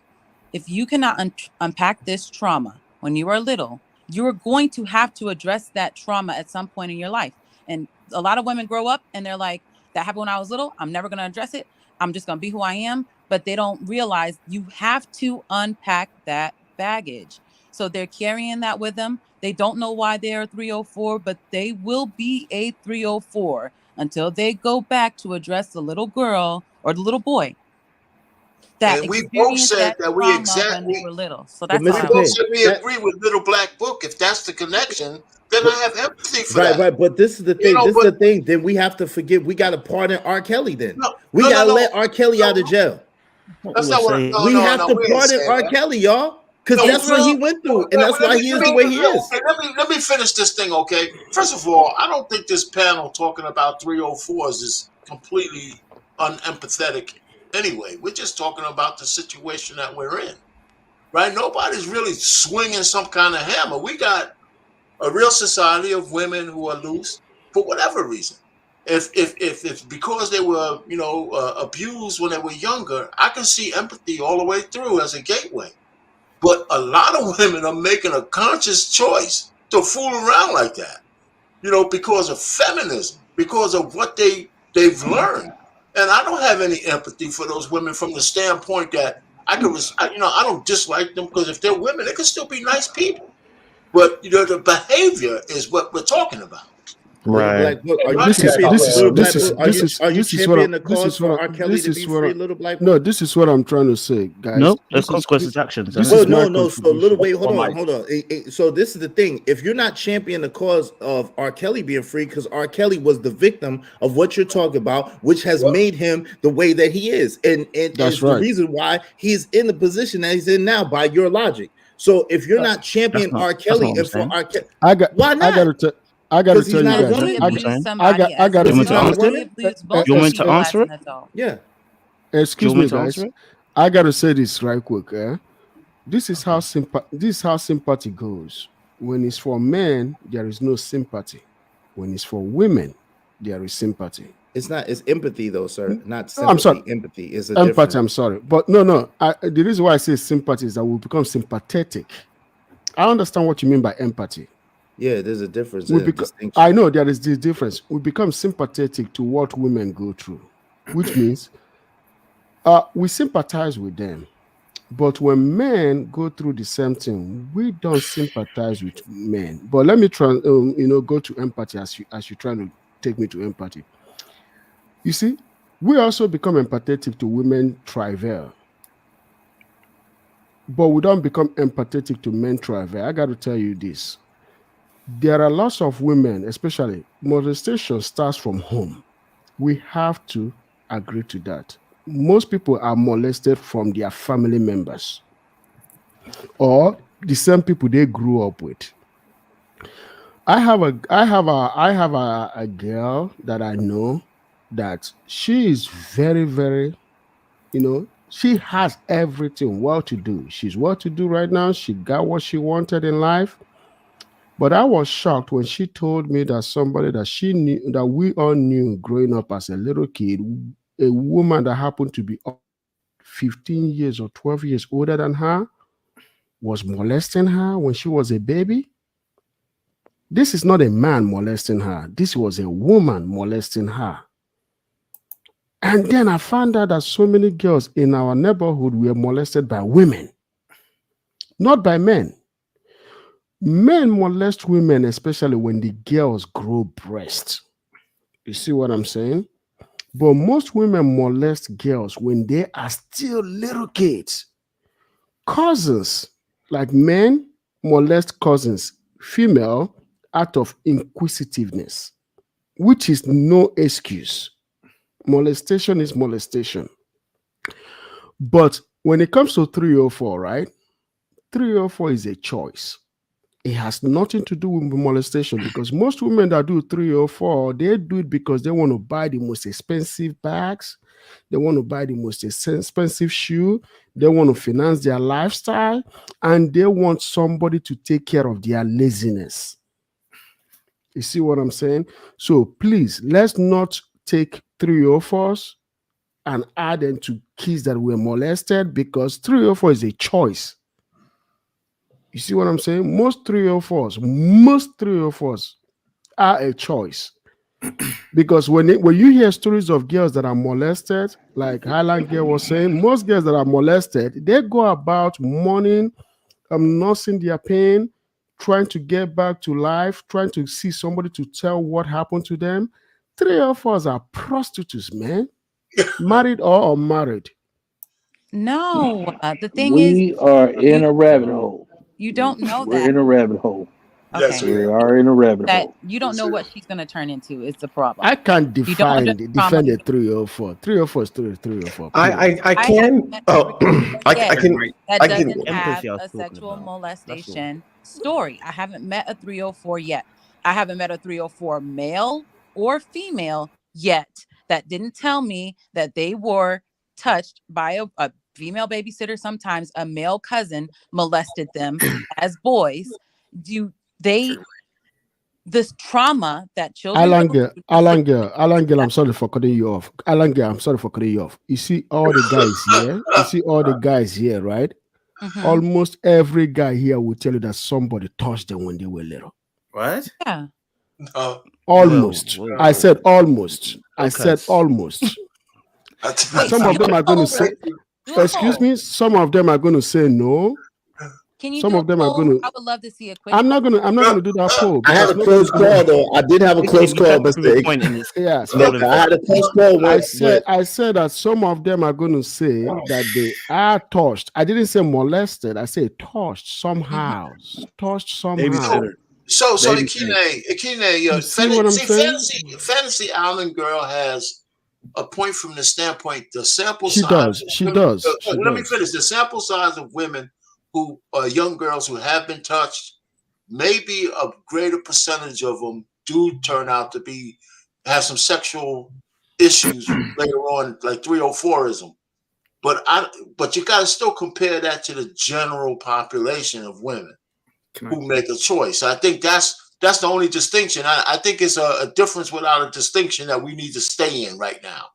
I: If you cannot unpack this trauma when you are little, you are going to have to address that trauma at some point in your life. And a lot of women grow up and they're like, that happened when I was little. I'm never going to address it. I'm just going to be who I am. But they don't realize you have to unpack that baggage. So they're carrying that with them. They don't know why they're a 304, but they will be a 304 until they go back to address the little girl or the little boy that
G: and we both said that we
I: when they were little. So that's
G: we both said we agree with Little Black Book. If that's the connection, then I have empathy for that.
K: Right. But this is the thing. This is the thing. Then we have to forget. We got to pardon R. Kelly. Then we got to let R. Kelly out of jail.
G: That's not what
K: we have to pardon R. Kelly, y'all. Because that's what he went through, and that's why he is the way he is.
G: Okay, let me finish this thing, okay? First of all, I don't think this panel talking about 304s is completely unempathetic anyway. We're just talking about the situation that we're in, right? Nobody's really swinging some kind of hammer. We got a real society of women who are loose for whatever reason. If it's because they were, abused when they were younger, I can see empathy all the way through as a gateway. But a lot of women are making a conscious choice to fool around like that, because of feminism, because of what they've learned. And I don't have any empathy for those women from the standpoint that I don't dislike them, because if they're women, they can still be nice people. But the behavior is what we're talking about.
K: Right. This is
M: what I'm trying to say, guys.
L: No, there's consequences, actions.
K: So hold on. So this is the thing. If you're not championing the cause of R. Kelly being free, because R. Kelly was the victim of what you're talking about, which has made him the way that he is, and that's the reason why he's in the position that he's in now, by your logic. So if you're not championing R. Kelly, and for R. Kelly, why not?
M: I got to tell you guys. I got to
L: tell you. You want me to answer it?
K: Yeah.
M: Excuse me, guys. I got to say this right quick. This is how sympathy goes. When it's for men, there is no sympathy. When it's for women, there is sympathy.
K: It's empathy though, sir. Not sympathy.
M: No, I'm sorry.
K: Empathy is a
M: empathy.
K: Difference.
M: I'm sorry, but no. The reason why I say sympathy is that we become sympathetic. I understand what you mean by empathy.
K: Yeah, there's a difference.
M: I know there is this difference. We become sympathetic to what women go through, which means we sympathize with them. But when men go through the same thing, we don't sympathize with men. But let me try, go to empathy as you're trying to take me to empathy. You see, we also become empathetic to women travail. But we don't become empathetic to men travail. I got to tell you this. There are lots of women, especially molestation starts from home. We have to agree to that. Most people are molested from their family members or the same people they grew up with. I have a girl that I know that she is very, very, she has everything well to do. She's well to do right now. She got what she wanted in life. But I was shocked when she told me that somebody that she knew, that we all knew growing up as a little kid, a woman that happened to be 15 years or 12 years older than her, was molesting her when she was a baby. This is not a man molesting her. This was a woman molesting her. And then I found out that so many girls in our neighborhood were molested by women, not by men. Men molest women, especially when the girls grow breasts. You see what I'm saying? But most women molest girls when they are still little kids. Cousins, like men, molest cousins, female, out of inquisitiveness, which is no excuse. Molestation is molestation. But when it comes to 304, right? 304 is a choice. It has nothing to do with molestation, because most women that do 304, they do it because they want to buy the most expensive bags. They want to buy the most expensive shoe. They want to finance their lifestyle, and they want somebody to take care of their laziness. You see what I'm saying? So please, let's not take 304s and add them to kids that were molested, because 304 is a choice. You see what I'm saying? Most 304s are a choice. Because when you hear stories of girls that are molested, like Highland Girl was saying, most girls that are molested, they go about mourning, nursing their pain, trying to get back to life, trying to see somebody to tell what happened to them. 304s are prostitutes, man. Married or unmarried.
I: No, the thing is,
E: We are in a rabbit hole.
I: you don't know
E: We're
I: that.
E: in a rabbit hole.
I: Okay.
G: Yes, we
E: We are in a rabbit
I: That
E: hole.
I: you don't know what she's going to turn into is the problem.
M: I can't
I: You don't
M: defend a 304. 304 is 304.
J: I can. I can.
I: That
J: I
I: doesn't
J: can.
I: have
L: Empathy I was
I: a
L: talking
I: sexual
L: about.
I: molestation story. I haven't met a 304 yet. I haven't met a 304 male or female yet that didn't tell me that they were touched by a female babysitter. Sometimes a male cousin molested them as boys. This trauma that children go through.
M: Alan Girl, I'm sorry for cutting you off. Alan Girl, I'm sorry for cutting you off. You see all the guys here? You see all the guys here, right?
I: Mhm.
M: Almost every guy here will tell you that somebody touched them when they were little.
J: What?
I: Yeah.
M: Almost.
L: Whoa.
M: I said almost. I said
L: Okay.
M: almost.
I: Wait,
M: Some of them are going to say, excuse me, some of them are going to say no.
I: Can you
M: Some
I: do
M: of them
I: a
M: are
I: poll?
M: going to.
I: I would love to see a quick.
M: I'm not going to do that poll.
K: I had a
M: because
K: close call though. I did have a close call,
L: Prove
K: Mr.
L: a point in this.
M: Yes.
K: Look, I had a close call.
M: I said that some of them are going to say that they are touched. I didn't say molested. I said touched somehow. Touched somehow.
B: Babysitter.
G: So
B: Babysitter.
G: Akine,
M: You see what I'm saying?
G: Fantasy Island Girl has a point from the standpoint, the sample
M: She
G: size.
M: does. She does.
G: Let me finish. The sample size of women who are young girls who have been touched, maybe a greater percentage of them do turn out to have some sexual issues later on, like 304ism. But you got to still compare that to the general population of women who make a choice. I think that's the only distinction. I think it's a difference without a distinction that we need to stay in right now,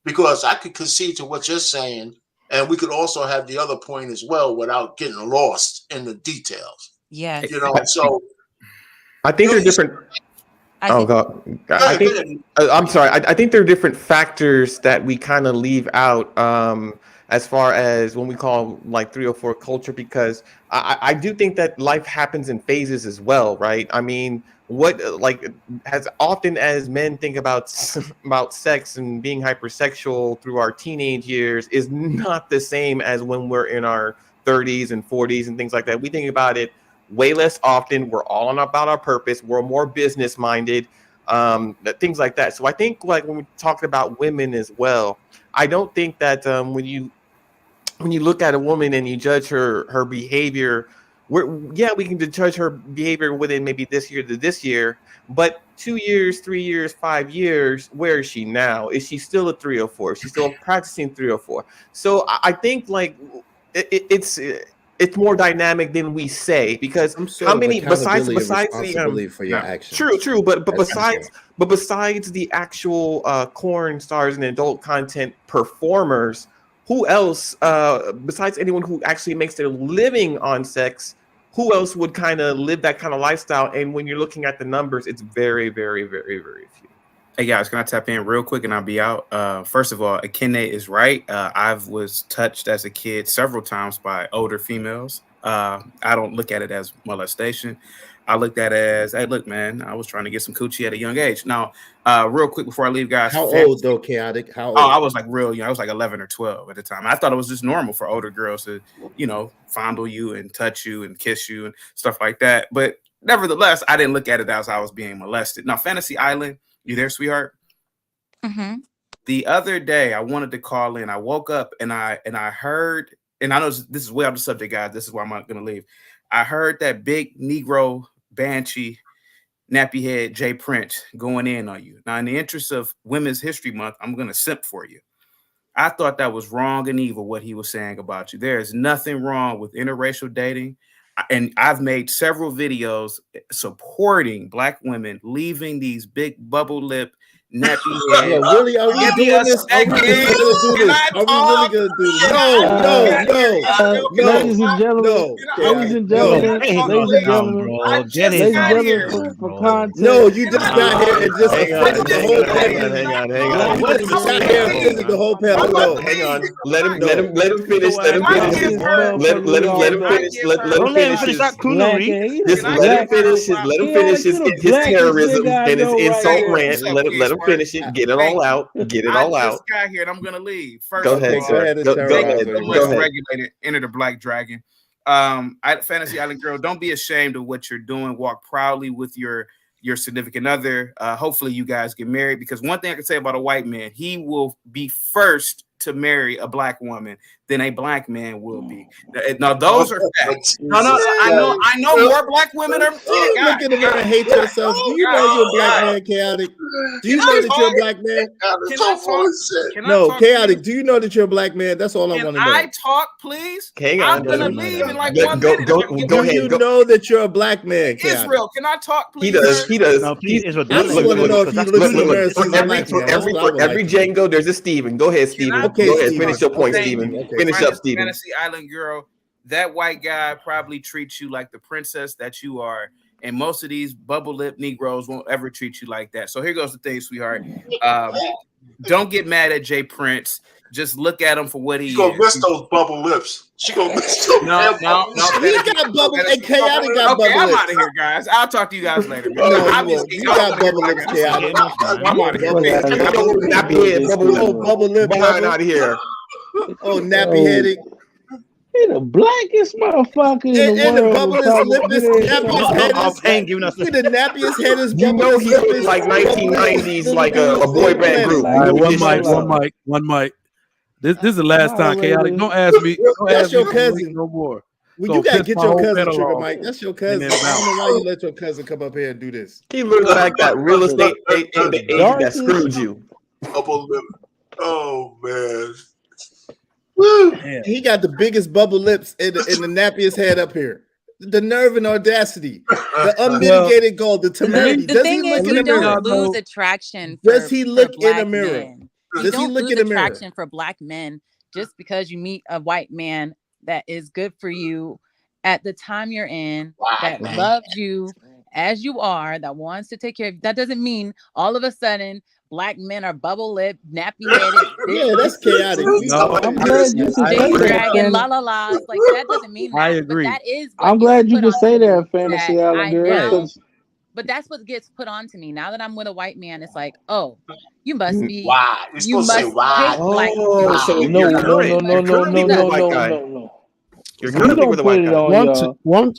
G: because I could concede to what you're saying, and we could also have the other point as well without getting lost in the details.
I: Yes.
G: So
J: I think they're different. Oh God! I'm sorry. I think there are different factors that we kind of leave out as far as when we call like 304 culture, because I do think that life happens in phases as well, right? I mean, as often as men think about sex and being hypersexual through our teenage years is not the same as when we're in our 30s and 40s and things like that. We think about it way less often. We're all about our purpose. We're more business minded, things like that. So I think like when we talk about women as well, I don't think that when you look at a woman and you judge her behavior, we can judge her behavior within maybe this year to this year, but 2 years, 3 years, 5 years, where is she now? Is she still a 304? Is she still practicing 304? So I think like it's
H: it's more dynamic than we say, because how many besides the
K: responsibility for your actions.
H: True, but besides the actual corn stars and adult content performers, who else besides anyone who actually makes their living on sex, who else would kind of live that kind of lifestyle? And when you're looking at the numbers, it's very, very, very, very few.
N: Hey guys, can I tap in real quick and I'll be out? First of all, Akene is right. I was touched as a kid several times by older females. I don't look at it as molestation. I looked at it as, hey, look, man, I was trying to get some coochie at a young age. Now, real quick before I leave, guys.
K: How old though, Chaotic? How old?
N: Oh, I was like real young. I was like 11 or 12 at the time. I thought it was just normal for older girls to, fondle you and touch you and kiss you and stuff like that. But nevertheless, I didn't look at it as I was being molested. Now, Fantasy Island, you there, sweetheart?
I: Mm-hmm.
N: The other day, I wanted to call in. I woke up and I heard, and I know this is way off the subject, guys. This is why I'm not going to leave. I heard that big Negro banshee, nappy head Jay Prince going in on you. Now, in the interest of Women's History Month, I'm going to simp for you. I thought that was wrong and evil what he was saying about you. There is nothing wrong with interracial dating. And I've made several videos supporting Black women leaving these big bubble lip, nappy head.
K: Yeah, really? Are we doing this? Are we really gonna do this? Are we really gonna do this? No.
E: Ladies and gentlemen, ladies and gentlemen, for context.
K: No, you just got here and just offended the whole panel.
H: Hang on.
K: What is got here and offended the whole panel? No,
H: hang on. Let him finish. Let him finish. Let him finish. Let him finish that coonery. Just let him finish his terrorism and his insult rant. Let him finish it. Get it all out. Get it all out.
N: I just got here and I'm gonna leave. First,
H: go ahead, sir. Go ahead.
N: Regulated. Enter the Black Dragon. Fantasy Island girl, don't be ashamed of what you're doing. Walk proudly with your significant other. Hopefully you guys get married, because one thing I can say about a white man, he will be first to marry a Black woman than a Black man will be. Now those are facts. No, I know more Black women are.
K: Look at them and hate yourself. Do you know you're a Black man, Chaotic? Do you know that you're a Black man? No, Chaotic. Do you know that you're a Black man? That's all I want to know.
N: Can I talk, please?
H: Hang
N: on. I'm gonna leave in like 1
K: minute. Go ahead. You know that you're a Black man, Chaotic?
N: Israel, can I talk, please?
H: He does.
L: No, please, Israel.
K: I just want to know if you listen to
H: every Django, there's a Steven. Go ahead, Steven.
K: Okay,
H: go ahead. Finish your point, Steven. Finish up, Steven.
N: Fantasy Island girl, that white guy probably treats you like the princess that you are, and most of these bubble lip Negroes won't ever treat you like that. So here goes the thing, sweetheart. Don't get mad at Jay Prince. Just look at him for what he is.
G: She gonna miss those bubble lips. She gonna miss those.
N: No.
K: He got bubble and Chaotic got bubble lips.
N: I'm out of here, guys. I'll talk to you guys later.
K: You got bubble lips, Chaotic.
N: I'm out of here.
K: Bubble lip.
H: I'm out of here.
K: Oh, nappy headed.
E: He the blackest motherfucker in the world.
K: And the bubblest lippest, the nappiest head is.
H: You know he looks like 1990s, like a boy band group.
B: One mic. This is the last time, Chaotic. Don't ask me.
K: That's your cousin.
B: No more.
K: Well, you gotta get your cousin, Trigger Mike. That's your cousin. I don't know why you let your cousin come up here and do this.
H: He looks like that real estate agent that screwed you.
G: Oh man.
K: Woo. He got the biggest bubble lips and the nappiest head up here. The nerve and audacity, the unmitigated gold, the temerity.
I: The thing is, you don't lose attraction.
K: Does he look in a mirror?
I: Does he look in a mirror? Attraction for Black men just because you meet a white man that is good for you at the time you're in, that loves you as you are, that wants to take care of you. That doesn't mean all of a sudden Black men are bubble lip, nappy headed.
K: Yeah, that's chaotic.
E: I'm glad you
I: dragon, la la la. Like that doesn't mean that.
B: I agree.
I: But that is.
E: I'm glad you can say that, Fantasy Island girl.
I: But that's what gets put on to me. Now that I'm with a white man, it's like, oh, you must be.
G: Why?
I: You must hate Black people.
H: So
E: no.
H: You're gonna be with a white guy.
M: One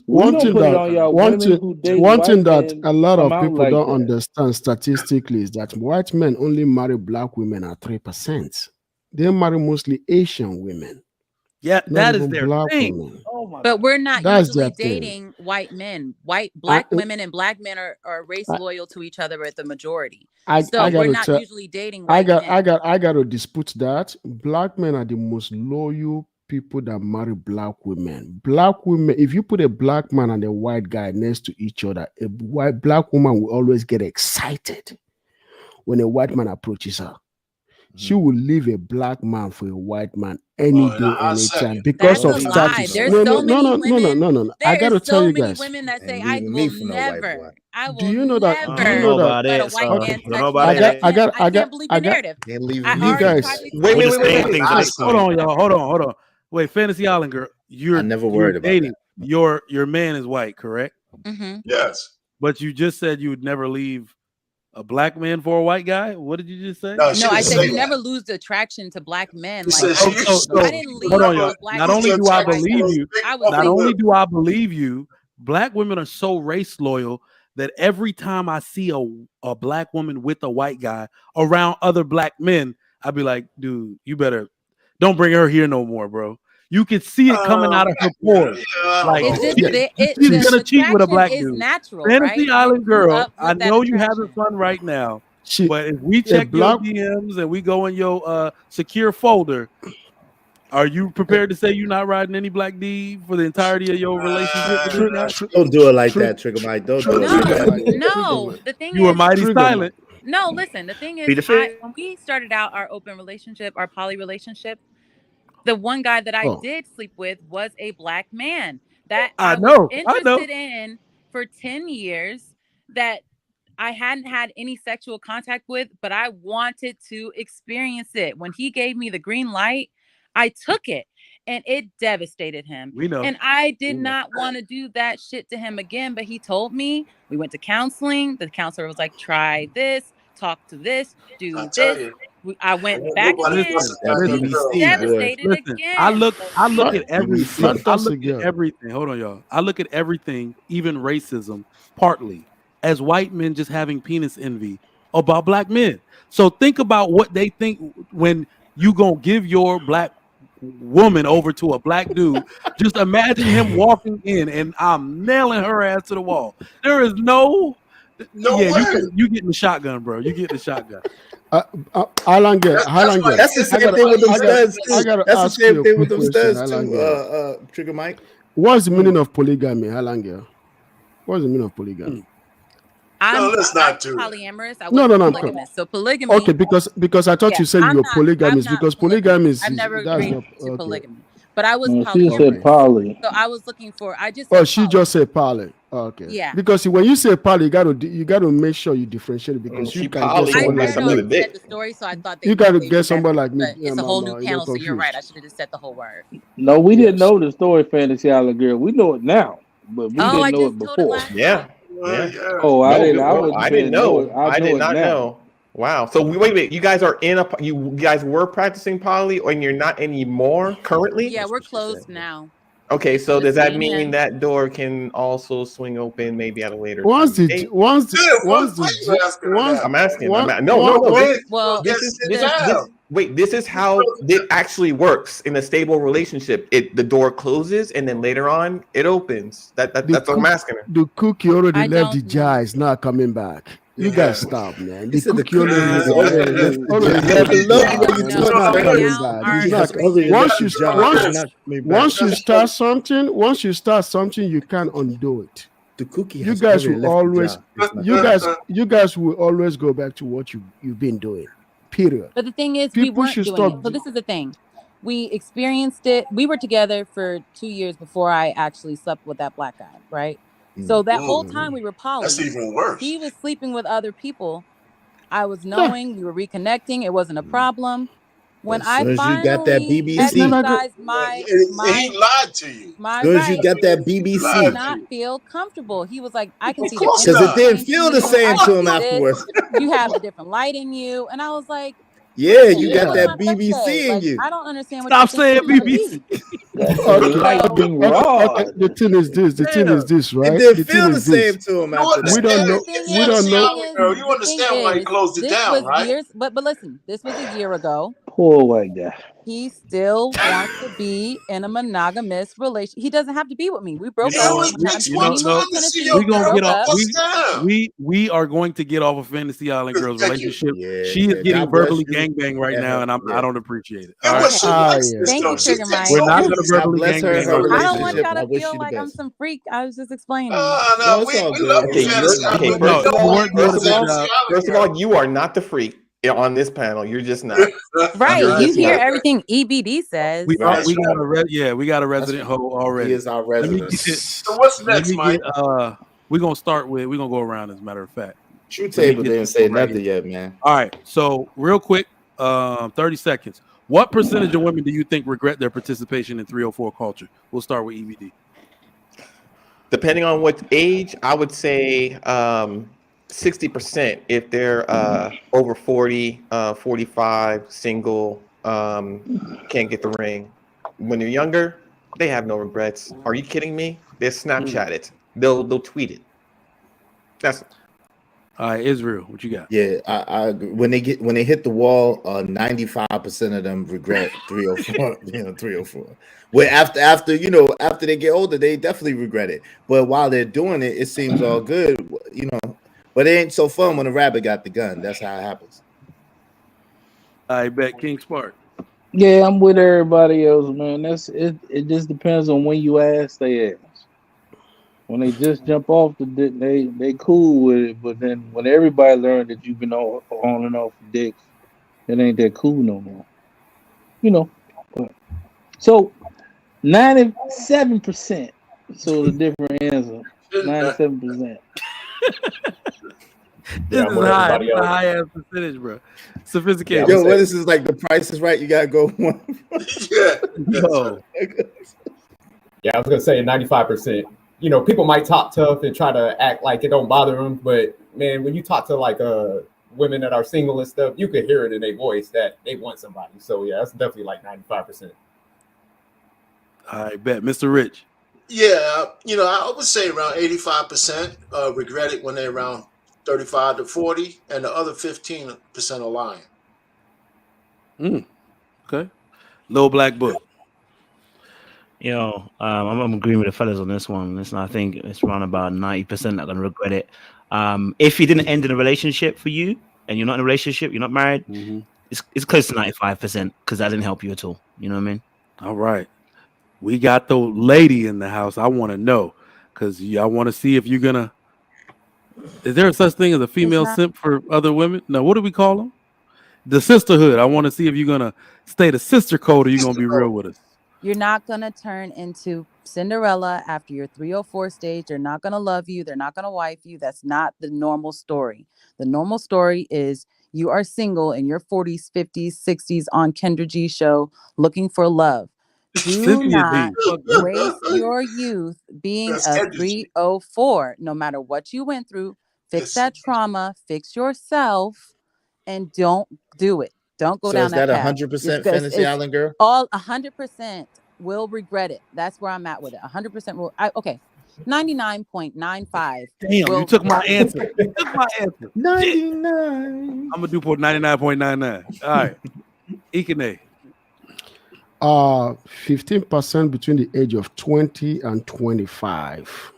M: thing that a lot of people don't understand statistically is that white men only marry Black women at 3%. They marry mostly Asian women.
B: Yeah, that is their thing.
I: But we're not usually dating white men. Black women and Black men are race loyal to each other at the majority. We're not usually dating white men.
M: I got to dispute that. Black men are the most loyal people that marry black women. Black women, if you put a black man and a white guy next to each other, a black woman will always get excited when a white man approaches her. She will leave a black man for a white man any day, anytime, because of status. No. I got to tell you guys.
I: Women that say I will never. I will
M: Do you know that?
I: never
M: Do you know that?
I: let a white man touch me.
M: I
I: can't believe the narrative.
M: You guys,
B: wait. Hold on, y'all. Hold on. Wait, Fantasy Island girl, I never worried about dating. That. Your man is white, correct?
I: Mm-hmm.
G: Yes.
B: But you just said you would never leave a black man for a white guy. What did you just say?
I: No, I said you never lose the attraction to black men. Like, I didn't leave.
B: Hold on, y'all. Not only do I believe you, not only do I believe you, black women are so race loyal that every time I see a black woman with a white guy around other black men, I'd be like, dude, you better don't bring her here no more, bro. You can see it coming out of her pores. Like she's gonna cheat with a black dude.
I: Natural,
B: Fantasy
I: right?
B: Island girl, I know you having fun right now, but if we check your DMs and we go in your secure folder, are you prepared to say you're not riding any black D for the entirety of your relationship?
K: Don't do it like that, Trigger Mike. Don't do it like that.
I: No, the thing
B: you were mighty silent.
I: No, listen, the thing is, when we started out our open relationship, our poly relationship, the one guy that I did sleep with was a black man that I was interested in for 10 years, that I hadn't had any sexual contact with, but I wanted to experience it. When he gave me the green light, I took it, and it devastated him.
B: We know.
I: And I did not want to do that shit to him again, but he told me. We went to counseling. The counselor was like, try this, talk to this, do this. I went back again. Devastated again.
B: I look at everything. I look at everything. Hold on, y'all. I look at everything, even racism, partly as white men just having penis envy about black men. So think about what they think when you gonna give your black woman over to a black dude. Just imagine him walking in and I'm nailing her ass to the wall. There is no way. You getting the shotgun, bro. You get the shotgun.
K: That's the same thing with them studs too. That's the same thing with them studs too. Trigger Mike.
M: What's the meaning of polygamy, Halangel? What's the meaning of polygamy?
I: I'm polyamorous. I was polygamous. So polygamy.
M: Okay, because I thought you said you were polygamous, because polygamy is.
I: I've never agreed to polygamy, but I was polyamorous.
E: She said poly.
I: So I was looking for.
M: She just said poly. Okay.
I: Yeah.
M: Because when you say poly, you got to make sure you differentiate it, because you can get someone like me.
I: The story, so I thought
M: you got to get someone like me.
I: It's a whole new panel, so you're right. I should have just said the whole word.
E: No, we didn't know the story, Fantasy Island girl. We know it now, but we didn't know it before.
H: Yeah.
E: Oh, I didn't know.
H: I did not know. Wow. So wait a minute. You guys are you guys were practicing poly, or you're not anymore currently?
I: Yeah, we're closed now.
H: Okay, so does that mean that door can also swing open maybe at a later time? I'm asking.
I: Well,
H: this is how it actually works in a stable relationship. The door closes and then later on it opens. That's what I'm asking.
M: The cookie already left the jar, is not coming back. You guys stop, man. The cookie once you start something, you can't undo it.
K: The cookie.
M: You guys will always go back to what you've been doing. Period.
I: But the thing is, we weren't doing it. So this is the thing. We experienced it. We were together for 2 years before I actually slept with that black guy, right? So that whole time we were poly.
G: That's even worse.
I: He was sleeping with other people. I was knowing we were reconnecting. It wasn't a problem. When I finally
K: got that BBC,
I: exercised
G: he lied to you.
I: My
K: as you got that BBC,
I: I did not feel comfortable. He was like, I can see
K: because it didn't feel the same to him afterwards.
I: You have a different light in you, and I was like,
K: yeah, you got that BBC in you.
I: I don't understand what.
B: Stop saying BBC.
M: The thing is this, right?
K: It didn't feel the same to him after that.
M: We don't know.
G: You understand why he closed it down, right?
I: But listen, this was a year ago.
E: Poor white guy.
I: He still wants to be in a monogamous relation. He doesn't have to be with me. We broke up.
G: only takes
I: We
G: one
I: moved
G: time
I: to
G: to see
I: Tennessee.
G: your
B: We gonna
G: girl
B: get
I: broke
B: off.
I: up.
G: bust down.
B: We are going to get off of Fantasy Island Girls
G: Thank you.
B: relationship.
K: Yeah,
B: She is
K: yeah.
B: getting
K: God bless
B: verbally
K: you.
B: gangbang right
K: And
B: now,
K: her,
B: and I
K: yeah.
B: don't appreciate it.
G: And
B: All
G: what
B: right,
G: she
M: Ah,
G: likes
M: yeah.
G: this
I: Thank
G: though.
I: you,
G: She
I: Sugar
G: takes
I: Mike.
B: we're
G: so
B: not
G: many.
B: gonna
K: God
B: verbally
K: bless her.
B: gangbang
K: Her
B: right
I: I
B: now.
I: don't want
K: relationship.
I: y'all
K: I
I: to
K: wish
I: feel
K: you the
I: like I'm
K: best.
I: some freak. I was just explaining.
G: No,
K: No, it's all
G: we
K: good.
G: love
K: It's
G: the
J: Okay,
K: all
G: Fantasy
K: good.
J: okay.
G: Island.
B: No,
J: First
G: You
J: of
G: know
B: you
J: all,
G: we
B: weren't doing
G: love
B: a
J: first of
B: good
J: all,
B: job.
G: Fantasy Island.
J: first of all, you are not the freak on this panel. You're just not. You're
I: Right. You
J: just
I: hear
J: not.
I: everything EBD says.
K: Right.
B: We got we got a
K: That's
B: resident hoe
K: he
B: already.
K: is our
B: Let me
K: resident.
B: get
G: So what's
B: let
G: next,
B: me
G: Mike?
B: get we're gonna go around as a matter of fact.
K: True
B: Let me
K: Table
B: get
K: didn't
B: this
K: say
B: one right
K: nothing
B: here.
K: yet, man.
B: All right, so real quick, 30 seconds. What percentage of women do you think regret their participation in 304 culture? We'll start with EBD.
J: Depending on what age, I would say 60% if they're over 40, 45, single, can't get the ring. When they're younger, they have no regrets. Are you kidding me? They'll Snapchat it. They'll tweet it. That's
B: All right, Israel, what you got?
K: Yeah, I agree. When they hit the wall, 95% of them regret 304. 304. Well, after after they get older, they definitely regret it. But while they're doing it, it seems all good, But it ain't so fun when a rabbit got the gun. That's how it happens.
B: I bet King Spark.
E: Yeah, I'm with everybody else, man. That's it. It just depends on when you ask they ask. When they just jump off the dick, they cool with it. But then when everybody learned that you've been on and off dicks, it ain't that cool no more. But, so 97%. So the different answer. 97%.
J: yeah,
B: This
J: I'm
B: is
J: with
B: high.
J: everybody
B: This is a
J: else.
B: high ass percentage, bro.
J: Yeah,
B: Sophisticated.
J: I would
K: Yo,
J: say
K: what is this like? The Price is Right. You gotta go one.
G: Yeah, that's
B: Yo,
J: Yeah, I was gonna say 95%. People might talk tough and try to act like it don't bother them, but man, when you talk to like women that are single and stuff, you can hear it in their voice that they want somebody. So yeah, that's definitely like 95%.
B: I bet Mr. Rich.
G: Yeah, I would say around 85% regret it when they're around 35 to 40, and the other 15% are lying.
B: Okay. Little Black Book.
L: I'm agreeing with the fellas on this one. Listen, I think it's around about 90% that are gonna regret it. If you didn't end in a relationship for you, and you're not in a relationship, you're not married, it's close to 95% because that didn't help you at all. You know what I mean?
B: All right. We got the lady in the house. I want to know because I want to see if you're gonna. Is there such thing as a female simp for other women? No. What do we call them? The sisterhood. I want to see if you're gonna stay the sister code or you're gonna be real with us.
I: You're not going to turn into Cinderella after your 304 stage. They're not going to love you. They're not going to wife you. That's not the normal story. The normal story is you are single in your 40s, 50s, 60s on Kendra G show looking for love. Do not waste your youth being
G: That's
I: a
G: Kendra G.
I: 304. No matter what you went through, fix that trauma, fix yourself, and don't do it. Don't go
K: So
I: down
K: is that
I: that path.
K: 100% Fantasy Island Girl?
I: All 100% will regret it. That's where I'm at with it. 100% will. Okay. 99.95.
B: Damn, you took my answer. You took my answer.
K: 99.
B: I'm gonna do for 99.99. All right. Ikene.
M: 15% between the age of 20 and 25.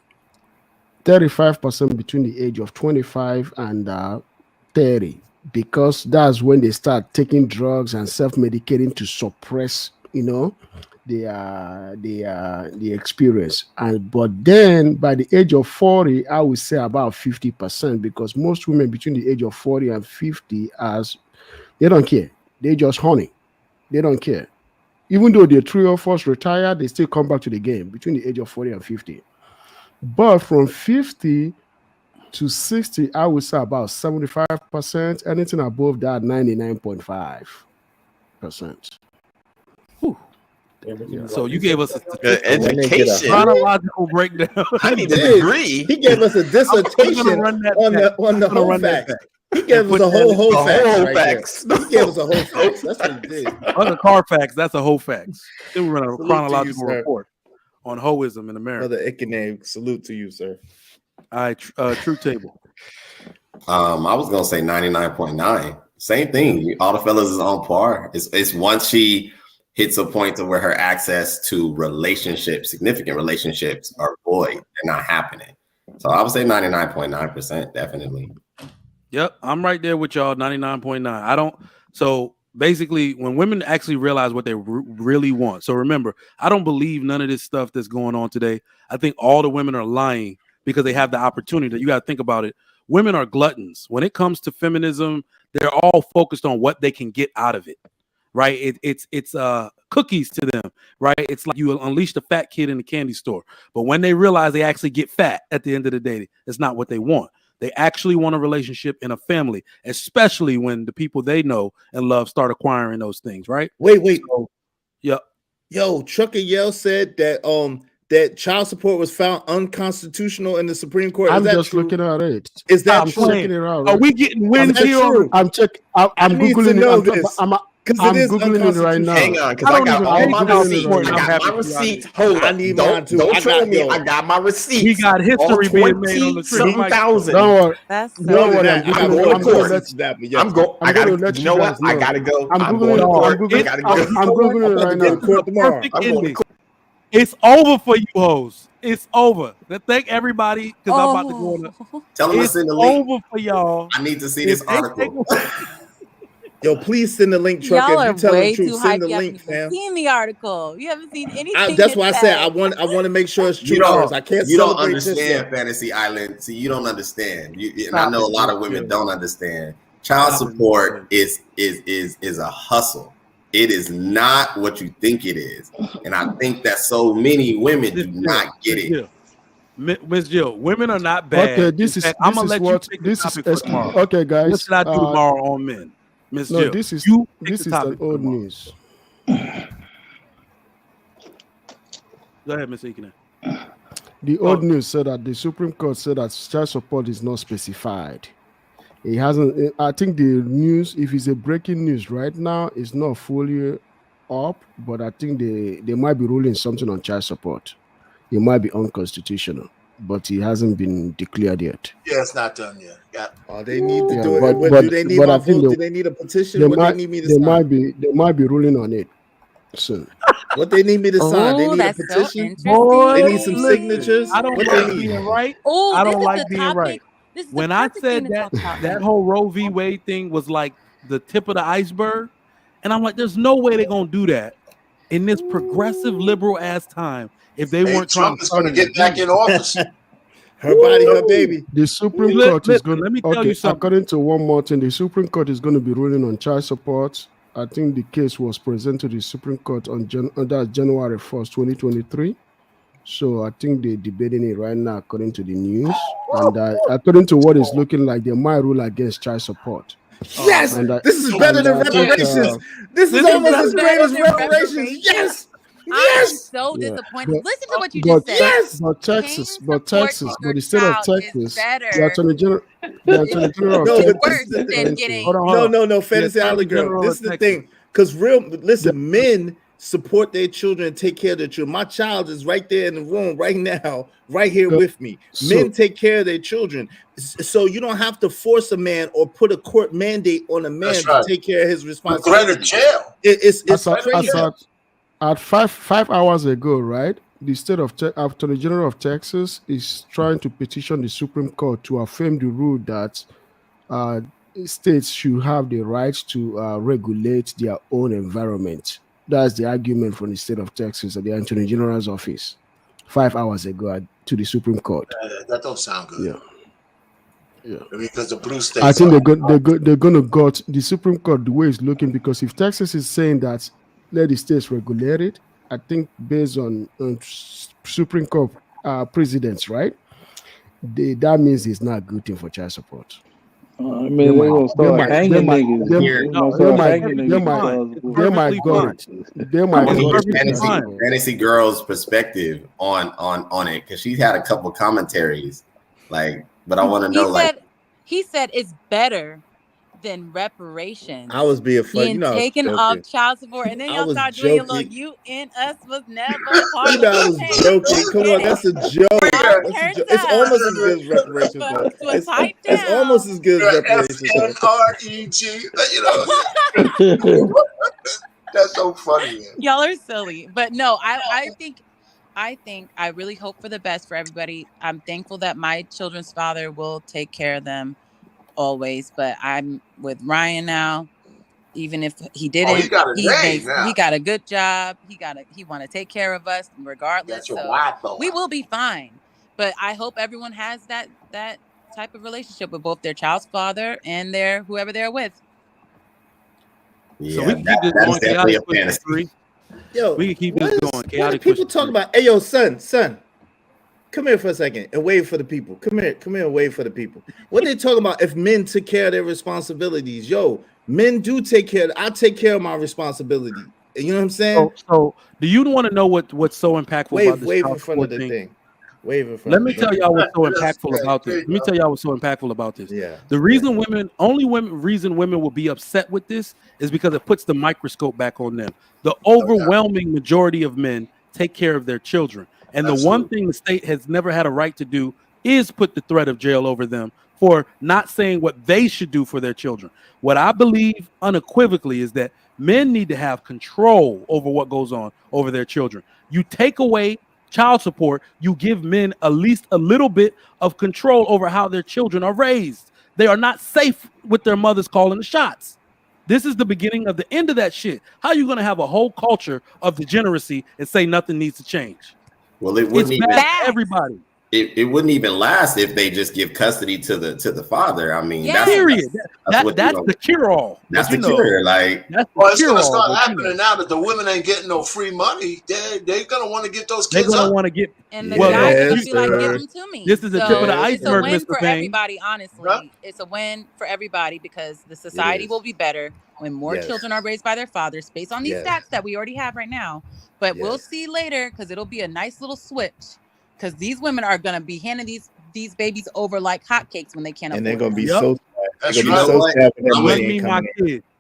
M: 35% between the age of 25 and 30, because that's when they start taking drugs and self-medicating to suppress, the experience. But then by the age of 40, I would say about 50%, because most women between the age of 40 and 50, they don't care. They just horny. They don't care. Even though they're 3 or 4 retired, they still come back to the game between the age of 40 and 50. But from 50 to 60, I would say about 75%. Anything above that, 99.5%.
B: Yeah. So you gave us a
J: education
B: chronological breakdown.
J: I need a degree.
K: He gave us a dissertation on the whole facts. He gave us a whole facts. He gave us a whole facts. That's what he did.
B: Other car facts, that's a whole facts. Then we run a
K: Salute
B: chronological
K: to you,
B: report on hoism in America.
K: Brother Ikene, salute to you, sir.
B: All right, True Table.
O: I was gonna say 99.9. Same thing. All the fellas is on par. It's once she hits a point to where her access to relationships, significant relationships, are void. They're not happening. So I would say 99.9%, definitely.
B: Yep, I'm right there with y'all. 99.9. I don't. So basically, when women actually realize what they really want. So remember, I don't believe none of this stuff that's going on today. I think all the women are lying because they have the opportunity. You got to think about it. Women are gluttons. When it comes to feminism, they're all focused on what they can get out of it, right? It's cookies to them, right? It's like you unleash the fat kid in the candy store. But when they realize they actually get fat at the end of the day, it's not what they want. They actually want a relationship in a family, especially when the people they know and love start acquiring those things, right?
K: Wait.
B: So, yep.
K: Yo, Trucker Yell said that that child support was found unconstitutional in the Supreme Court.
M: I'm just looking at it.
K: Is that
M: I'm
K: true?
M: checking it out.
B: Are we getting wins here?
M: I'm checking. I'm googling it. I'm googling it right now.
O: Hang on, because I got all my receipts. I got my receipts. Hold up. Don't troll me. I got my receipts.
B: We got history being made on the
O: something thousand.
M: Don't worry.
I: That's so
M: Don't worry.
O: I'm going to court. I gotta let you know what? I gotta go. I'm going to court. I gotta go.
M: I'm googling it right now.
K: Court tomorrow.
O: I'm going to court.
B: It's over for you hoes. It's over. Thank everybody because I'm about to go on.
O: Tell them to
B: It's
O: send the link.
B: over for y'all.
O: I need to see this article.
K: Yo, please send the link, Trucker.
I: Y'all
K: If
I: are
K: you tell
I: way
K: the truth,
I: too
K: send
I: hyped.
K: the
I: You
K: link,
I: haven't even
K: fam.
I: seen the article. You haven't seen anything.
K: That's why I said
I: said.
K: I want to make sure it's true.
O: You don't,
K: I can't
O: you don't
K: celebrate this
O: understand
K: yet.
O: Fantasy Island. See, you don't understand. And
B: Stop
O: I know
B: it,
O: a lot of
B: man.
O: women don't understand. Child
B: Stop it,
O: support is a hustle. It is not what you think it is. And I think that so many women do not get it.
B: Miss Jill, women are not bad.
M: Okay, this is
B: I'm gonna
M: this is
B: let
M: what
B: you pick
M: this
B: the
M: is.
B: topic for tomorrow.
M: Okay, guys.
B: What should I do tomorrow on men? Miss
M: No,
B: Jill,
M: this is
B: you pick
M: this
B: the
M: is
B: topic
M: an
B: for
M: old
B: tomorrow.
M: news.
B: Go ahead, Miss Ekina.
M: The old news said that the Supreme Court said that child support is not specified. It hasn't. I think the news, if it's a breaking news right now, it's not fully up, but I think they might be ruling something on child support. It might be unconstitutional, but it hasn't been declared yet.
G: Yeah, it's not done yet. Yeah.
K: Oh, they need to
M: Yeah,
K: do it.
M: but
K: What, do they need my
M: I think
K: vote? Do they need a petition?
M: they
K: What
M: might
K: they need me to
M: they
K: sign?
M: might be ruling on it soon.
K: What they need me to sign? They
I: Oh,
K: need a
I: that's so
K: petition.
I: interesting.
K: They need some
B: Listen,
K: signatures.
B: I don't
K: What
B: like
K: they need?
B: being right.
I: Oh,
B: I
I: this
B: don't
I: is
B: like
I: the
B: being
I: topic.
B: right.
I: This is
B: When
I: the
B: I
I: perfect
B: said
I: thing to talk about.
B: that whole Roe v. Wade thing was like the tip of the iceberg, and I'm like, there's no way they're gonna do that in this progressive liberal ass time if they weren't trying
G: Trump
B: to
G: is
B: start
G: going to
B: an
G: get back in office.
K: Her body, her baby.
M: The Supreme
B: Let-
M: Court is
B: listen,
M: going.
B: let me tell you something.
M: According to one more thing, the Supreme Court is going to be ruling on child support. I think the case was presented to the Supreme Court on that's January 1st, 2023. So I think they're debating it right now, according to the news, and according to what it's looking like, they might rule against child support.
K: Yes,
M: And
K: this is better than
M: I think,
K: reparations. This is almost as great as reparations. Yes,
I: I'm
K: yes.
I: so
M: Yeah.
I: disappointed. Listen to what you
M: But
I: just said.
K: Yes.
M: but Texas,
I: Paying
M: but
I: support
M: Texas,
I: to
M: but
I: your
M: the state of
I: child is
M: Texas,
I: better.
M: the Attorney General of
K: No, but
M: Texas
K: this is the
I: Worse
K: thing.
I: than getting.
B: Hold on.
K: No,
B: The
K: Fantasy
B: Attorney
K: Island girl.
B: General
K: This
B: of
K: is the
B: Texas.
K: thing. Because listen, men support their children and take care of their children. My child is right there in the room right now, right here with me. Men take care of their children. So you don't have to force a man or put a court mandate on a man
G: That's
K: to
G: right.
K: take care of his
G: The
K: responsibility.
G: threat of jail.
K: It's
M: as at 5 hours ago, right? The state of Attorney General of Texas is trying to petition the Supreme Court to affirm the rule that states should have the right to regulate their own environment. That's the argument from the state of Texas at the Attorney General's office 5 hours ago to the Supreme Court.
G: That don't sound good.
M: Yeah.
G: Because the blue states.
M: I think they're going to go to the Supreme Court the way it's looking, because if Texas is saying that let the states regulate it, I think based on Supreme Court precedents, right? That means it's not a good thing for child support.
E: I mean, they're going to start hanging niggas.
M: They might go it. They might go it.
O: Fantasy Girl's perspective on it, because she's had a couple commentaries, but I want to know,
I: he said it's better than reparations.
K: I was being funny.
I: Taking off child support, and then y'all start doing your little "you and us was never part
K: I was joking. Come on, that's a joke. It's almost as good as reparations, though. It's almost as good as reparations, though.
G: FNREG. That's so funny, man.
I: Y'all are silly, but no, I think I really hope for the best for everybody. I'm thankful that my children's father will take care of them always, but I'm with Ryan now. Even if he didn't,
G: he got
I: he got a good job. He want to take care of us regardless. So we will be fine. But I hope everyone has that type of relationship with both their child's father and their whoever they're with.
O: Yeah,
B: so we can keep this going.
O: definitely a fantasy.
K: Yo,
B: we can keep this going.
K: What are people talking about? Hey, yo, son, come here for a second and wave for the people. Come here and wave for the people. What they talking about? If men took care of their responsibilities, yo, men do take care. I take care of my responsibility. You know what I'm saying?
B: So do you want to know what's so impactful about this?
K: Wave in front of the thing.
B: Let me tell y'all what's so impactful about this. Let me tell y'all what's so impactful about this.
K: Yeah.
B: The reason women will be upset with this is because it puts the microscope back on them. The overwhelming majority of men take care of their children. And the one thing the state has never had a right to do is put the threat of jail over them for not saying what they should do for their children. What I believe unequivocally is that men need to have control over what goes on over their children. You take away child support, you give men at least a little bit of control over how their children are raised. They are not safe with their mothers calling the shots. This is the beginning of the end of that shit. How are you going to have a whole culture of degeneracy and say nothing needs to change?
O: Well, it wouldn't even
B: everybody.
O: It wouldn't even last if they just give custody to the father. I mean,
B: that's the cure-all.
O: That's the cure. Like,
G: it's gonna start happening now that the women ain't getting no free money. They're gonna want to get those kids.
B: They're gonna want to get.
I: And the guys are gonna be like, give them to me.
B: This is the tip of the iceberg,
I: It's a win
B: Mr.
I: for
B: Payne.
I: everybody. Honestly, it's a win for everybody because the society will be better when more children are raised by their fathers, based on these stats that we already have right now. But we'll see later because it'll be a nice little switch. Because these women are gonna be handing these babies over like hotcakes when they can't afford
K: and they're gonna be
I: them.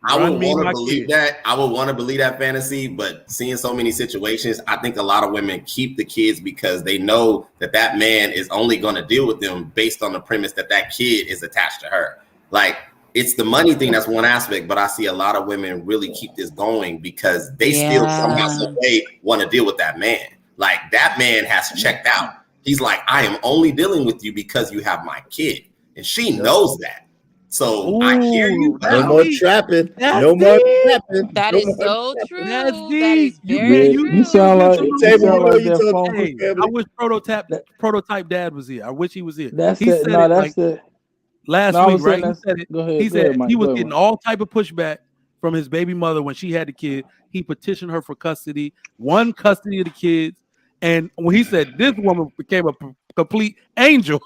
O: I would want to believe that. I would want to believe that fantasy, but seeing so many situations, I think a lot of women keep the kids because they know that man is only going to deal with them based on the premise that kid is attached to her. Like, it's the money thing that's one aspect, but I see a lot of women really keep this going because they still somehow want to deal with that man. Like, that man has checked out. He's like, I am only dealing with you because you have my kid. And she knows that. So I hear you.
K: No more trapping. No more trapping.
I: That is so true.
B: That's
I: That
B: deep.
I: is very true.
E: You sound like that phone.
B: Hey, I wish prototype dad was here. I wish he was here.
E: That's
B: he
E: it.
B: said
E: No,
B: it
E: that's
B: like
E: it.
B: last
E: No, I
B: week,
E: was
B: right?
E: saying
B: He said it.
E: Go ahead.
B: He
E: Go ahead,
B: said
E: Mike.
B: he
E: Go
B: was
E: ahead,
B: getting
E: Mike.
B: all type of pushback from his baby mother when she had the kid. He petitioned her for custody, won custody of the kids. And when he said this woman became a complete angel,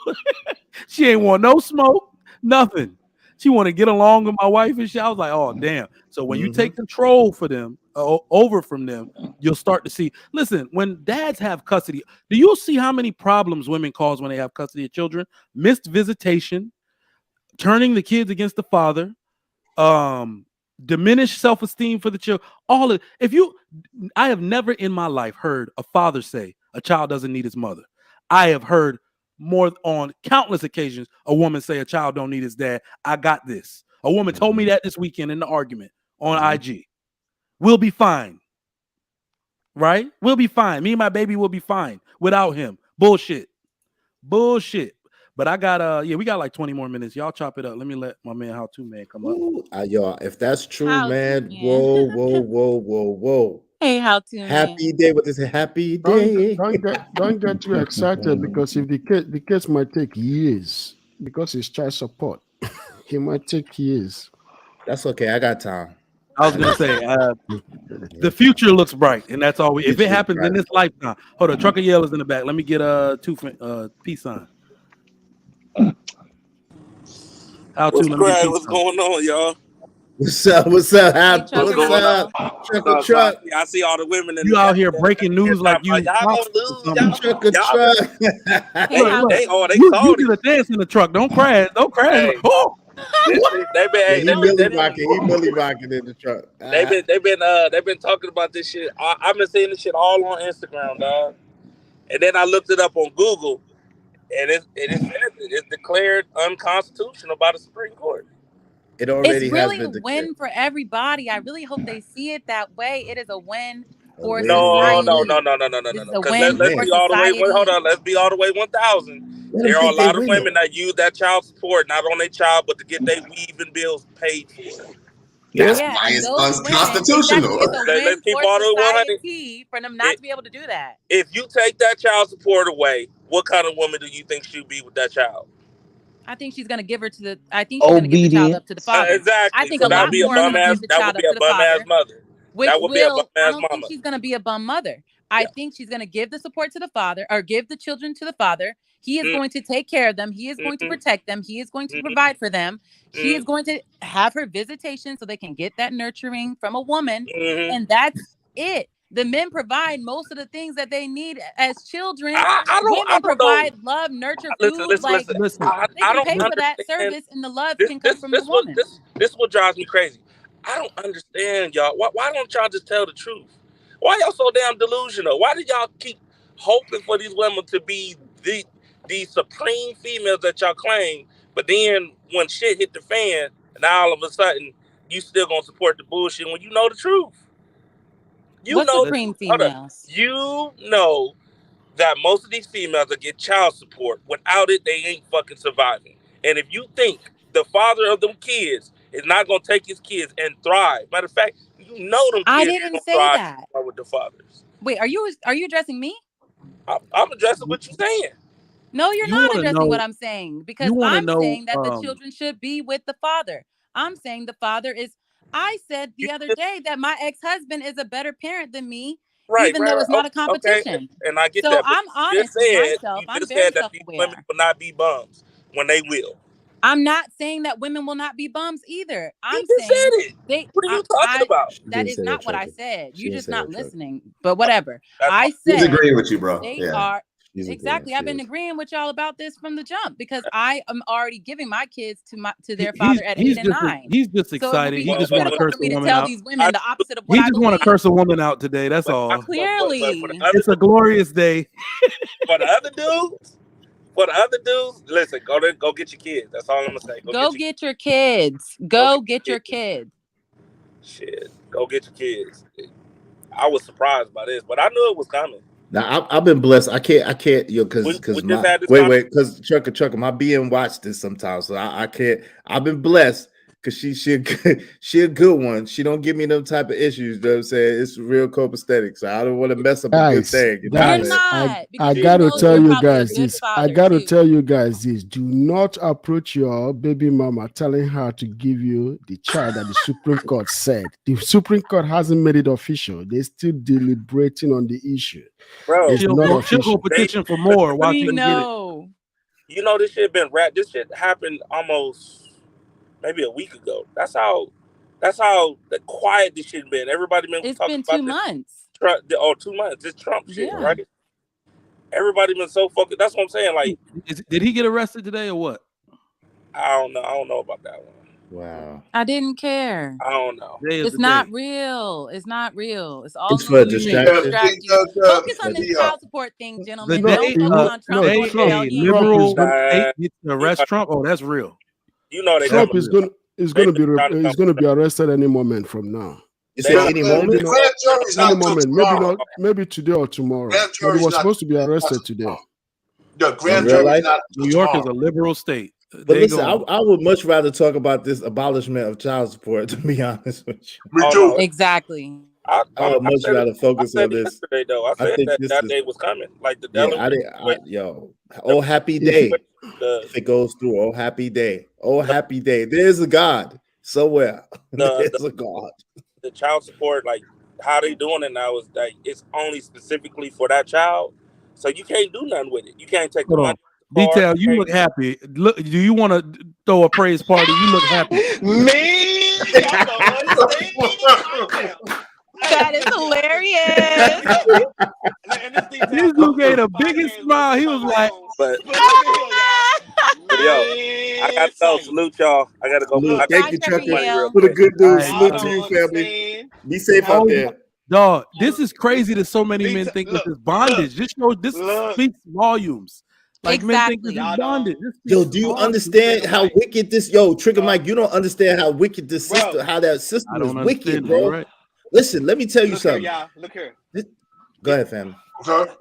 B: she ain't want no smoke, nothing. She want to get along with my wife and shit. I was like, oh, damn. So when you take control for them, over from them, you'll start to see. Listen, when dads have custody, do you see how many problems women cause when they have custody of children? Missed visitation, turning the kids against the father, diminished self-esteem for the child. I have never in my life heard a father say a child doesn't need his mother. I have heard more on countless occasions a woman say a child don't need his dad. I got this. A woman told me that this weekend in the argument on IG. We'll be fine. Right? We'll be fine. Me and my baby will be fine without him. Bullshit. But I got we got like 20 more minutes. Y'all chop it up. Let me let my man How To Man come up.
K: Y'all, if that's true, man. Whoa.
I: Hey, How To Man.
K: Happy day with this happy day.
M: Don't get too excited because if the case might take years because it's child support. He might take years.
K: That's okay. I got time.
B: I was gonna say the future looks bright, and that's all. If it happens in this lifetime, hold on. Trucker Yell is in the back. Let me get peace sign.
P: What's going on, y'all?
K: What's up? What's up? Truck.
P: I see all the women in
B: you out here breaking news like you.
P: Y'all gonna lose.
K: Truck.
P: They
B: You do the dance in the truck. Don't crash. Hey. Oh.
P: They been
K: really rocking in the truck.
P: They've been talking about this shit. I've been seeing this shit all on Instagram, dog. And then I looked it up on Google, and it says it's declared unconstitutional by the Supreme Court.
K: It already
I: It's really
K: has
I: a
K: been declared.
I: win for everybody. I really hope they see it that way. It is a win for
K: win,
I: society.
P: No.
I: This is a
P: Because
I: win
P: let's
I: for
P: be all the way.
I: society.
P: Wait, hold on. Let's be all the way 1,000.
K: Let
P: There
K: them
P: are a
K: think they
P: lot of
K: win,
P: women
K: though.
P: that use that child support not on their child, but to get their weaving bills paid for.
O: That's
I: Yeah,
O: why
I: and
O: it's
I: those women,
O: unconstitutional.
I: exactly, it's a win
P: Let's keep
I: for
P: all the way 100.
I: society for them not to be able to do that.
P: If you take that child support away, what kind of woman do you think she'll be with that child?
I: I think she's going to give her to the. I think she's going to give the child up to the father.
P: Exactly.
I: I think
P: So
I: a lot more are going to give the
P: that
I: child
P: would be
I: up
P: a
I: to the
P: bum ass
I: father,
P: mother.
I: which
P: That would be a bum
I: I
P: ass
I: don't
P: mama.
I: think she's going to be a bum mother. I think she's going to give the support to the father, or give the children to the father. He is going to take care of them. He is going to protect them. He is going to provide for them. She is going to have her visitation so they can get that nurturing from a woman, and that's it. The men provide most of the things that they need as children. Women provide love, nurture, food.
P: Listen.
I: They can pay for that service, and the love can come from the woman.
P: This is what drives me crazy. I don't understand, y'all. Why don't y'all just tell the truth? Why y'all so damn delusional? Why do y'all keep hoping for these women to be these supreme females that y'all claim, but then when shit hit the fan, now all of a sudden you still gonna support the bullshit when you know the truth?
I: What supreme females?
P: You know that most of these females that get child support, without it, they ain't fucking surviving. And if you think the father of them kids is not gonna take his kids and thrive, matter of fact, you know them kids
I: I didn't say
P: thrive
I: that.
P: with the fathers.
I: Wait, are you addressing me?
P: I'm addressing what you're saying.
I: No, you're
B: You
I: not
B: wanna
I: addressing
B: know-
I: what I'm saying, because
B: you wanna
I: I'm
B: know,
I: saying that the children should be with the father. I'm saying the father is. I said the other day that my ex-husband is a better parent than me, even though it's not a competition.
P: Okay. And I get
I: So
P: that.
I: I'm honest with myself. I'm very
P: that these
I: self-aware.
P: women will not be bums when they will.
I: I'm not saying that women will not be bums either. I'm
P: just
I: saying
P: said it. What are you talking about?
I: That is not what I said. You're just not listening. But whatever. I
O: He's
I: said
O: agreeing with you, bro.
I: they
O: Yeah.
I: are.
O: She's
I: Exactly.
O: agreeing.
I: I've been agreeing with y'all about this from the jump, because I am already giving my kids to their father at 8 and 9.
B: He's just
I: So
B: excited.
I: it would
B: He
I: be
B: just want to
I: hypocritical
B: curse
I: for me
B: a
I: to
B: woman
I: tell
B: out.
I: these women the opposite of what
B: He
I: I
B: just want to
I: believe.
B: curse a woman out today. That's all.
I: Clearly.
B: It's a glorious day.
P: For the other dudes, listen, go get your kids. That's all I'm gonna say.
I: Go get your kids. Go get your kids.
P: Shit, go get your kids. I was surprised by this, but I knew it was coming.
K: Now I've been blessed. I can't, because my because Trucker, my BM watch this sometimes, so I can't. I've been blessed because she a good one. She don't give me them type of issues. You know what I'm saying? It's real copacetic, so I don't want to mess up a good thing. You know what I'm saying?
M: I got to tell you guys this. I got to tell you guys this. Do not approach your baby mama telling her to give you the child that the Supreme Court said. The Supreme Court hasn't made it official. They're still deliberating on the issue.
P: Bro,
B: she'll go petition for more. Watch you get it.
P: You know, this shit been wrapped. This shit happened almost maybe a week ago. That's how quiet this shit been. Everybody been
I: It's
P: talking
I: been
P: about
I: 2 months.
P: 2 months. This Trump shit, right? Everybody been so focused. That's what I'm saying. Like,
B: did he get arrested today or what?
P: I don't know. I don't know about that one.
K: Wow.
I: I didn't care.
P: I don't know.
I: It's not real. It's not real. It's all
K: It's for a distraction.
I: Focus on this child support thing, gentlemen. Don't focus on Trump.
B: Liberal state gets to arrest Trump. Oh, that's real.
P: You know they
M: Trump is going to be arrested any moment from now.
K: You say any moment?
M: Any moment. Maybe today or tomorrow. But he was supposed to be arrested today.
G: The grand jury is not
B: New York is a liberal state.
K: But listen, I would much rather talk about this abolishment of child support, to be honest with you.
P: Me too.
I: Exactly.
K: I would much rather focus on this.
P: Yesterday, though, I said that day was coming. Like the
K: oh happy day. If it goes through, oh happy day. Oh happy day. There's a God somewhere. There's a God.
P: The child support, like how they doing it now, is like it's only specifically for that child, so you can't do nothing with it. You can't take the money.
B: Detail, you look happy. Look, do you want to throw a praise party? You look happy.
I: That is hilarious.
B: This dude gave the biggest smile. He was like,
P: but yo, I got to go. Salute y'all. I got to go.
K: Thank you, Trucker. For the good news. Salute to you, family. Be safe out there.
B: Dog, this is crazy that so many men think this is bondage. This speaks volumes. Like men think this is bondage.
K: Yo, do you understand how wicked this? Yo, Trigger Mike, you don't understand how wicked this system, how that system is wicked, bro.
B: Right.
K: Listen, let me tell you
Q: Look
K: something.
Q: here, y'all. Look here.
K: Go ahead, fam.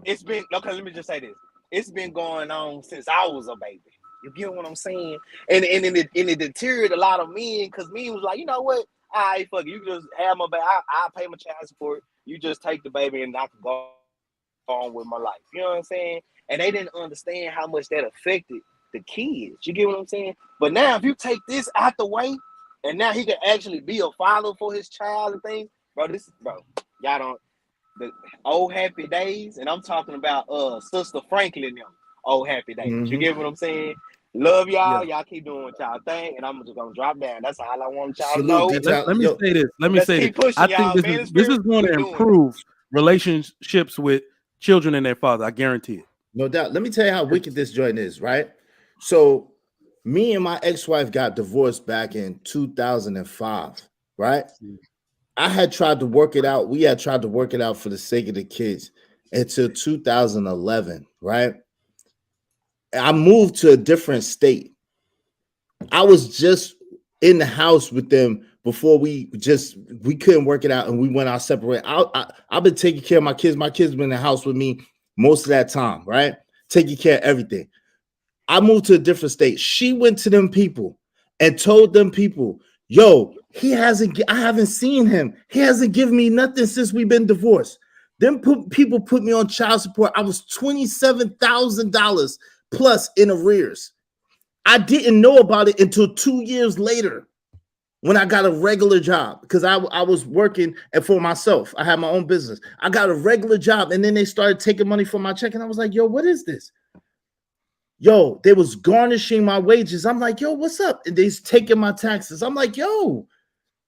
Q: It's been okay. Let me just say this. It's been going on since I was a baby. You get what I'm saying? And it deteriorated a lot of men because men was like, you know what? All right, fuck it. You can just have my baby. I pay my child support. You just take the baby and I can go on with my life. You know what I'm saying? And they didn't understand how much that affected the kids. You get what I'm saying? But now if you take this out the way, and now he can actually be a father for his child and things, bro. Y'all don't. The old happy days, and I'm talking about Sister Franklin them old happy days. You get what I'm saying? Love y'all. Y'all keep doing what y'all think, and I'm just gonna drop down. That's all I want y'all to know.
B: Let me say this. Let me say this. I think this is going to improve relationships with children and their father. I guarantee it.
K: No doubt. Let me tell you how wicked this joint is, right? So me and my ex-wife got divorced back in 2005, right? I had tried to work it out. We had tried to work it out for the sake of the kids until 2011, right? I moved to a different state. I was just in the house with them before we couldn't work it out and we went our separate way. I've been taking care of my kids. My kids been in the house with me most of that time, right? Taking care of everything. I moved to a different state. She went to them people and told them people, yo, I haven't seen him. He hasn't given me nothing since we've been divorced. People put me on child support. I was $27,000 plus in arrears. I didn't know about it until 2 years later when I got a regular job because I was working for myself. I had my own business. I got a regular job and then they started taking money from my check and I was like, yo, what is this? Yo, they was garnishing my wages. I'm like, yo, what's up? And they's taking my taxes. I'm like, yo.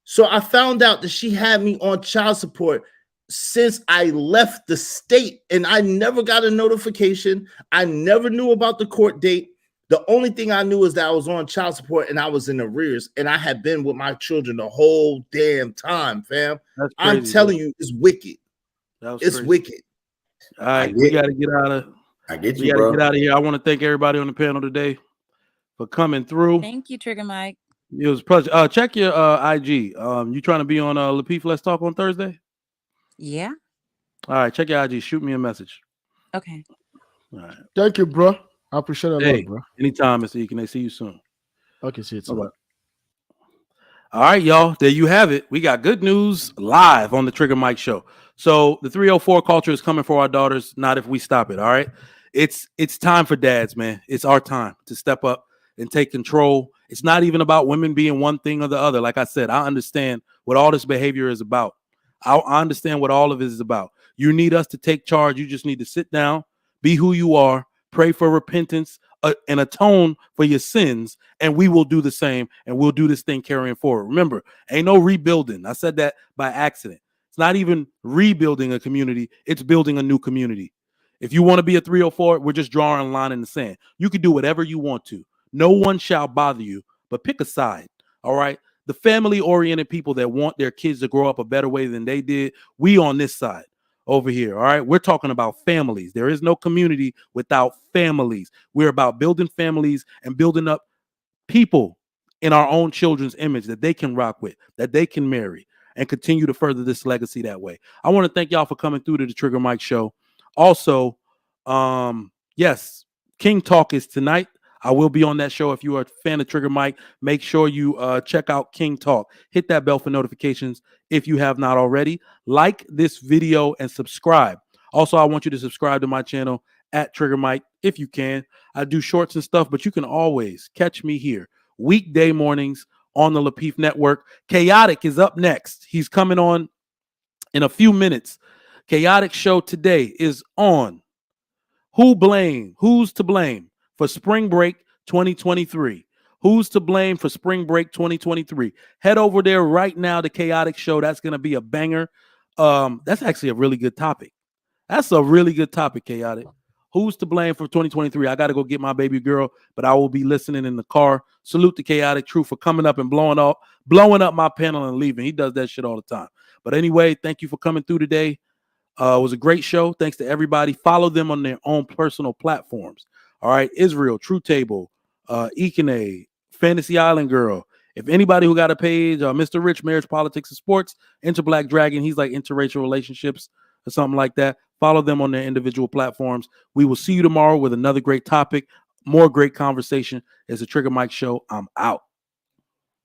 K: So I found out that she had me on child support since I left the state and I never got a notification. I never knew about the court date. The only thing I knew is that I was on child support and I was in arrears and I had been with my children the whole damn time, fam.
B: That's crazy,
K: I'm telling you, it's wicked. It's
B: crazy.
K: Wicked.
B: All right, we got to get out of.
O: I get
B: we
O: you,
B: got
O: bro.
B: to get out of here. I want to thank everybody on the panel today for coming through.
I: Thank you, Trigger Mike.
B: It was a pleasure. Check your IG. You trying to be on Lapeef Let's Talk on Thursday?
I: Yeah.
B: All right, check your IG. Shoot me a message.
I: Okay.
B: All right.
M: Thank you, bro. I appreciate it a lot, bro.
B: Anytime, Mr. E. Can they see you soon?
M: Okay, see you soon.
B: All right, y'all. There you have it. We got good news live on the Trigger Mike Show. So the 304 culture is coming for our daughters. Not if we stop it. All right. It's time for dads, man. It's our time to step up and take control. It's not even about women being one thing or the other. Like I said, I understand what all this behavior is about. I understand what all of it is about. You need us to take charge. You just need to sit down, be who you are, pray for repentance and atone for your sins, and we will do the same, and we'll do this thing carrying forward. Remember, ain't no rebuilding. I said that by accident. It's not even rebuilding a community. It's building a new community. If you want to be a 304, we're just drawing a line in the sand. You can do whatever you want to. No one shall bother you, but pick a side, all right? The family-oriented people that want their kids to grow up a better way than they did, we on this side over here, all right? We're talking about families. There is no community without families. We're about building families and building up people in our own children's image that they can rock with, that they can marry, and continue to further this legacy that way. I want to thank y'all for coming through to the Trigger Mike Show. Also, yes, King Talk is tonight. I will be on that show. If you are a fan of Trigger Mike, make sure you check out King Talk. Hit that bell for notifications if you have not already. Like this video and subscribe. Also, I want you to subscribe to my channel at Trigger Mike if you can. I do shorts and stuff, but you can always catch me here weekday mornings on the Lapeef Network. Chaotic is up next. He's coming on in a few minutes. Chaotic show today is on Who's to blame for spring break 2023? Who's to blame for spring break 2023? Head over there right now to Chaotic Show. That's going to be a banger. That's actually a really good topic. That's a really good topic, Chaotic. Who's to blame for 2023? I got to go get my baby girl, but I will be listening in the car. Salute to Chaotic Truth for coming up and blowing up my panel and leaving. He does that shit all the time. But anyway, thank you for coming through today. It was a great show. Thanks to everybody. Follow them on their own personal platforms. All right, Israel, True Table, Ikene, Fantasy Island Girl. If anybody who got a page, Mr. Rich, Marriage, Politics, and Sports, Inter Black Dragon, he's like interracial relationships or something like that. Follow them on their individual platforms. We will see you tomorrow with another great topic, more great conversation. It's a Trigger Mike show. I'm out.